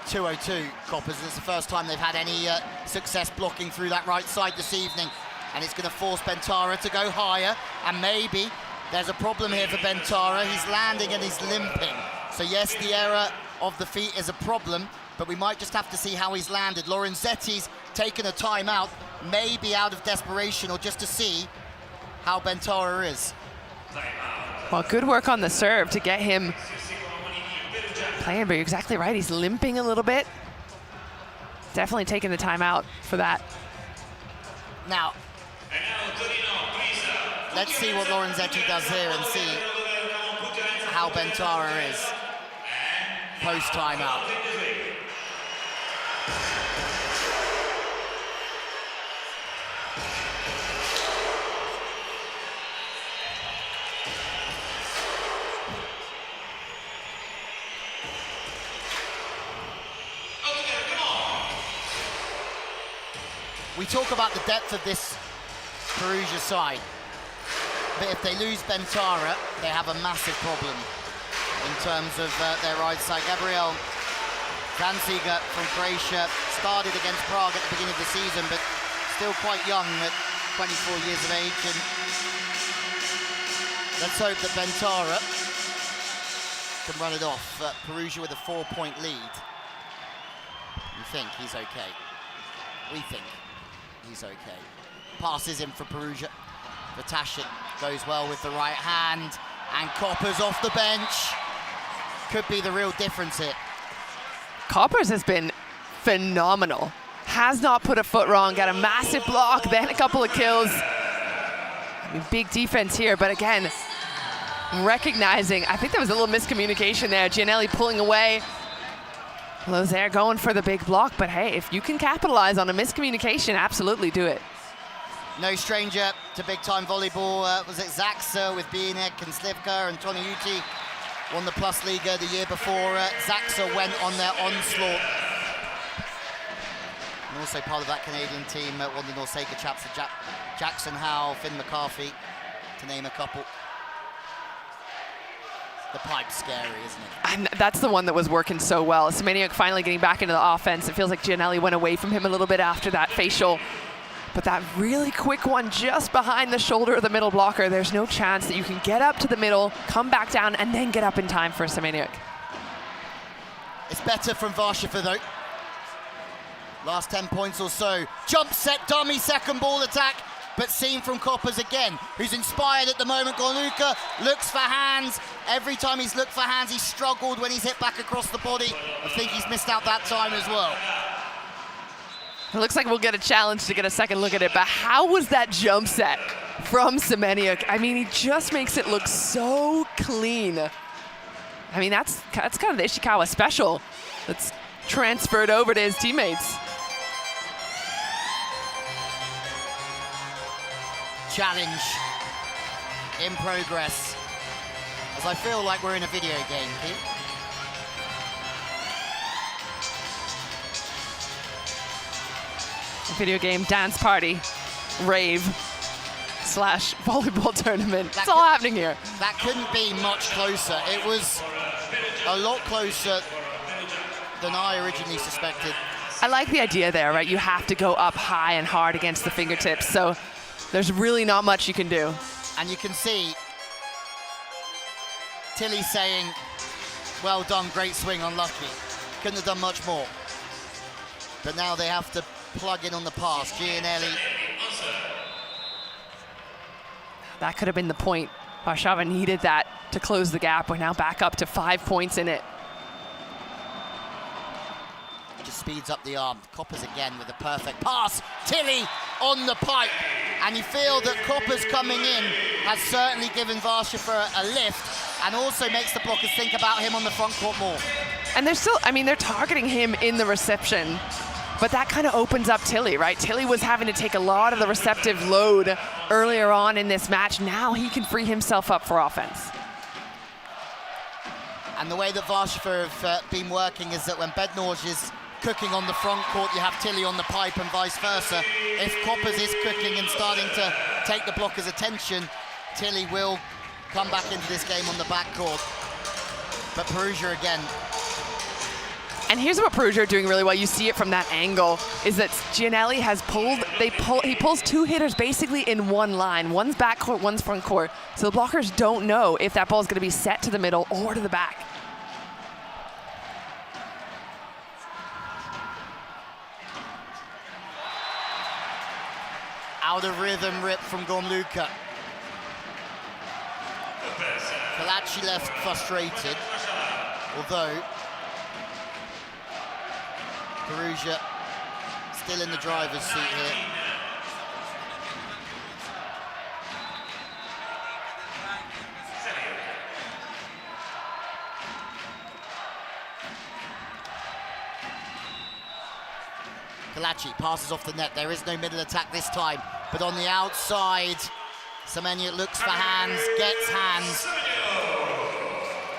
Speaker 1: 202, Coppers. It's the first time they've had any success blocking through that right side this evening. And it's going to force Bentara to go higher. And maybe there's a problem here for Bentara. He's landing and he's limping. So yes, the error of the feet is a problem, but we might just have to see how he's landed. Lorenzetti's taken a timeout, maybe out of desperation or just to see how Bentara is.
Speaker 13: Well, good work on the serve to get him playing, but you're exactly right. He's limping a little bit. Definitely taking the timeout for that.
Speaker 1: Now, let's see what Lorenzetti does here and see how Bentara is post-timeout. We talk about the depth of this Perugia side, but if they lose Bentara, they have a massive problem in terms of their right side. Gabriel Danziger from Croatia started against Prague at the beginning of the season, but still quite young at 24 years of age. And let's hope that Bentara can run it off. Perugia with a 4-point lead. We think he's okay. We think he's okay. Passes in for Perugia. Vatashin goes well with the right hand, and Coppers off the bench. Could be the real difference here.
Speaker 13: Coppers has been phenomenal. Has not put a foot wrong, got a massive block, then a couple of kills. I mean, big defense here, but again, recognizing, I think there was a little miscommunication there. Giannelli pulling away. Lozère going for the big block, but hey, if you can capitalize on a miscommunication, absolutely do it.
Speaker 1: No stranger to big-time volleyball. Was it Zaxa with Bienek and Slivka and Toniuti won the Plus Liga the year before. Zaxa went on their onslaught. And also part of that Canadian team won the Norsega chaps, Jackson Howe, Finn McCarthy, to name a couple. The pipe's scary, isn't it?
Speaker 13: And that's the one that was working so well. Semeniuk finally getting back into the offense. It feels like Giannelli went away from him a little bit after that facial. But that really quick one just behind the shoulder of the middle blocker, there's no chance that you can get up to the middle, come back down, and then get up in time for Semeniuk.
Speaker 1: It's better from Warsaw though. Last 10 points or so. Jump set, dummy, second ball attack, but seen from Koppers again, who's inspired at the moment. Gorluka looks for hands. Every time he's looked for hands, he's struggled when he's hit back across the body. I think he's missed out that time as well.
Speaker 13: It looks like we'll get a challenge to get a second look at it, but how was that jump set from Semeniuk? I mean, he just makes it look so clean. I mean, that's kind of the Ishikawa special that's transferred over to his teammates.
Speaker 1: Challenge in progress. As I feel like we're in a video game, Pete.
Speaker 13: Video game, dance party, rave, / volleyball tournament. It's all happening here.
Speaker 1: That couldn't be much closer. It was a lot closer than I originally suspected.
Speaker 13: I like the idea there, right? You have to go up high and hard against the fingertips, so there's really not much you can do.
Speaker 1: And you can see Tilly saying, well done, great swing, unlucky. Couldn't have done much more. But now they have to plug in on the pass. Giannelli.
Speaker 13: That could have been the point. Warszawa needed that to close the gap. We're now back up to 5 points in it.
Speaker 1: Just speeds up the arm. Koppers again with a perfect pass. Tilly on the pipe. And you feel that Koppers coming in has certainly given Warsaw a lift and also makes the blockers think about him on the front court more.
Speaker 13: And they're still, I mean, they're targeting him in the reception. But that kind of opens up Tilly, right? Tilly was having to take a lot of the receptive load earlier on in this match. Now he can free himself up for offense.
Speaker 1: And the way that Warsaw have been working is that when Bednarz is cooking on the front court, you have Tilly on the pipe and vice versa. If Koppers is cooking and starting to take the blockers' attention, Tilly will come back into this game on the back court. But Perugia again.
Speaker 13: And here's what Perugia are doing really well. You see it from that angle, is that Giannelli has he pulls two hitters basically in one line. One's back court, one's front court. So the blockers don't know if that ball is going to be set to the middle or to the back.
Speaker 1: Out of rhythm rip from Gorluka. Kalachi left frustrated, although Perugia still in the driver's seat here. Kalachi passes off the net. There is no middle attack this time, but on the outside, Semeniuk looks for hands, gets hands,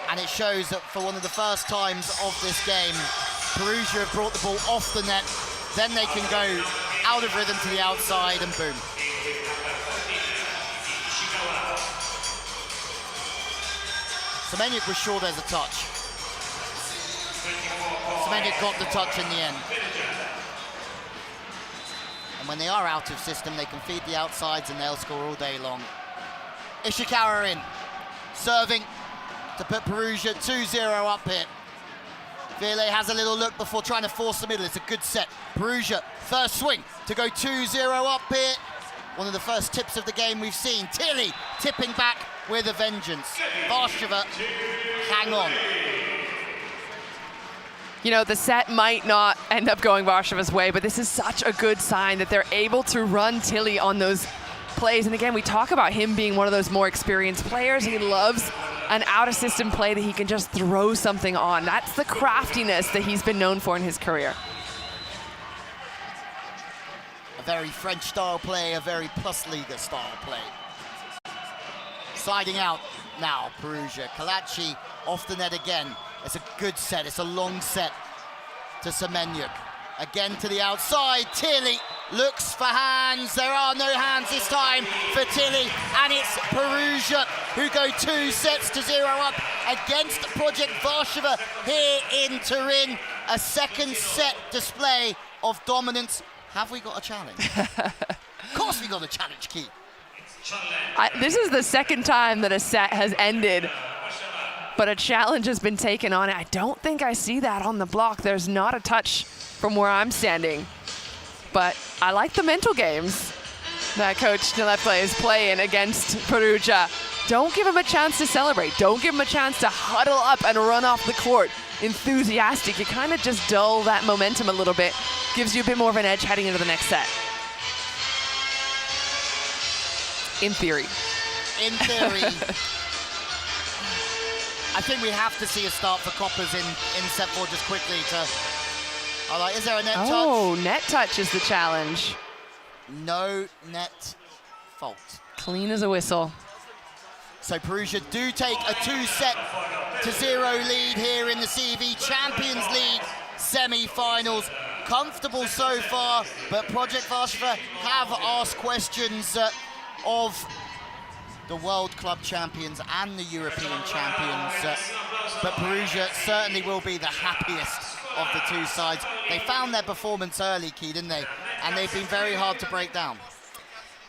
Speaker 1: and it shows that for one of the first times of this game, Perugia have brought the ball off the net, then they can go out of rhythm to the outside and boom. Semeniuk was sure there's a touch. Semeniuk got the touch in the end. And when they are out of system, they can feed the outsides and they'll score all day long. Ishikawa in, serving to put Perugia 2-0 up here. Ville has a little look before trying to force the middle. It's a good set. Perugia, first swing to go 2-0 up here. One of the first tips of the game we've seen. Tilly tipping back with a vengeance. Warsaw, hang on.
Speaker 13: You know, the set might not end up going Warszawa's way, but this is such a good sign that they're able to run Tilly on those plays. And again, we talk about him being one of those more experienced players. He loves an out-of-system play that he can just throw something on. That's the craftiness that he's been known for in his career.
Speaker 1: A very French-style play, a very Plus-Liga-style play. Siding out now, Perugia. Kalachi off the net again. It's a good set, it's a long set to Semenyuk. Again to the outside, Tilly looks for hands. There are no hands this time for Tilly, and it's Perugia who go 2-0 up against Projekt WARSZAWA here in Turin. A second set display of dominance. Have we got a challenge? Of course we got a challenge, Keith.
Speaker 13: This is the second time that a set has ended, but a challenge has been taken on it. I don't think I see that on the block. There's not a touch from where I'm standing, but I like the mental games that Coach Lett is playing against Perugia. Don't give him a chance to celebrate. Don't give him a chance to huddle up and run off the court enthusiastic. You kind of just dull that momentum a little bit. Gives you a bit more of an edge heading into the next set. In theory.
Speaker 1: In theory. I think we have to see a start for Coppers in set 4 just quickly to... is there a net touch?
Speaker 13: Oh, net touch is the challenge.
Speaker 1: No net fault.
Speaker 13: Clean as a whistle.
Speaker 1: So Perugia do take a 2-0 lead here in the CEV Champions League semi-finals. Comfortable so far, but Projekt WARSZAWA have asked questions of the World Club champions and the European champions. But Perugia certainly will be the happiest of the two sides. They found their performance early, Key, didn't they? And they've been very hard to break down.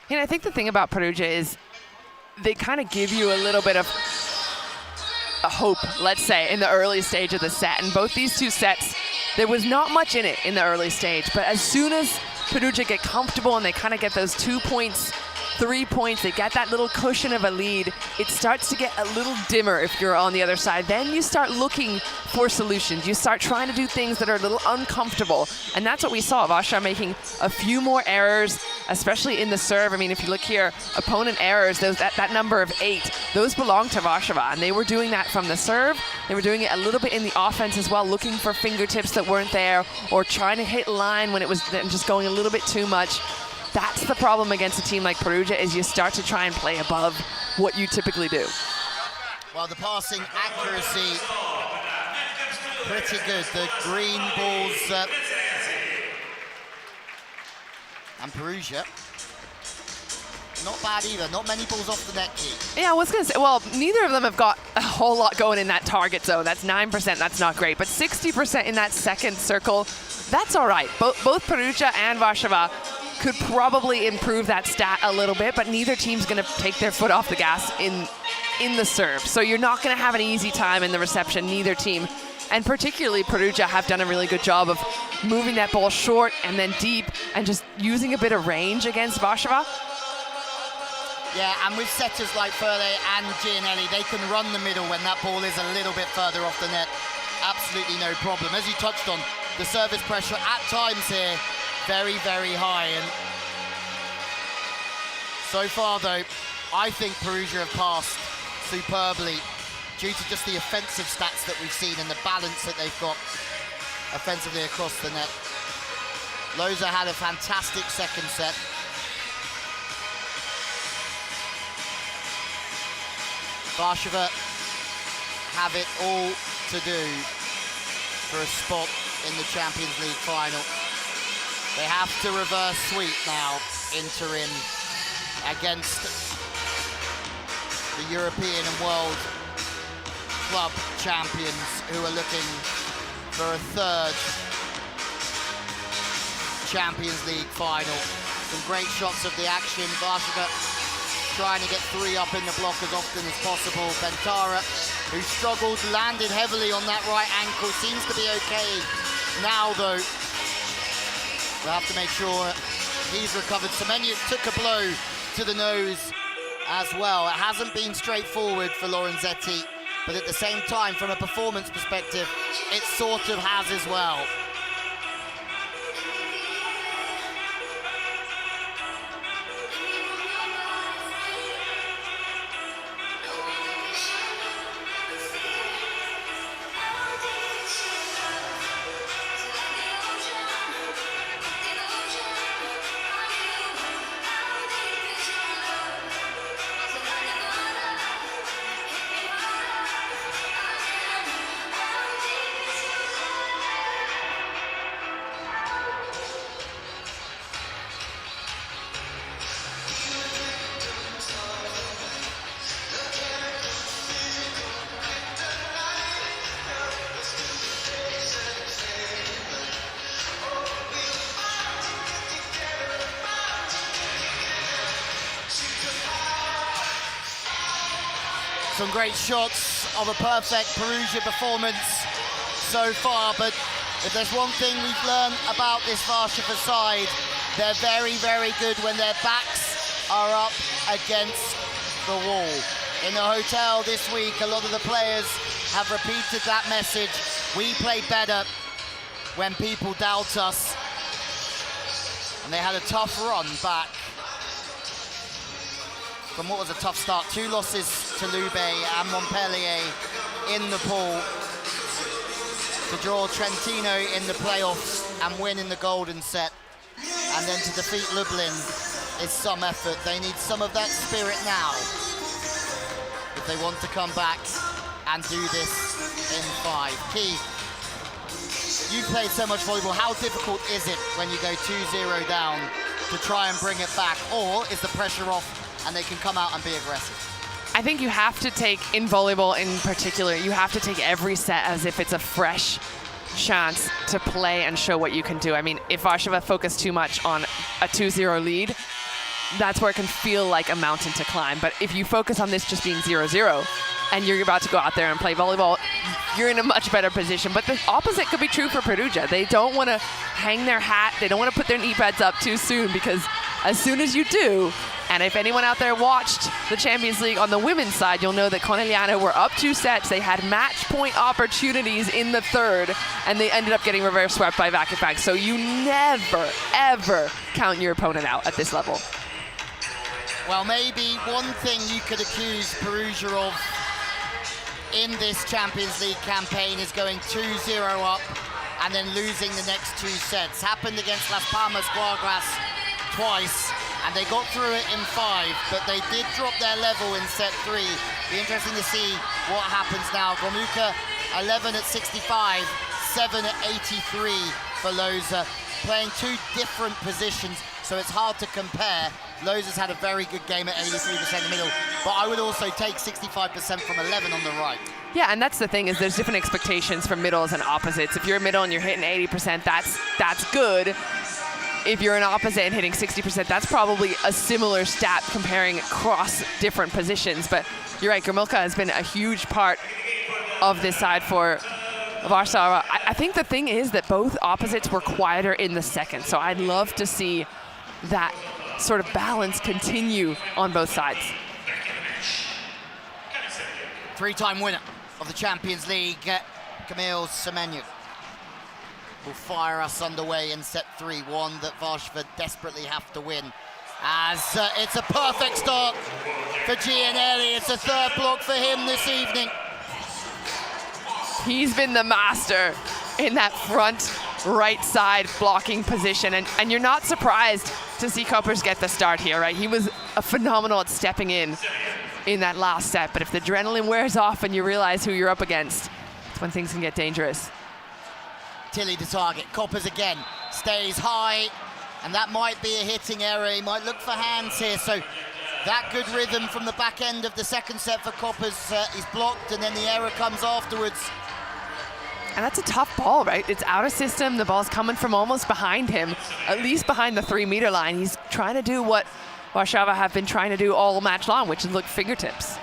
Speaker 13: And I think the thing about Perugia is they kind of give you a little bit of a hope, let's say, in the early stage of the set. And both these two sets, there was not much in it in the early stage. But as soon as Perugia get comfortable and they kind of get those 2 points, 3 points, they get that little cushion of a lead, it starts to get a little dimmer if you're on the other side. Then you start looking for solutions. You start trying to do things that are a little uncomfortable. And that's what we saw. WARSZAWA making a few more errors, especially in the serve. I mean, if you look here, opponent errors, that number of 8, those belong to WARSZAWA. And they were doing that from the serve. They were doing it a little bit in the offense as well, looking for fingertips that weren't there or trying to hit line when it was just going a little bit too much. That's the problem against a team like Perugia, is you start to try and play above what you typically do.
Speaker 1: Well, the passing accuracy, pretty good. The green balls, and Perugia, not bad either. Not many balls off the net, Key.
Speaker 13: Yeah, I was going to say, well, neither of them have got a whole lot going in that target zone. That's 9%, that's not great. But 60% in that second circle, that's all right. Both Perugia and WARSZAWA could probably improve that stat a little bit, but neither team's going to take their foot off the gas in the serve. So you're not going to have an easy time in the reception, neither team. And particularly Perugia have done a really good job of moving that ball short and then deep and just using a bit of range against WARSZAWA.
Speaker 1: Yeah, and with setters like Furley and Giannelli, they can run the middle when that ball is a little bit further off the net. Absolutely no problem. As you touched on, the service pressure at times here, very, very high. And so far, though, I think Perugia have passed superbly due to just the offensive stats that we've seen and the balance that they've got offensively across the net. Loza had a fantastic second set. WARSZAWA have it all to do for a spot in the Champions League final. They have to reverse sweep now in Turin against the European and World Club champions, who are looking for a third Champions League final. Some great shots of the action. WARSZAWA trying to get 3 up in the block as often as possible. Bentara, who struggled, landed heavily on that right ankle, seems to be okay now, though. We'll have to make sure he's recovered. Semenyuk took a blow to the nose as well. It hasn't been straightforward for Lorenzetti, but at the same time, from a performance perspective, it sort of has as well. Some great shots of a perfect Perugia performance so far, but if there's one thing we've learned about this Warsaw side, they're very, very good when their backs are up against the wall. In the hotel this week, a lot of the players have repeated that message. We play better when people doubt us. And they had a tough run back from what was a tough start. 2 losses to Lewie and Montpellier in the pool, to draw Trentino in the playoffs and win in the golden set, and then to defeat Lublin is some effort. They need some of that spirit now if they want to come back and do this in 5. Keith, you've played so much volleyball. How difficult is it when you go 2-0 down to try and bring it back? Or is the pressure off and they can come out and be aggressive?
Speaker 13: I think you have to take, in volleyball in particular, you have to take every set as if it's a fresh chance to play and show what you can do. I mean, if Warsaw focus too much on a 2-0 lead, that's where it can feel like a mountain to climb. But if you focus on this just being 0-0 and you're about to go out there and play volleyball, you're in a much better position. But the opposite could be true for Perugia. They don't want to hang their hat. They don't want to put their knee pads up too soon, because as soon as you do, and if anyone out there watched the Champions League on the women's side, you'll know that Conegliano were up 2 sets. They had match point opportunities in the 3rd, and they ended up getting reverse swept by Vakifag. So you never, ever count your opponent out at this level.
Speaker 1: Well, maybe one thing you could accuse Perugia of in this Champions League campaign is going 2-0 up and then losing the next 2 sets. Happened against Las Palmas Guaguas twice, and they got through it in 5, but they did drop their level in set 3. Be interesting to see what happens now. Gomuka 11 at 65, 7 at 83 for Loza, playing 2 different positions, so it's hard to compare. Loza's had a very good game at 83% in the middle, but I would also take 65% from 11 on the right.
Speaker 13: Yeah, and that's the thing, is there's different expectations from middles and opposites. If you're a middle and you're hitting 80%, that's good. If you're an opposite and hitting 60%, that's probably a similar stat comparing across different positions. But you're right, Gromilka has been a huge part of this side for Warsaw. I think the thing is that both opposites were quieter in the second, so I'd love to see that sort of balance continue on both sides.
Speaker 1: 3-time winner of the Champions League, Kamil Semenyuk, will fire us underway in set 3, one that Warsaw desperately have to win. As it's a perfect start for Giannelli. It's a 3rd block for him this evening.
Speaker 13: He's been the master in that front right side blocking position, and you're not surprised to see Koppers get the start here, right? He was phenomenal at stepping in that last set, but if the adrenaline wears off and you realize who you're up against, it's when things can get dangerous.
Speaker 1: Tilly to target. Koppers again stays high, and that might be a hitting error. He might look for hands here, so that good rhythm from the back end of the second set for Koppers is blocked, and then the error comes afterwards.
Speaker 13: And that's a tough ball, right? It's out of system. The ball's coming from almost behind him, at least behind the 3-meter line. He's trying to do what Warsaw have been trying to do all match long, which is look fingertips.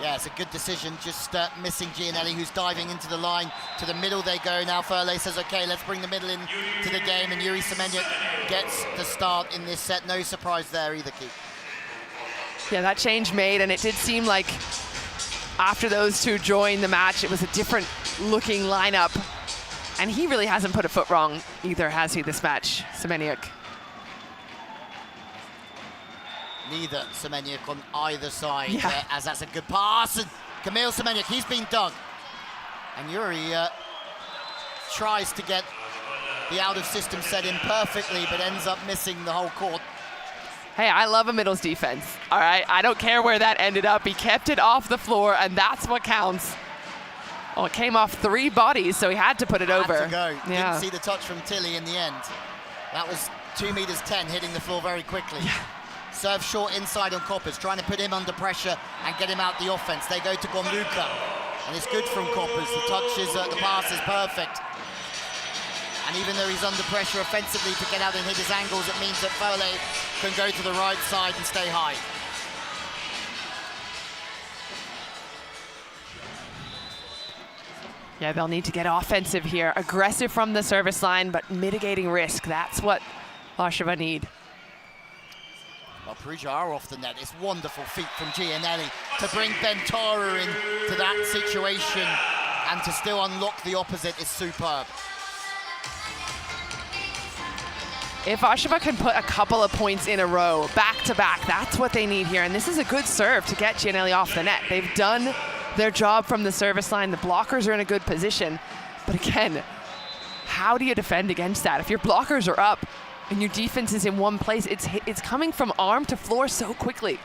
Speaker 1: Yeah, it's a good decision, just missing Giannelli, who's diving into the line. To the middle they go now. Furley says, okay, let's bring the middle in to the game, and Yuri Semenyuk gets the start in this set. No surprise there either, Keith.
Speaker 13: Yeah, that change made, and it did seem like after those two joined the match, it was a different looking lineup. And he really hasn't put a foot wrong either, has he, this match, Semenyuk?
Speaker 1: Neither Semenyuk on either side, as that's a good pass. And Kamil Semenyuk, he's been dug. And Yuri tries to get the out-of-system set in perfectly, but ends up missing the whole court.
Speaker 13: Hey, I love a middles defense, all right? I don't care where that ended up. He kept it off the floor, and that's what counts. Oh, it came off 3 bodies, so he had to put it over.
Speaker 1: Had to go. Yeah. Didn't see the touch from Tilly in the end. That was 2 meters 10, hitting the floor very quickly. Yeah. Serve short inside on Koppers, trying to put him under pressure and get him out the offense. They go to Gomuka, and it's good from Koppers. The touch is, the pass is perfect. And even though he's under pressure offensively to get out and hit his angles, it means that Foley can go to the right side and stay high.
Speaker 13: Yeah, they'll need to get offensive here. Aggressive from the service line, but mitigating risk. That's what Warsaw need.
Speaker 1: Well, Perugia are off the net. It's wonderful feat from Giannelli to bring Bentara into that situation and to still unlock the opposite is superb.
Speaker 13: If Warsaw can put a couple of points in a row, back to back, that's what they need here. And this is a good serve to get Giannelli off the net. They've done their job from the service line. The blockers are in a good position. But again, how do you defend against that? If your blockers are up and your defense is in one place, it's coming from arm to floor so quickly.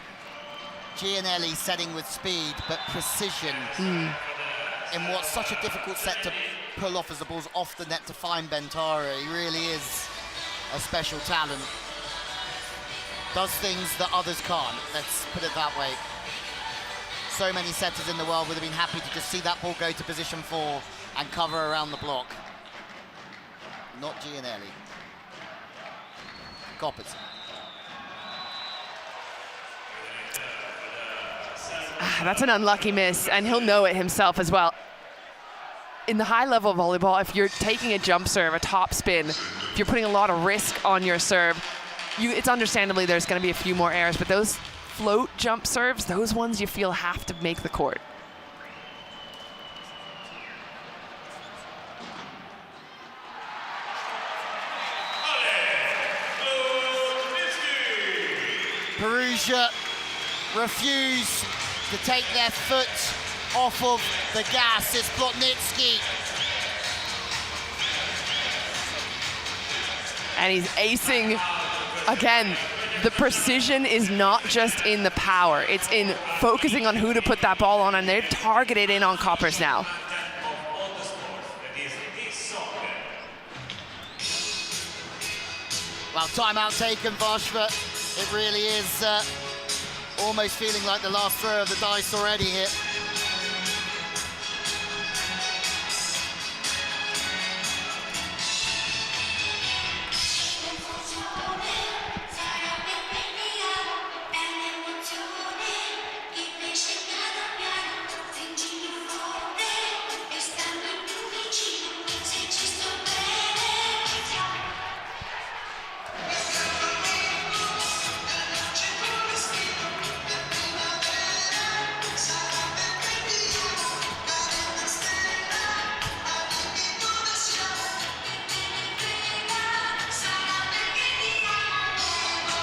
Speaker 1: Giannelli setting with speed, but precision in what's such a difficult set to pull off as the ball's off the net to find Bentara. He really is a special talent. Does things that others can't, let's put it that way. So many setters in the world would have been happy to just see that ball go to position 4 and cover around the block. Not Giannelli. Coppers.
Speaker 13: That's an unlucky miss, and he'll know it himself as well. In the high-level volleyball, if you're taking a jump serve, a top spin, if you're putting a lot of risk on your serve, it's understandably there's going to be a few more errors, but those float jump serves, those ones you feel have to make the court.
Speaker 1: Perugia refuse to take their foot off of the gas. It's Plotnitsky.
Speaker 13: And he's acing. Again, the precision is not just in the power, it's in focusing on who to put that ball on, and they've targeted in on Coppers now.
Speaker 1: Well, timeout taken, Warsaw. It really is almost feeling like the last throw of the dice already here.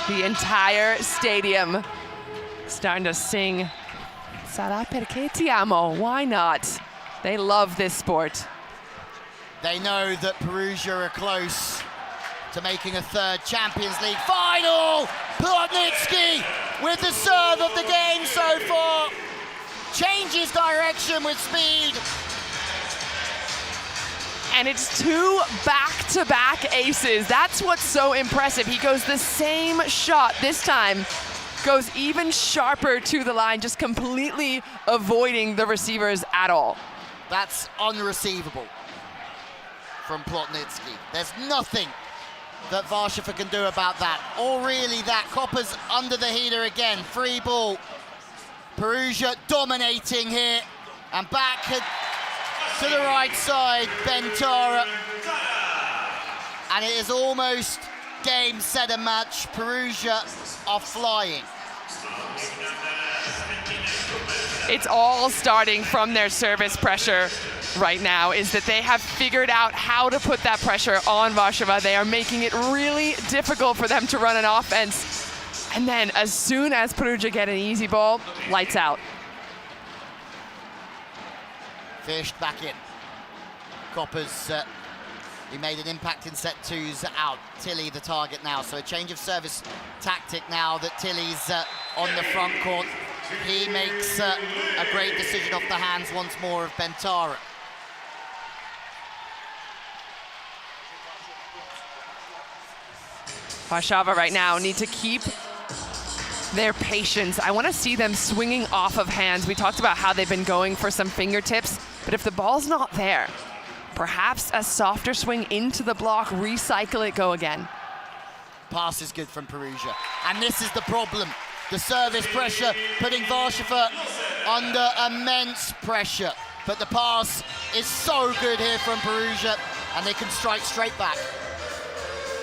Speaker 13: The entire stadium starting to sing Sarà perché ti amo. Why not? They love this sport.
Speaker 1: They know that Perugia are close to making a third Champions League final. Plotnitsky with the serve of the game so far. Changes direction with speed.
Speaker 13: And it's 2 back-to-back aces. That's what's so impressive. He goes the same shot this time, goes even sharper to the line, just completely avoiding the receivers at all.
Speaker 1: That's unreceivable from Plotnitsky. There's nothing that Warsaw can do about that, or really that. Coppers under the heater again, free ball. Perugia dominating here, and back to the right side, Bentara. And it is almost game, set, and match. Perugia are flying.
Speaker 13: It's all starting from their service pressure right now, is that they have figured out how to put that pressure on Warsaw. They are making it really difficult for them to run an offense. And then as soon as Perugia get an easy ball, lights out.
Speaker 1: Fished back in. Coppers, he made an impact in set 2's out. Tilly the target now, so a change of service tactic now that Tilly's on the front court. He makes a great decision off the hands once more of Bentara.
Speaker 13: Warsaw right now need to keep their patience. I want to see them swinging off of hands. We talked about how they've been going for some fingertips, but if the ball's not there, perhaps a softer swing into the block, recycle it, go again.
Speaker 1: Pass is good from Perugia. And this is the problem. The service pressure putting Warsaw under immense pressure. but the pass is so good here from Perugia, and they can strike straight back.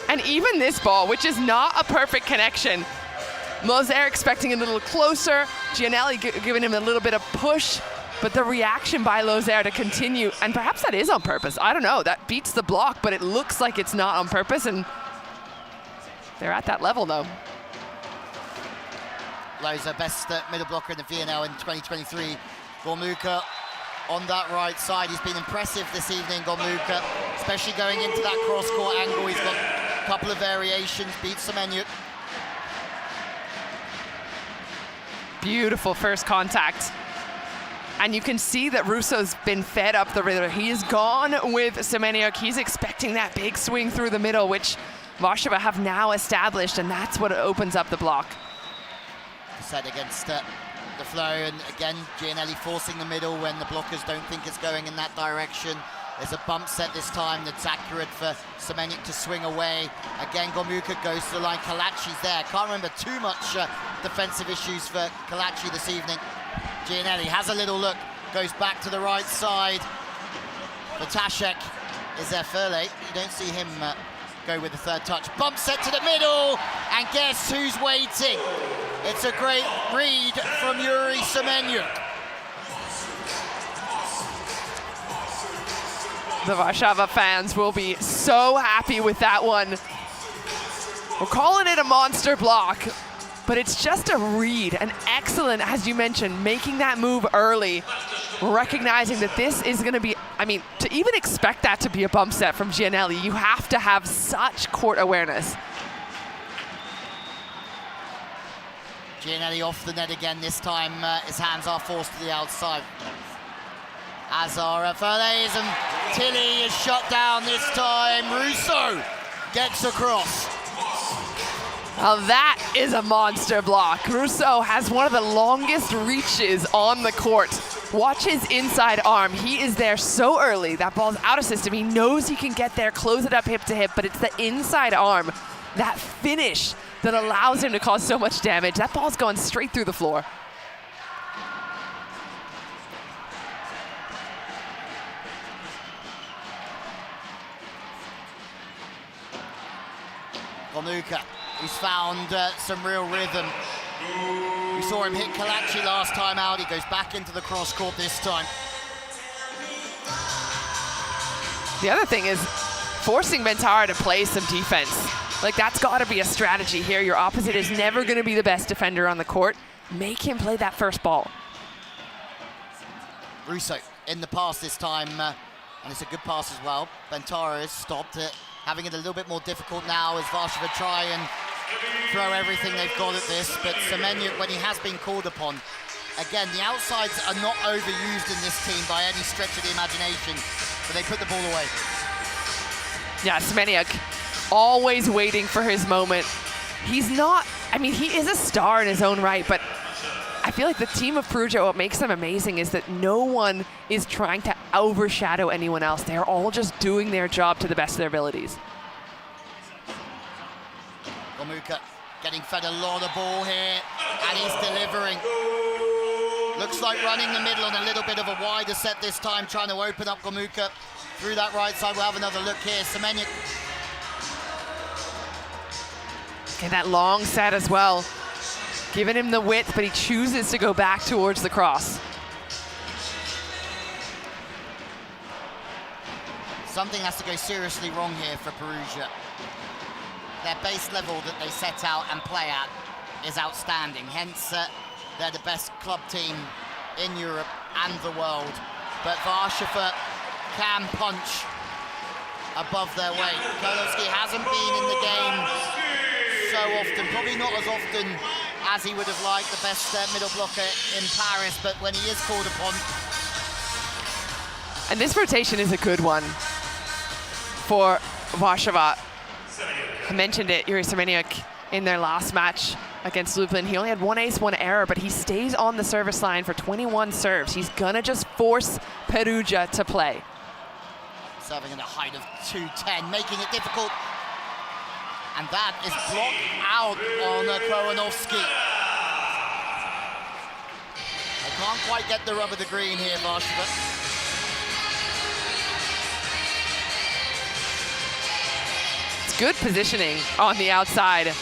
Speaker 13: And even this ball, which is not a perfect connection, Lozère expecting a little closer, Giannelli giving him a little bit of push, but the reaction by Lozère to continue, and perhaps that is on purpose, I don't know, that beats the block, but it looks like it's not on purpose, and they're at that level though.
Speaker 1: Lozère, best middle blocker in the VNL in 2023. Gormuka on that right side. He's been impressive this evening, Gormuka, especially going into that cross-court angle. He's got a couple of variations, beats Semenyuk.
Speaker 13: Beautiful first contact. And you can see that Russo's been fed up the river. He is gone with Semenyuk. He's expecting that big swing through the middle, which Warsaw have now established, and that's what opens up the block.
Speaker 1: Set against the flow, and again, Giannelli forcing the middle when the blockers don't think it's going in that direction. There's a bump set this time that's accurate for Semenyuk to swing away. Again, Gormuka goes to the line. Kalachi's there. Can't remember too much defensive issues for Kalachi this evening. Giannelli has a little look, goes back to the right side. Batashek is there Furley. You don't see him go with the third touch. Bump set to the middle, and guess who's waiting? It's a great read from Yuri Semenyuk.
Speaker 13: The Warszawa fans will be so happy with that one. We're calling it a monster block, but it's just a read, an excellent, as you mentioned, making that move early, recognizing that this is gonna be, I mean, to even expect that to be a bump set from Giannelli, you have to have such court awareness.
Speaker 1: Giannelli off the net again this time. His hands are forced to the outside. As are Furley's, and Tilly is shut down this time. Russo gets across.
Speaker 13: Well, that is a monster block. Russo has one of the longest reaches on the court. Watch his inside arm. He is there so early. That ball's out of system. He knows he can get there, close it up hip to hip, but it's the inside arm, that finish, that allows him to cause so much damage. That ball's going straight through the floor.
Speaker 1: Gormuka, he's found some real rhythm. We saw him hit Kalachi last time out. He goes back into the cross court this time.
Speaker 13: The other thing is forcing Bentara to play some defense. Like, that's got to be a strategy here. Your opposite is never going to be the best defender on the court. Make him play that first ball.
Speaker 1: Russo in the pass this time, and it's a good pass as well. Bentara is stopped it, having it a little bit more difficult now as Warsaw try and throw everything they've got at this, but Semenyuk, when he has been called upon, again, the outsides are not overused in this team by any stretch of the imagination, but they put the ball away.
Speaker 13: Yeah, Semenyuk always waiting for his moment. He's not, I mean, he is a star in his own right, but I feel like the team of Perugia, what makes them amazing is that no one is trying to overshadow anyone else. They're all just doing their job to the best of their abilities.
Speaker 1: Gormuka getting fed a lot of ball here, and he's delivering. Looks like running the middle on a little bit of a wider set this time, trying to open up Gormuka through that right side. We'll have another look here. Semenyuk.
Speaker 13: Okay, that long set as well. Giving him the width, but he chooses to go back towards the cross.
Speaker 1: Something has to go seriously wrong here for Perugia. Their base level that they set out and play at is outstanding. Hence, they're the best club team in Europe and the world. But Warsaw can punch above their weight. Kolowski hasn't been in the game so often, probably not as often as he would have liked, the best middle blocker in Paris, but when he is called upon.
Speaker 13: And this rotation is a good one for Warsaw. I mentioned it, Yuri Semenyuk in their last match against Lublin. He only had one ace, one error, but he stays on the service line for 21 serves. He's gonna just force Perugia to play.
Speaker 1: Serving at a height of 210, making it difficult. And that is blocked out on Krowanowski. They can't quite get the rub of the green here, Warsaw.
Speaker 13: Good positioning on the outside.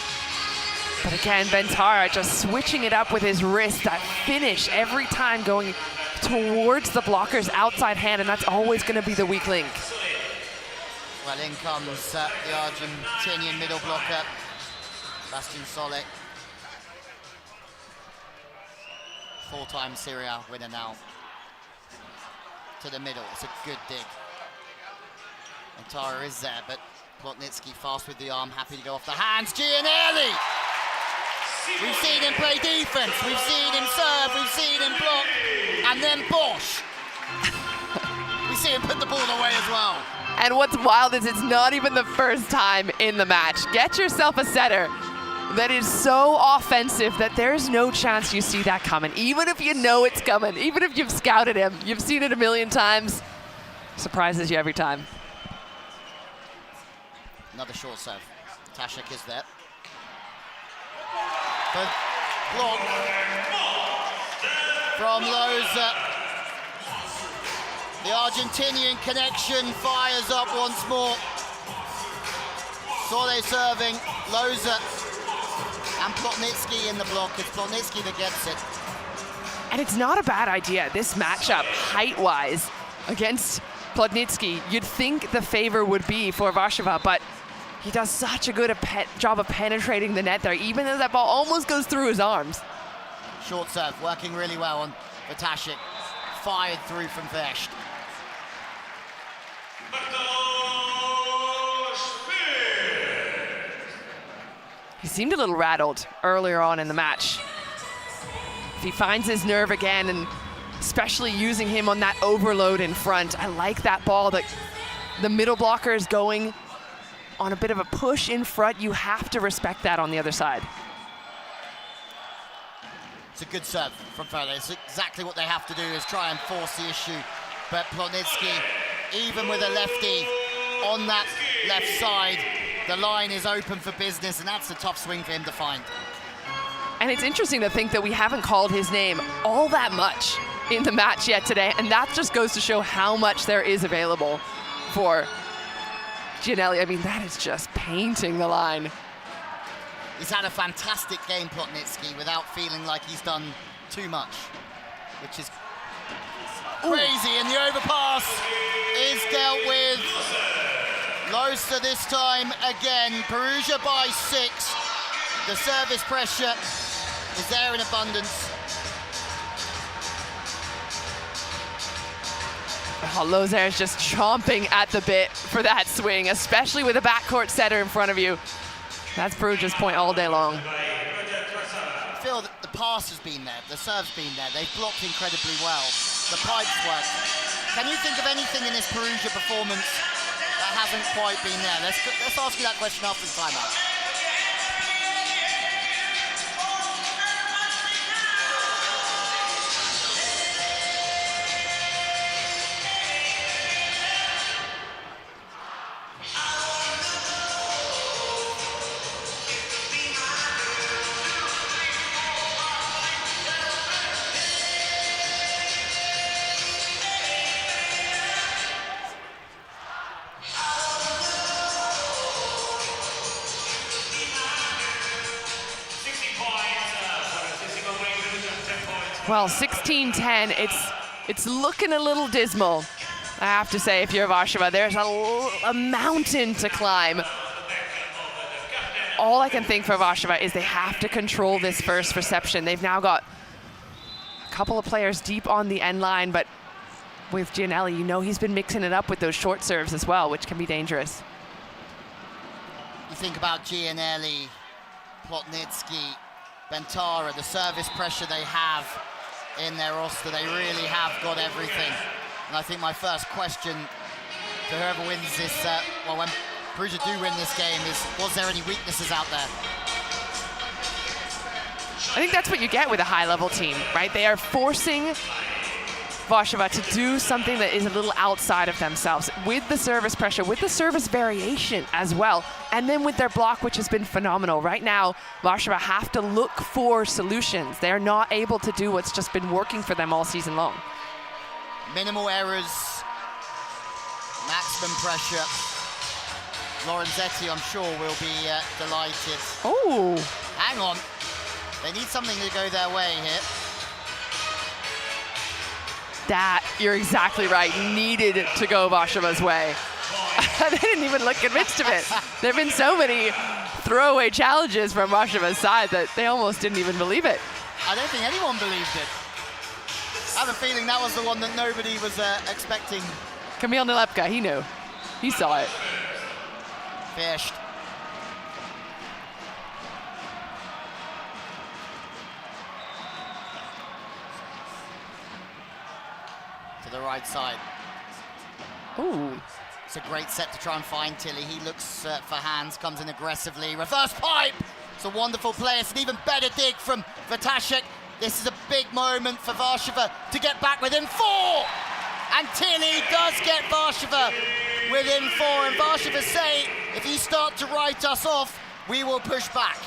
Speaker 13: But again, Bentara just switching it up with his wrist. That finish every time going towards the blocker's outside hand, and that's always going to be the weak link.
Speaker 1: Well, in comes the Argentinian middle blocker, Bastian Solek. Four-time Serie A winner now. To the middle, it's a good dig. And Tara is there, but Plotnitsky fast with the arm, happy to go off the hands. Giannelli! We've seen him play defense, we've seen him serve, we've seen him block, and then Bosch. We see him put the ball away as well.
Speaker 13: And what's wild is it's not even the first time in the match. Get yourself a setter that is so offensive that there's no chance you see that coming. Even if you know it's coming, even if you've scouted him, you've seen it a million times, surprises you every time.
Speaker 1: Another short serve. Tashik is there. But block from Loza. The Argentinian connection fires up once more. Sole serving, Loza and Plotnitsky in the block. It's Plotnitsky that gets it.
Speaker 13: And it's not a bad idea, this matchup, height-wise, against Plotnitsky. You'd think the favor would be for Warszawa, but he does such a good job of penetrating the net there, even though that ball almost goes through his arms.
Speaker 1: Short serve, working really well on Vatashik. Fired through from Vesht.
Speaker 13: He seemed a little rattled earlier on in the match. If he finds his nerve again, and especially using him on that overload in front, I like that ball that the middle blocker is going on a bit of a push in front. You have to respect that on the other side.
Speaker 1: It's a good serve from further. It's exactly what they have to do, is try and force the issue. But Plotnitsky, even with a lefty on that left side, the line is open for business, and that's a tough swing for him to find.
Speaker 13: And it's interesting to think that we haven't called his name all that much in the match yet today, and that just goes to show how much there is available for Giannelli. I mean, that is just painting the line.
Speaker 1: He's had a fantastic game, Plotnitsky, without feeling like he's done too much, which is crazy. And the overpass is dealt with. Losa this time again. Perugia by 6. The service pressure is there in abundance.
Speaker 13: Oh, Loza is just chomping at the bit for that swing, especially with a backcourt setter in front of you. That's Perugia's point all day long.
Speaker 1: I feel that the pass has been there, the serve's been there. They've blocked incredibly well. The pipes work. Can you think of anything in this Perugia performance that hasn't quite been there? Let's ask you that question after the timeout.
Speaker 13: Well, 16-10, it's looking a little dismal, I have to say, if you're Warszawa. There's a mountain to climb. All I can think for Warszawa is they have to control this first reception. They've now got a couple of players deep on the end line, but with Giannelli, you know he's been mixing it up with those short serves as well, which can be dangerous.
Speaker 1: You think about Giannelli, Plotnitsky, Bentara, the service pressure they have in their roster. They really have got everything. And I think my first question to whoever wins this, well, when Perugia do win this game, is was there any weaknesses out there?
Speaker 13: I think that's what you get with a high-level team, right? They are forcing Warszawa to do something that is a little outside of themselves, with the service pressure, with the service variation as well, and then with their block, which has been phenomenal. Right now, Warszawa have to look for solutions. They're not able to do what's just been working for them all season long.
Speaker 1: Minimal errors, maximum pressure. Lorenzetti, I'm sure, will be delighted.
Speaker 13: Oh!
Speaker 1: Hang on. They need something to go their way here.
Speaker 13: That, you're exactly right, needed to go Warszawa's way. They didn't even look convinced of it. There have been so many throwaway challenges from Warszawa's side that they almost didn't even believe it.
Speaker 1: I don't think anyone believed it. I have a feeling that was the one that nobody was expecting.
Speaker 13: Kamil Nalepka, he knew. He saw it.
Speaker 1: Fished. To the right side.
Speaker 13: Ooh.
Speaker 1: It's a great set to try and find Tilly. He looks for hands, comes in aggressively. Reverse pipe! It's a wonderful play. It's an even better dig from Vatasek. This is a big moment for Warszawa to get back within 4! And Tilly does get Warszawa within 4. And Warszawa say, if you start to write us off, we will push back.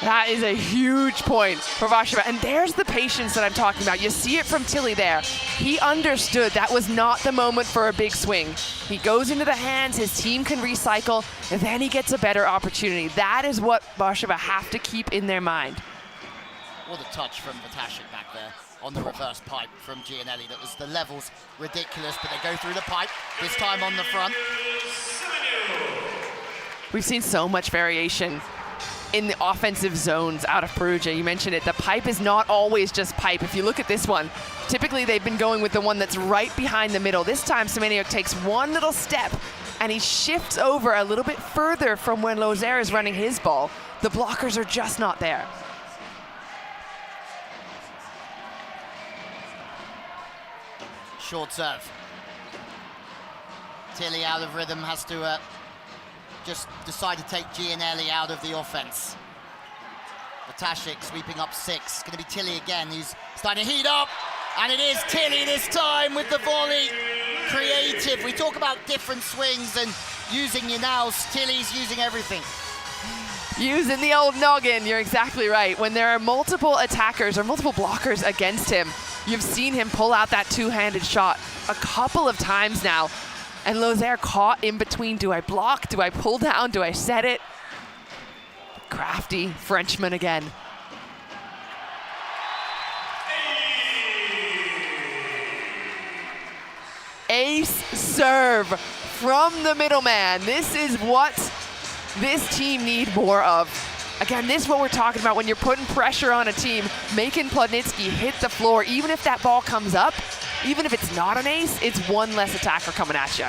Speaker 13: That is a huge point for Warszawa. And there's the patience that I'm talking about. You see it from Tilly there. He understood that was not the moment for a big swing. He goes into the hands, his team can recycle, and then he gets a better opportunity. That is what Warszawa have to keep in their mind.
Speaker 1: What a touch from Vatasek back there on the reverse pipe from Giannelli. That was the levels ridiculous, but they go through the pipe, this time on the front.
Speaker 13: We've seen so much variation in the offensive zones out of Perugia. You mentioned it, the pipe is not always just pipe. If you look at this one, typically they've been going with the one that's right behind the middle. This time Semeniuk takes one little step and he shifts over a little bit further from when Lozère is running his ball. The blockers are just not there.
Speaker 1: Short serve. Tilly out of rhythm, has to just decide to take Giannelli out of the offense. Vatasek sweeping up 6. It's going to be Tilly again, who's starting to heat up. And it is Tilly this time with the volley. Creative. We talk about different swings and using your nows. Tilly's using everything.
Speaker 13: Using the old noggin, you're exactly right. When there are multiple attackers or multiple blockers against him, you've seen him pull out that two-handed shot a couple of times now. And Lozère caught in between. Do I block? Do I pull down? Do I set it? Crafty Frenchman again. Ace serve from the middleman. This is what this team need more of. Again, this is what we're talking about when you're putting pressure on a team, making Plotnitsky hit the floor. Even if that ball comes up, even if it's not an ace, it's one less attacker coming at you.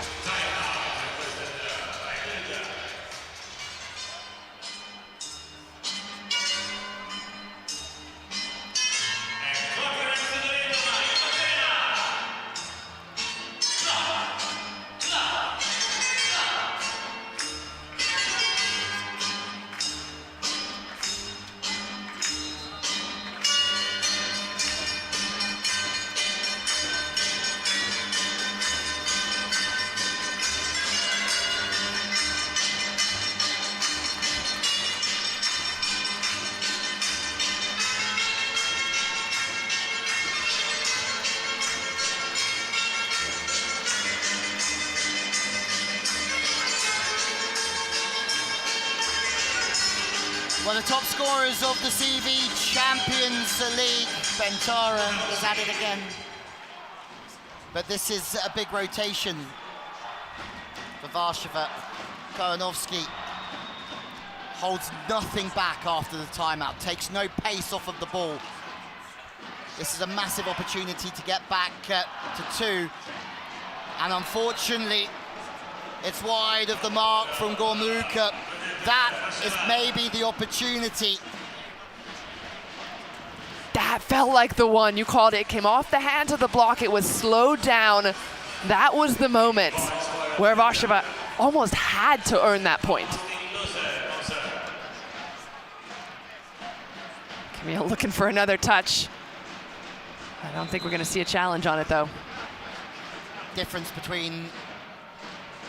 Speaker 1: Well, the top scorers of the CV Champions League, Bentara is at it again. But this is a big rotation for Warszawa. Kołanowski holds nothing back after the timeout, takes no pace off of the ball. This is a massive opportunity to get back to 2. And unfortunately, it's wide of the mark from Gormluka. That is maybe the opportunity.
Speaker 13: That felt like the one. You called it. It came off the hands of the block. It was slowed down. That was the moment where Warszawa almost had to earn that point. Kamil looking for another touch. I don't think we're going to see a challenge on it, though.
Speaker 1: Difference between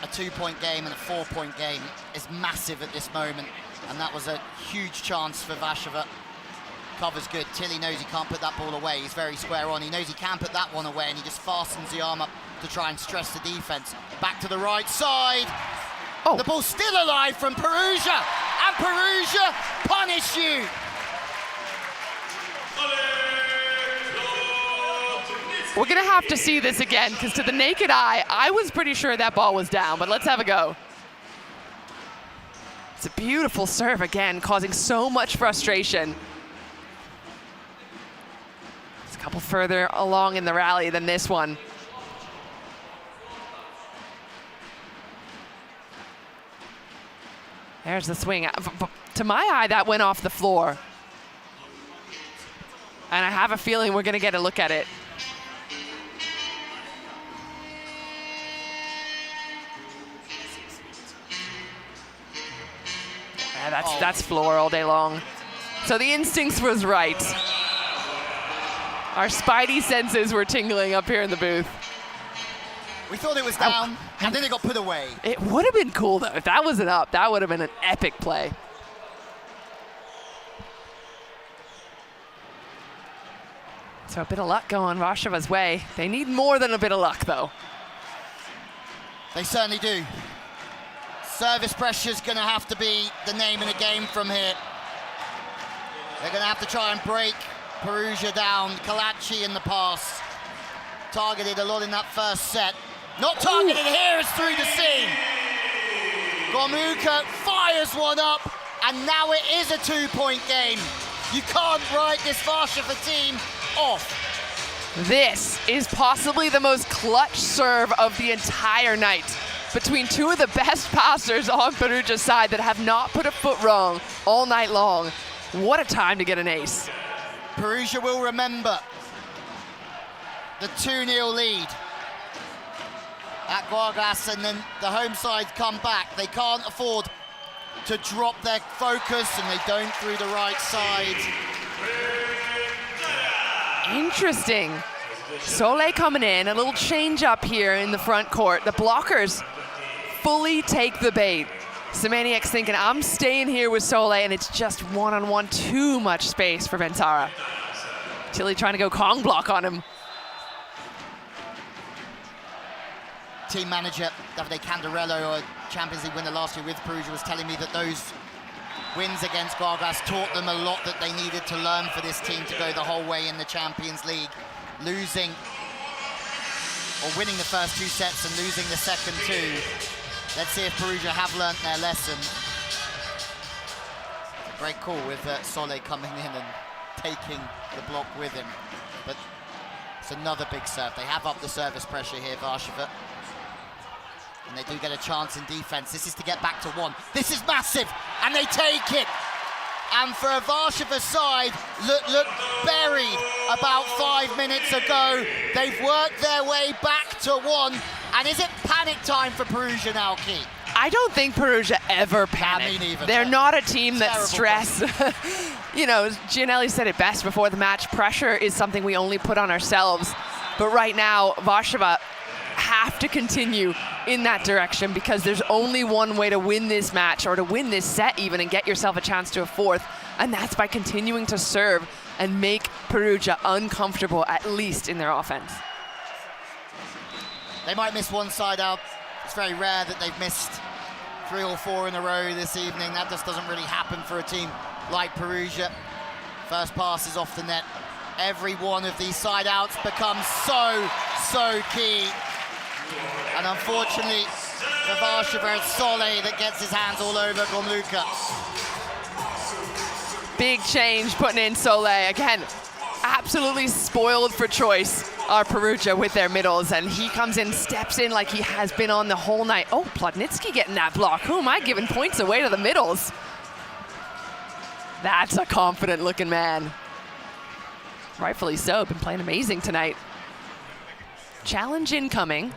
Speaker 1: a 2-point game and a 4-point game is massive at this moment, and that was a huge chance for Warszawa. Covers good. Tilly knows he can't put that ball away. He's very square on. He knows he can put that one away, and he just fastens the arm up to try and stress the defense. Back to the right side, The ball's still alive from Perugia, and Perugia punish you.
Speaker 13: We're going to have to see this again, because to the naked eye, I was pretty sure that ball was down, but let's have a go. It's a beautiful serve again, causing so much frustration. It's a couple further along in the rally than this one. There's the swing. To my eye, that went off the floor. And I have a feeling we're going to get a look at it. Yeah, that's floor all day long. So the instincts was right. Our spidey senses were tingling up here in the booth.
Speaker 1: We thought it was down, and then it got put away.
Speaker 13: It would have been cool, though. If that wasn't up, that would have been an epic play. So a bit of luck going Warszawa's way. They need more than a bit of luck, though.
Speaker 1: They certainly do. Service pressure's going to have to be the name of the game from here. They're going to have to try and break Perugia down. Kalachi in the past targeted a lot in that first set. Not targeted here, it's through the seam. Gomuka fires one up, and now it is a 2-point game. You can't write this Warszawa team off.
Speaker 13: This is possibly the most clutch serve of the entire night, between two of the best passers on Perugia's side that have not put a foot wrong all night long. What a time to get an ace.
Speaker 1: Perugia will remember the 2-0 lead at Guargas, and then the home side come back. They can't afford to drop their focus, and they don't through the right side.
Speaker 13: Interesting. Sole coming in, a little change up here in the front court. The blockers fully take the bait. Semeniek's thinking, I'm staying here with Sole, and it's just one-on-one, too much space for Ventara. Tilly trying to go Kong block on him.
Speaker 1: Team manager Davide Candarello, a Champions League winner last year with Perugia, was telling me that those wins against Guargas taught them a lot that they needed to learn for this team to go the whole way in the Champions League. Losing or winning the first 2 sets and losing the second 2. Let's see if Perugia have learnt their lesson. Great call with Sole coming in and taking the block with him. But it's another big serve. They have upped the service pressure here, Warszawa. And they do get a chance in defense. This is to get back to 1. This is massive, and they take it. And for a Warszawa side, look buried about 5 minutes ago. They've worked their way back to 1. And is it panic time for Perugia now, Keith?
Speaker 13: I don't think Perugia ever panic. They're not a team that stress. You know, Giannelli said it best before the match. Pressure is something we only put on ourselves. But right now, Warszawa have to continue in that direction, because there's only one way to win this match, or to win this set even, and get yourself a chance to a 4th. And that's by continuing to serve and make Perugia uncomfortable, at least in their offense.
Speaker 1: They might miss one side out. It's very rare that they've missed 3 or 4 in a row this evening. That just doesn't really happen for a team like Perugia. First pass is off the net. Every one of these side outs becomes so key. And unfortunately, for Warszawa, it's Sole that gets his hands all over Gomuka.
Speaker 13: Big change putting in Sole. Again, absolutely spoiled for choice are Perugia with their middles, and he comes in, steps in like he has been on the whole night. Oh, Plotnitsky getting that block. Who am I giving points away to the middles? That's a confident looking man. Rightfully so, been playing amazing tonight. Challenge incoming.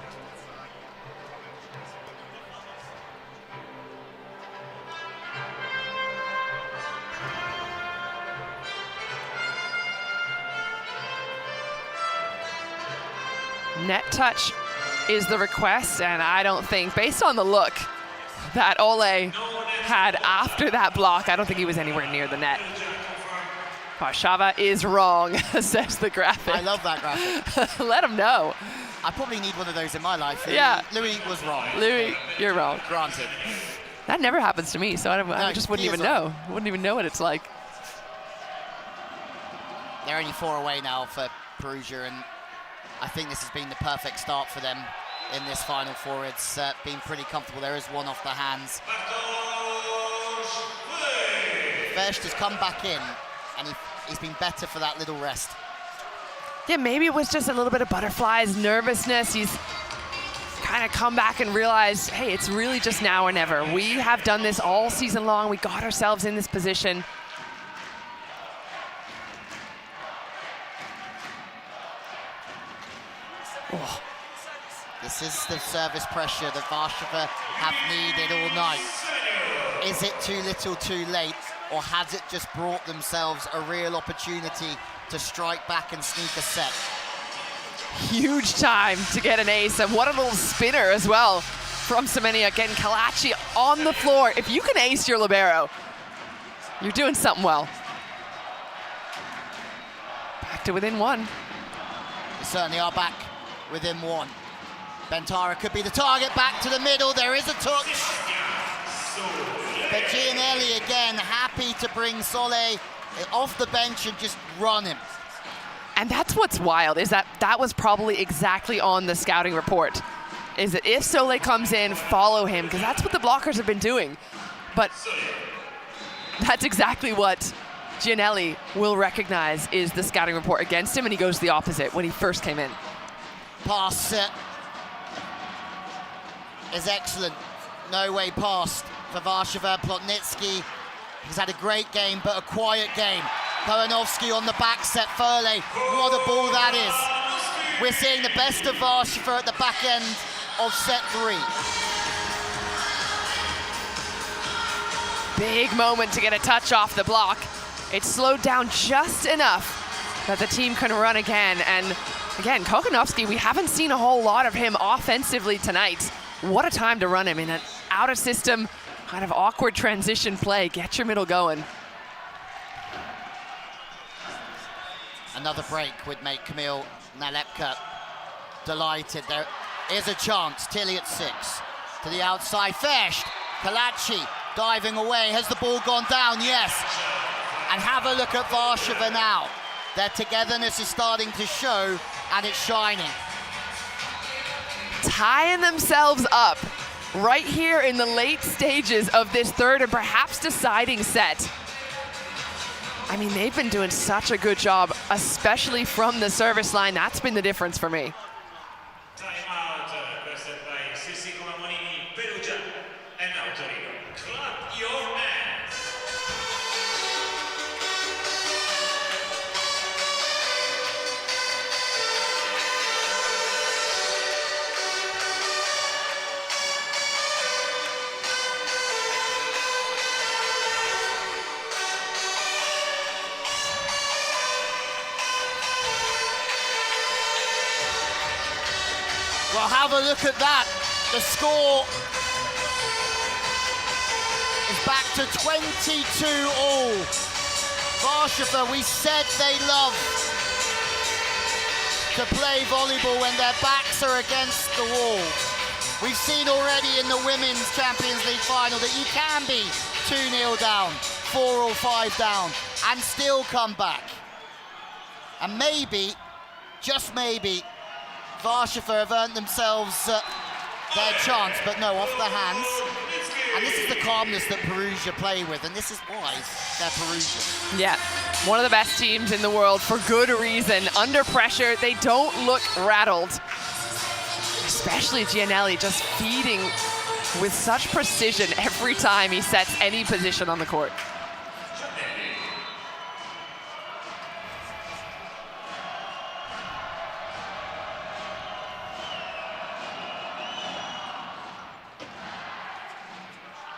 Speaker 13: Net touch is the request, and I don't think, based on the look that Ole had after that block, I don't think he was anywhere near the net. Warszawa is wrong, says the graphic.
Speaker 1: I love that graphic.
Speaker 13: Let him know.
Speaker 1: I probably need one of those in my life.
Speaker 13: Yeah.
Speaker 1: Louis was wrong.
Speaker 13: Louis, you're wrong.
Speaker 1: Granted.
Speaker 13: That never happens to me, so I just wouldn't even know. Wouldn't even know what it's like.
Speaker 1: They're only 4 away now for Perugia, and I think this has been the perfect start for them in this Final Four. It's been pretty comfortable. There is one off the hands. Fersht has come back in, and he's been better for that little rest.
Speaker 13: Yeah, maybe it was just a little bit of butterflies, nervousness. He's kind of come back and realized, hey, it's really just now or never. We have done this all season long. We got ourselves in this position.
Speaker 1: Oh. This is the service pressure that Warsaw have needed all night. Is it too little too late, or has it just brought themselves a real opportunity to strike back and sneak a set?
Speaker 13: Huge time to get an ace, and what a little spinner as well from Semenya, getting Kalachi on the floor. If you can ace your libero, you're doing something well. Back to within 1.
Speaker 1: They certainly are back within 1. Bentara could be the target, back to the middle, there is a touch. But Giannelli again, happy to bring Sole off the bench and just run him.
Speaker 13: And that's what's wild, is that was probably exactly on the scouting report, is that if Sole comes in, follow him, because that's what the blockers have been doing. But that's exactly what Giannelli will recognize is the scouting report against him, and he goes the opposite when he first came in.
Speaker 1: Pass is excellent. No way past for Warsaw. Plotnitsky has had a great game, but a quiet game. Kołanovski on the back set. Furley, what a ball that is. We're seeing the best of Warsaw at the back end of set 3.
Speaker 13: Big moment to get a touch off the block. It slowed down just enough that the team can run again. And again, Kołanovski, we haven't seen a whole lot of him offensively tonight. What a time to run him in an out-of-system, kind of awkward transition play. Get your middle going.
Speaker 1: Another break would make Kamil Nalepka delighted. There is a chance. Tilly at 6. To the outside. Fersht. Kalachi diving away. Has the ball gone down? Yes. And have a look at Warsaw now. Their togetherness is starting to show, and it's shining.
Speaker 13: Tying themselves up right here in the late stages of this third and perhaps deciding set. I mean, they've been doing such a good job, especially from the service line. That's been the difference for me.
Speaker 12: Timeout requested by Sir Sicoma Monini PERUGIA and now Torino. Clap your hands.
Speaker 1: Well, have a look at that. The score is back to 22-all. Warsaw, we said they love to play volleyball when their backs are against the wall. We've seen already in the Women's Champions League final that you can be 2-0 down, 4 or 5 down, and still come back. And maybe, just maybe, Warsaw have earned themselves their chance, but no, off the hands. And this is the calmness that Perugia play with, and this is why they're Perugia.
Speaker 13: Yeah, one of the best teams in the world for good reason. Under pressure, they don't look rattled. Especially Giannelli just feeding with such precision every time he sets any position on the court.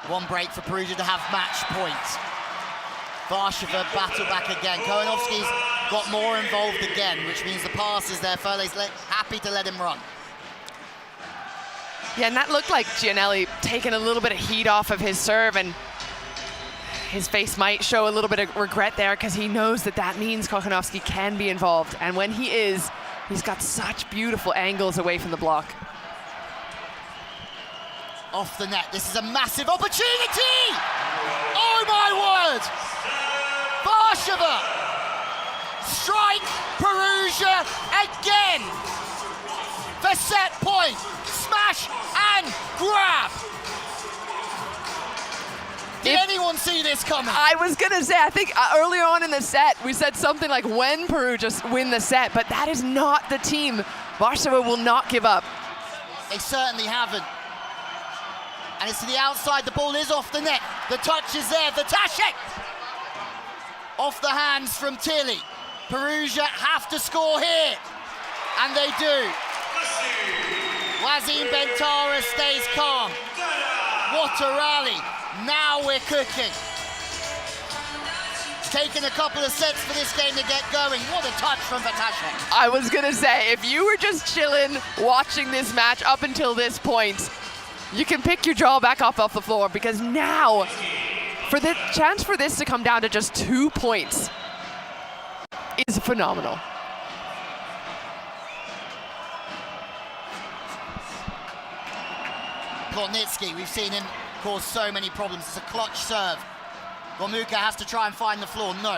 Speaker 1: One break for Perugia to have match point. Warsaw battle back again. Kołanovski's got more involved again, which means the pass is there. Furley's happy to let him run.
Speaker 13: Yeah, and that looked like Giannelli taking a little bit of heat off of his serve, and his face might show a little bit of regret there because he knows that that means Kołanovski can be involved. And when he is, He's got such beautiful angles away from the block.
Speaker 1: Off the net, this is a massive opportunity! Oh my word! Warszawa strike Perugia again! The set point, smash and grab! Did anyone see this coming?
Speaker 13: I was gonna say, I think earlier on in the set, we said something like when Perugia win the set, but that is not the team. Warszawa will not give up.
Speaker 1: They certainly haven't. And it's to the outside, the ball is off the net. The touch is there, Wataszek! Off the hands from Tilly. Perugia have to score here. And they do. Wazim Bentara stays calm. What a rally. Now we're cooking. It's taken a couple of sets for this game to get going. What a touch from Wataszek.
Speaker 13: I was gonna say, if you were just chilling, watching this match up until this point, you can pick your jaw back up off the floor, because now, for the chance for this to come down to just 2 points is phenomenal.
Speaker 1: Plotnitsky, we've seen him cause so many problems. It's a clutch serve. Gomuka has to try and find the floor. No.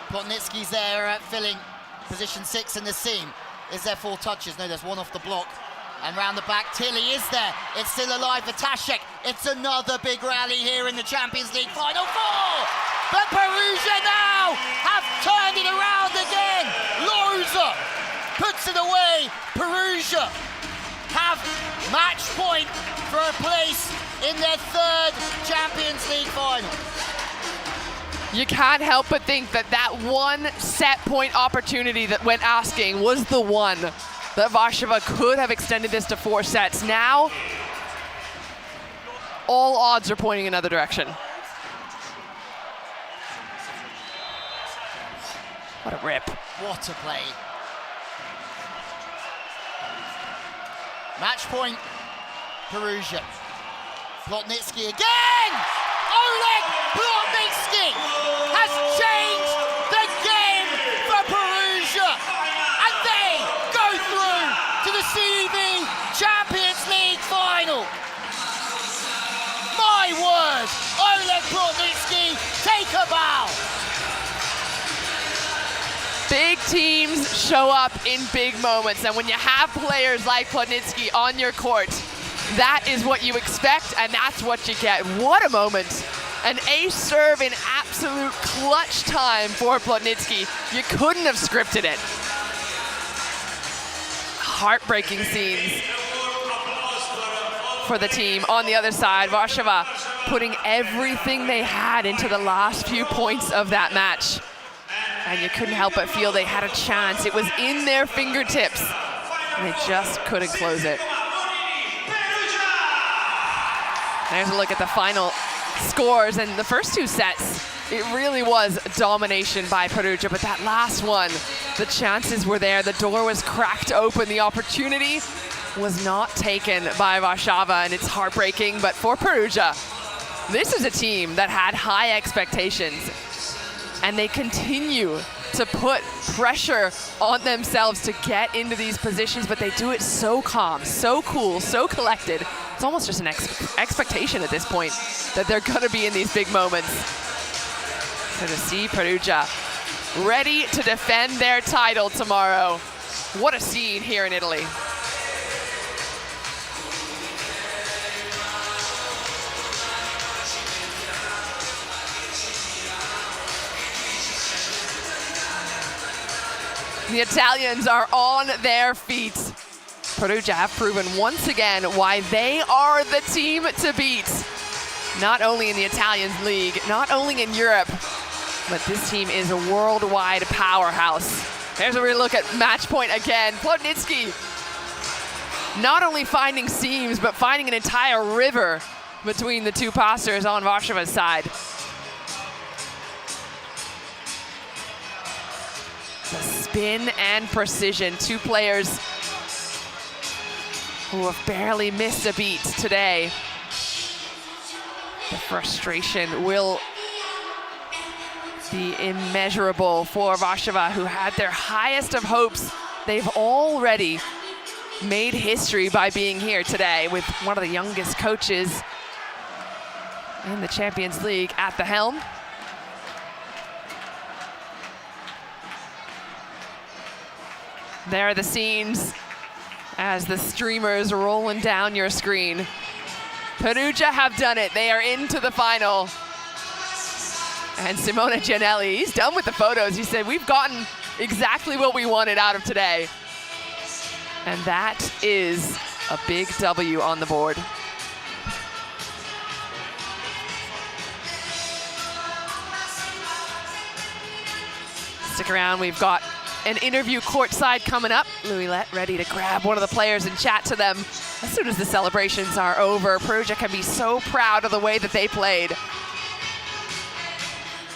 Speaker 1: Plotnitsky's there filling position 6 in the seam. Is there 4 touches? No, there's 1 off the block. And round the back, Tilly is there. It's still alive, Wataszek. It's another big rally here in the Champions League Final 4. But Perugia now have turned it around again. Loza puts it away. Perugia have match point for a place in their 3rd Champions League final.
Speaker 13: You can't help but think that that one set point opportunity that went asking was the one that Warszawa could have extended this to 4 sets. Now, all odds are pointing another direction. What a rip.
Speaker 1: What a play. Match point, Perugia. Plotnitsky again! Oleg Plotnitsky has changed the game for Perugia. And they go through to the CLV Champions League final. My word, Oleg Plotnitsky, take a bow.
Speaker 13: Big teams show up in big moments, and when you have players like Plotnitsky on your court, that is what you expect, and that's what you get. What a moment. An ace serve in absolute clutch time for Plotnitsky. You couldn't have scripted it. Heartbreaking scenes for the team. On the other side, Warszawa putting everything they had into the last few points of that match. And you couldn't help but feel they had a chance. It was in their fingertips, and they just couldn't close it. There's a look at the final scores, and the first 2 sets, it really was domination by Perugia, but that last one, the chances were there, the door was cracked open, the opportunity was not taken by Warszawa, and it's heartbreaking, but for Perugia, this is a team that had high expectations, and they continue to put pressure on themselves to get into these positions, but they do it so calm, so cool, so collected. It's almost just an expectation at this point that they're gonna be in these big moments. So to see Perugia ready to defend their title tomorrow, what a scene here in Italy. The Italians are on their feet. Perugia have proven once again why they are the team to beat. Not only in the Italian league, not only in Europe, but this team is a worldwide powerhouse. There's a real look at match point again. Plotnitsky not only finding seams, but finding an entire river between the 2 passers on Warszawa's side. The spin and precision, 2 players who have barely missed a beat today. The frustration will be immeasurable for Warszawa, who had their highest of hopes they've already made history by being here today with one of the youngest coaches in the Champions League at the helm. There are the scenes as the streamers rolling down your screen. Perugia have done it. They are into the final. And Simone Giannelli, he's done with the photos. He said, we've gotten exactly what we wanted out of today. And that is a big W on the board. Stick around, we've got an interview courtside coming up. Lett ready to grab one of the players and chat to them as soon as the celebrations are over. Perugia can be so proud of the way that they played.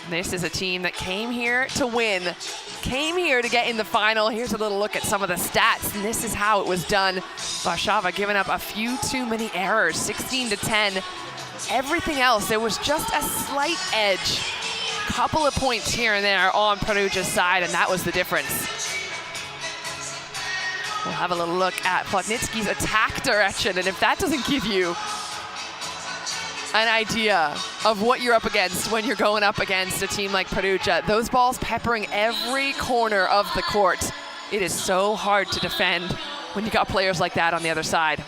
Speaker 13: This is a team that came here to win, came here to get in the final. Here's a little look at some of the stats, and this is how it was done. Warszawa giving up a few too many errors, 16-10. Everything else, there was just a slight edge. Couple of points here and there on Perugia's side, and that was the difference. We'll have a little look at Plotnitsky's attack direction, and if that doesn't give you an idea of what you're up against when you're going up against a team like Perugia, those balls peppering every corner of the court. It is so hard to defend when you got players like that on the other side.